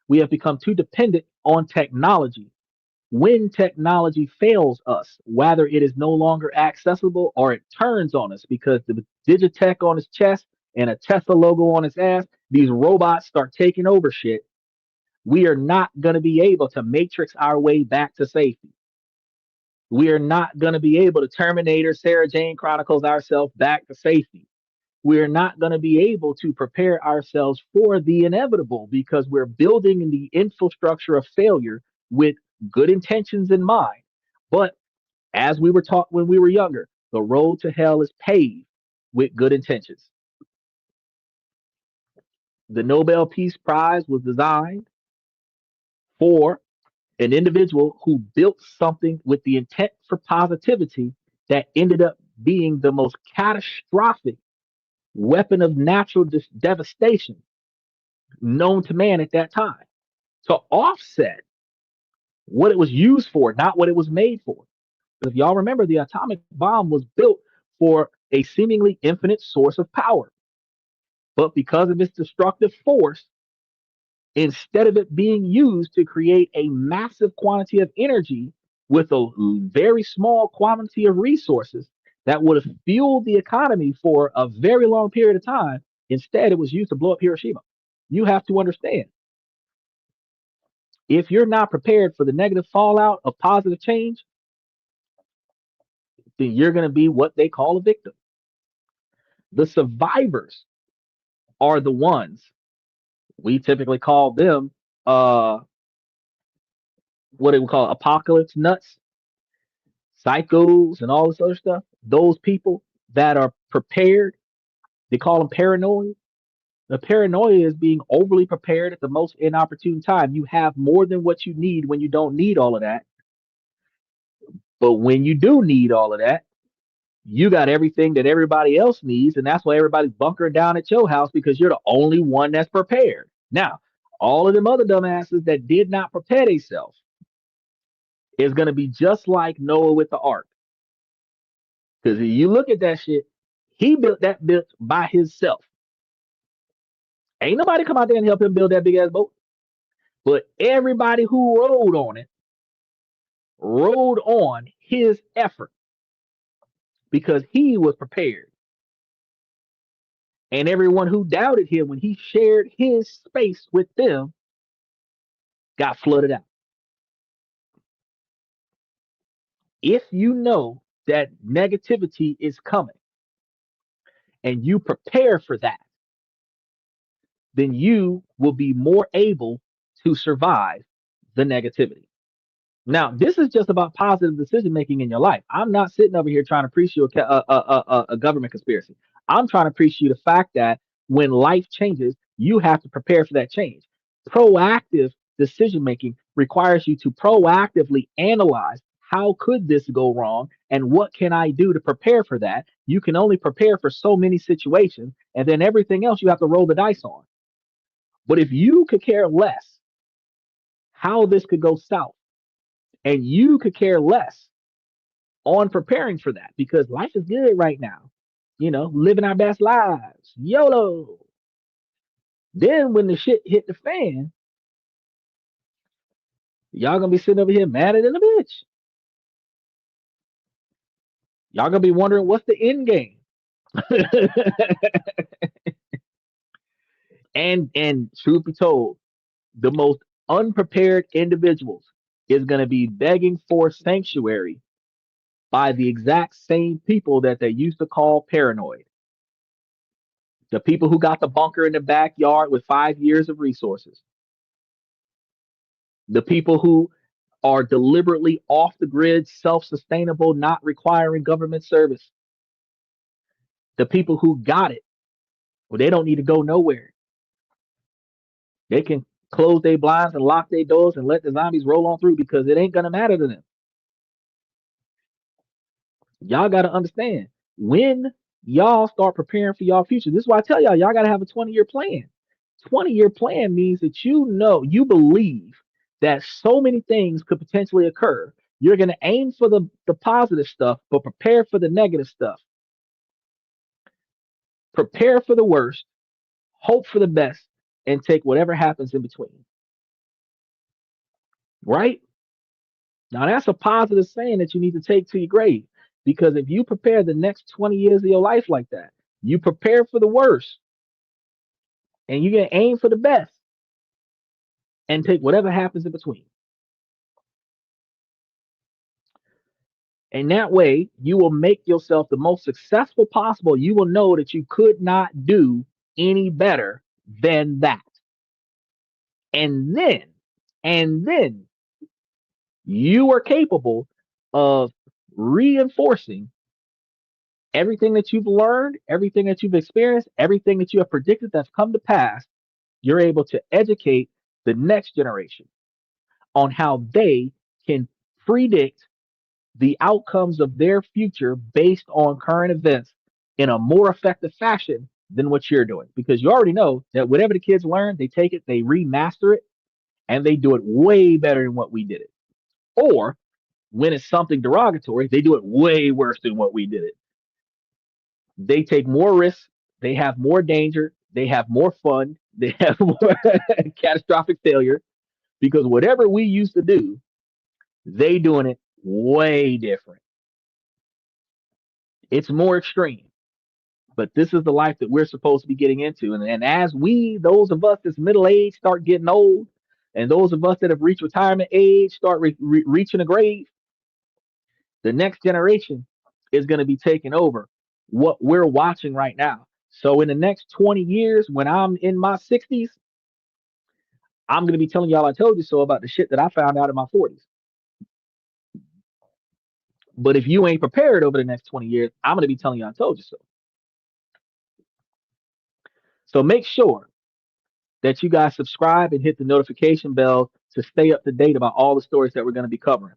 A: We have become too dependent on technology. When technology fails us, whether it is no longer accessible or it turns on us because the Digitech on his chest and a Tesla logo on his ass, these robots start taking over shit. We are not going to be able to matrix our way back to safety. We are not going to be able to Terminator Sarah Jane Chronicles ourselves back to safety. We're not going to be able to prepare ourselves for the inevitable because we're building the infrastructure of failure with good intentions in mind. But as we were taught when we were younger, the road to hell is paved with good intentions. The Nobel Peace Prize was designed for an individual who built something with the intent for positivity that ended up being the most catastrophic weapon of natural devastation known to man at that time to offset what it was used for, not what it was made for. If y'all remember, the atomic bomb was built for a seemingly infinite source of power. But because of its destructive force, instead of it being used to create a massive quantity of energy with a very small quantity of resources that would have fueled the economy for a very long period of time, instead it was used to blow up Hiroshima. You have to understand, if you're not prepared for the negative fallout of positive change, then you're going to be what they call a victim. The survivors are the ones we typically call them what do we call apocalypse nuts, psychos, and all this other stuff. Those people that are prepared, they call them paranoid. The paranoia is being overly prepared at the most inopportune time. You have more than what you need when you don't need all of that. But when you do need all of that, you got everything that everybody else needs. And that's why everybody's bunkering down at your house because you're the only one that's prepared. Now, all of them other dumbasses that did not prepare themselves is going to be just like Noah with the ark. Because if you look at that shit, he built that boat by himself. Ain't nobody come out there and help him build that big ass boat. But everybody who rode on it rode on his effort because he was prepared. And everyone who doubted him when he shared his space with them got flooded out. If you know that negativity is coming and you prepare for that, then you will be more able to survive the negativity. Now, this is just about positive decision making in your life. I'm not sitting over here trying to preach you a government conspiracy. I'm trying to preach you the fact that when life changes, you have to prepare for that change. Proactive decision making requires you to proactively analyze how could this go wrong and what can I do to prepare for that. You can only prepare for so many situations, and then everything else you have to roll the dice on. But if you could care less how this could go south, and you could care less on preparing for that because life is good right now, living our best lives, YOLO. Then when the shit hit the fan, y'all gonna be sitting over here madder than a bitch. Y'all gonna be wondering what's the end game. and truth be told, the most unprepared individuals is gonna be begging for sanctuary by the exact same people that they used to call paranoid. The people who got the bunker in the backyard with 5 years of resources. The people who are deliberately off the grid, self sustainable, not requiring government service. The people who got it, well, they don't need to go nowhere. They can close their blinds and lock their doors and let the zombies roll on through because it ain't going to matter to them. Y'all got to understand when y'all start preparing for y'all future. This is why I tell y'all got to have a 20-year plan. 20-year plan means that you believe that so many things could potentially occur. You're going to aim for the positive stuff, but prepare for the negative stuff. Prepare for the worst, hope for the best, and take whatever happens in between. Right? Now, that's a positive saying that you need to take to your grave. Because if you prepare the next 20 years of your life like that, you prepare for the worst and you're going to aim for the best and take whatever happens in between. And that way, you will make yourself the most successful possible. You will know that you could not do any better than that. And then you are capable of reinforcing everything that you've learned, everything that you've experienced, everything that you have predicted that's come to pass. You're able to educate the next generation on how they can predict the outcomes of their future based on current events in a more effective fashion than what you're doing. Because you already know that whatever the kids learn, they take it, they remaster it, and they do it way better than what we did it. Or when it's something derogatory, they do it way worse than what we did it. They take more risks, they have more danger, they have more fun, they have more catastrophic failure because whatever we used to do, they doing it way different. It's more extreme. But this is the life that we're supposed to be getting into. And as those of us that's middle age, start getting old, and those of us that have reached retirement age start reaching a grave, the next generation is going to be taking over what we're watching right now. So in the next 20 years, when I'm in my 60s, I'm going to be telling y'all I told you so about the shit that I found out in my 40s. But if you ain't prepared over the next 20 years, I'm going to be telling you I told you so. So make sure that you guys subscribe and hit the notification bell to stay up to date about all the stories that we're going to be covering.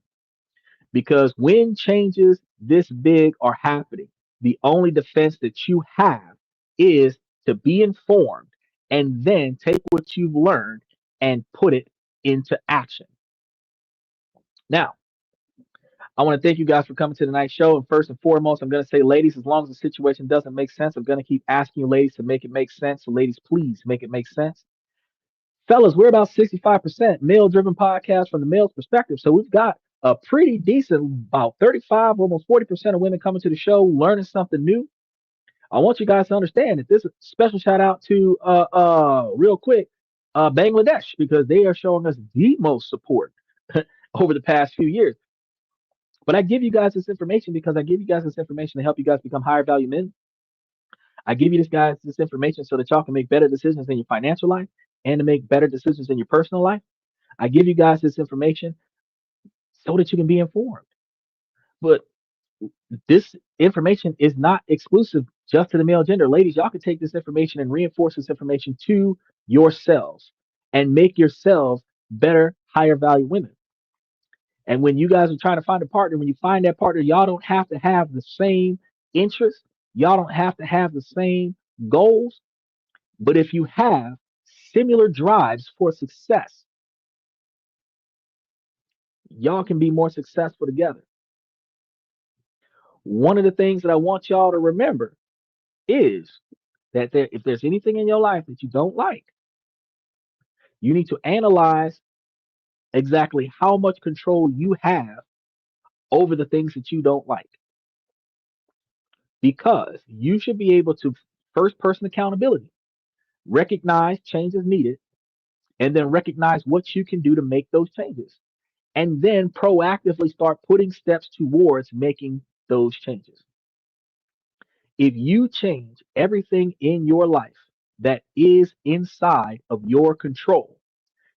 A: Because when changes this big are happening, the only defense that you have is to be informed and then take what you've learned and put it into action. Now, I want to thank you guys for coming to tonight's show. And first and foremost, I'm going to say, ladies, as long as the situation doesn't make sense, I'm going to keep asking you, ladies, to make it make sense. So, ladies, please make it make sense. Fellas, we're about 65% male driven podcast from the male's perspective. So we've got a pretty decent, about 35, almost 40% of women coming to the show, learning something new. I want you guys to understand that this is a special shout out to real quick, Bangladesh, because they are showing us the most support over the past few years. But I give you guys this information because I give you guys this information to help you guys become higher value men. I give you this information so that y'all can make better decisions in your financial life and to make better decisions in your personal life. I give you guys this information so that you can be informed. But this information is not exclusive just to the male gender. Ladies, y'all can take this information and reinforce this information to yourselves and make yourselves better, higher value women. And when you guys are trying to find a partner, when you find that partner, y'all don't have to have the same interests. Y'all don't have to have the same goals. But if you have similar drives for success, y'all can be more successful together. One of the things that I want y'all to remember is that if there's anything in your life that you don't like, you need to analyze exactly how much control you have over the things that you don't like. Because you should be able to first person accountability, recognize changes needed, and then recognize what you can do to make those changes. And then proactively start putting steps towards making those changes. If you change everything in your life that is inside of your control,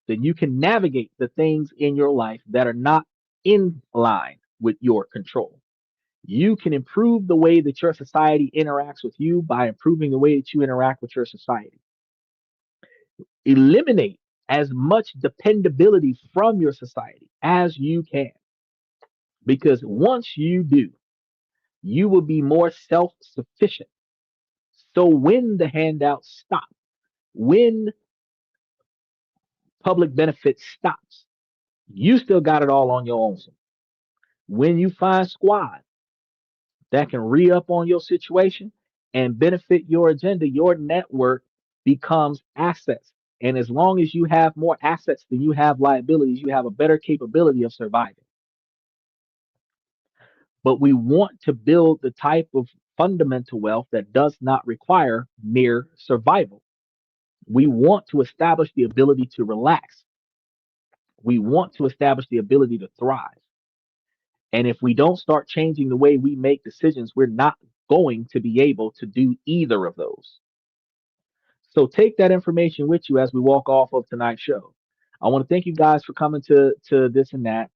A: then you can navigate the things in your life that are not in line with your control. You can improve the way that your society interacts with you by improving the way that you interact with your society. Eliminate as much dependability from your society as you can. Because once you do, You will be more self-sufficient. So when the handouts stop, when public benefits stops, you still got it all on your own. When you find squad that can re-up on your situation and benefit your agenda, your network becomes assets. And as long as you have more assets than you have liabilities, you have a better capability of surviving. But we want to build the type of fundamental wealth that does not require mere survival. We want to establish the ability to relax. We want to establish the ability to thrive. And if we don't start changing the way we make decisions, we're not going to be able to do either of those. So take that information with you as we walk off of tonight's show. I want to thank you guys for coming to this and that.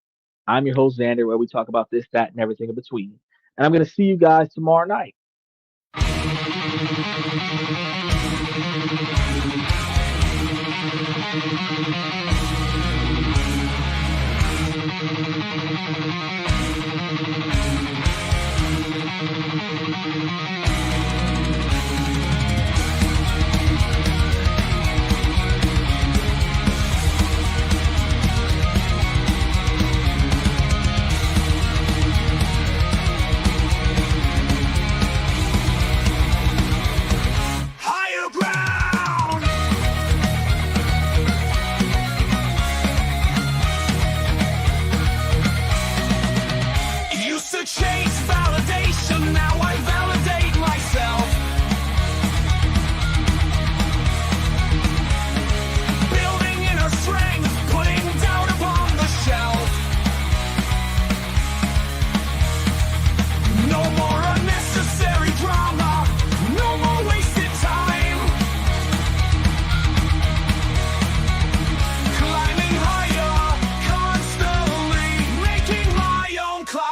A: I'm your host, Xander, where we talk about this, that, and everything in between. And I'm going to see you guys tomorrow night.
B: Chase validation, now I validate myself. Building inner strength, putting doubt upon the shelf. No more unnecessary drama, no more wasted time. Climbing higher, constantly making my own climb.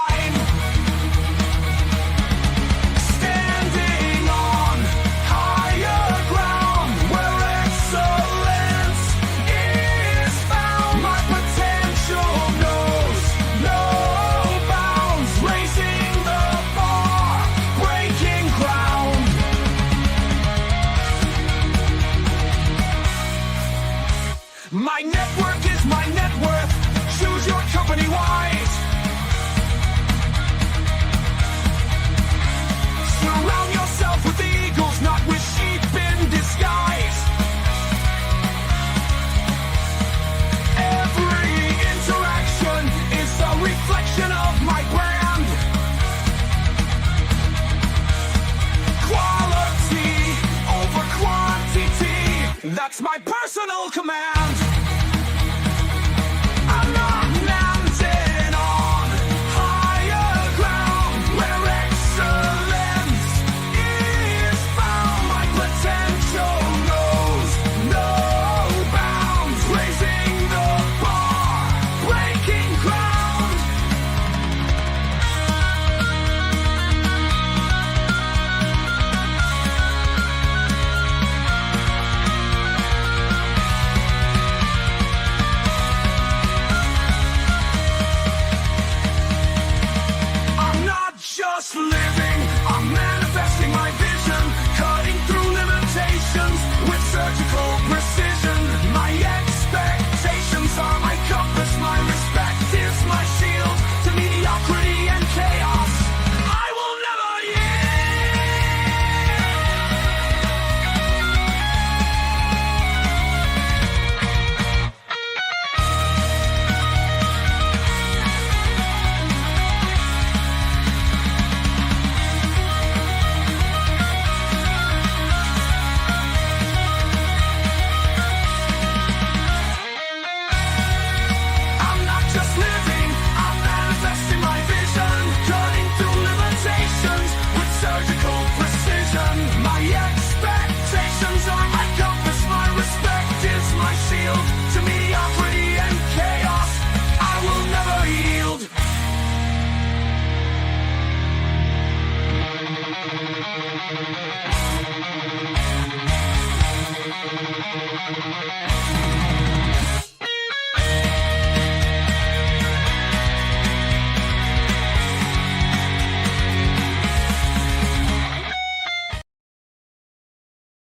B: My network is my net worth. Choose your company wise. Surround yourself with eagles, not with sheep in disguise. Every interaction is a reflection of my brand. Quality over quantity, that's my personal command.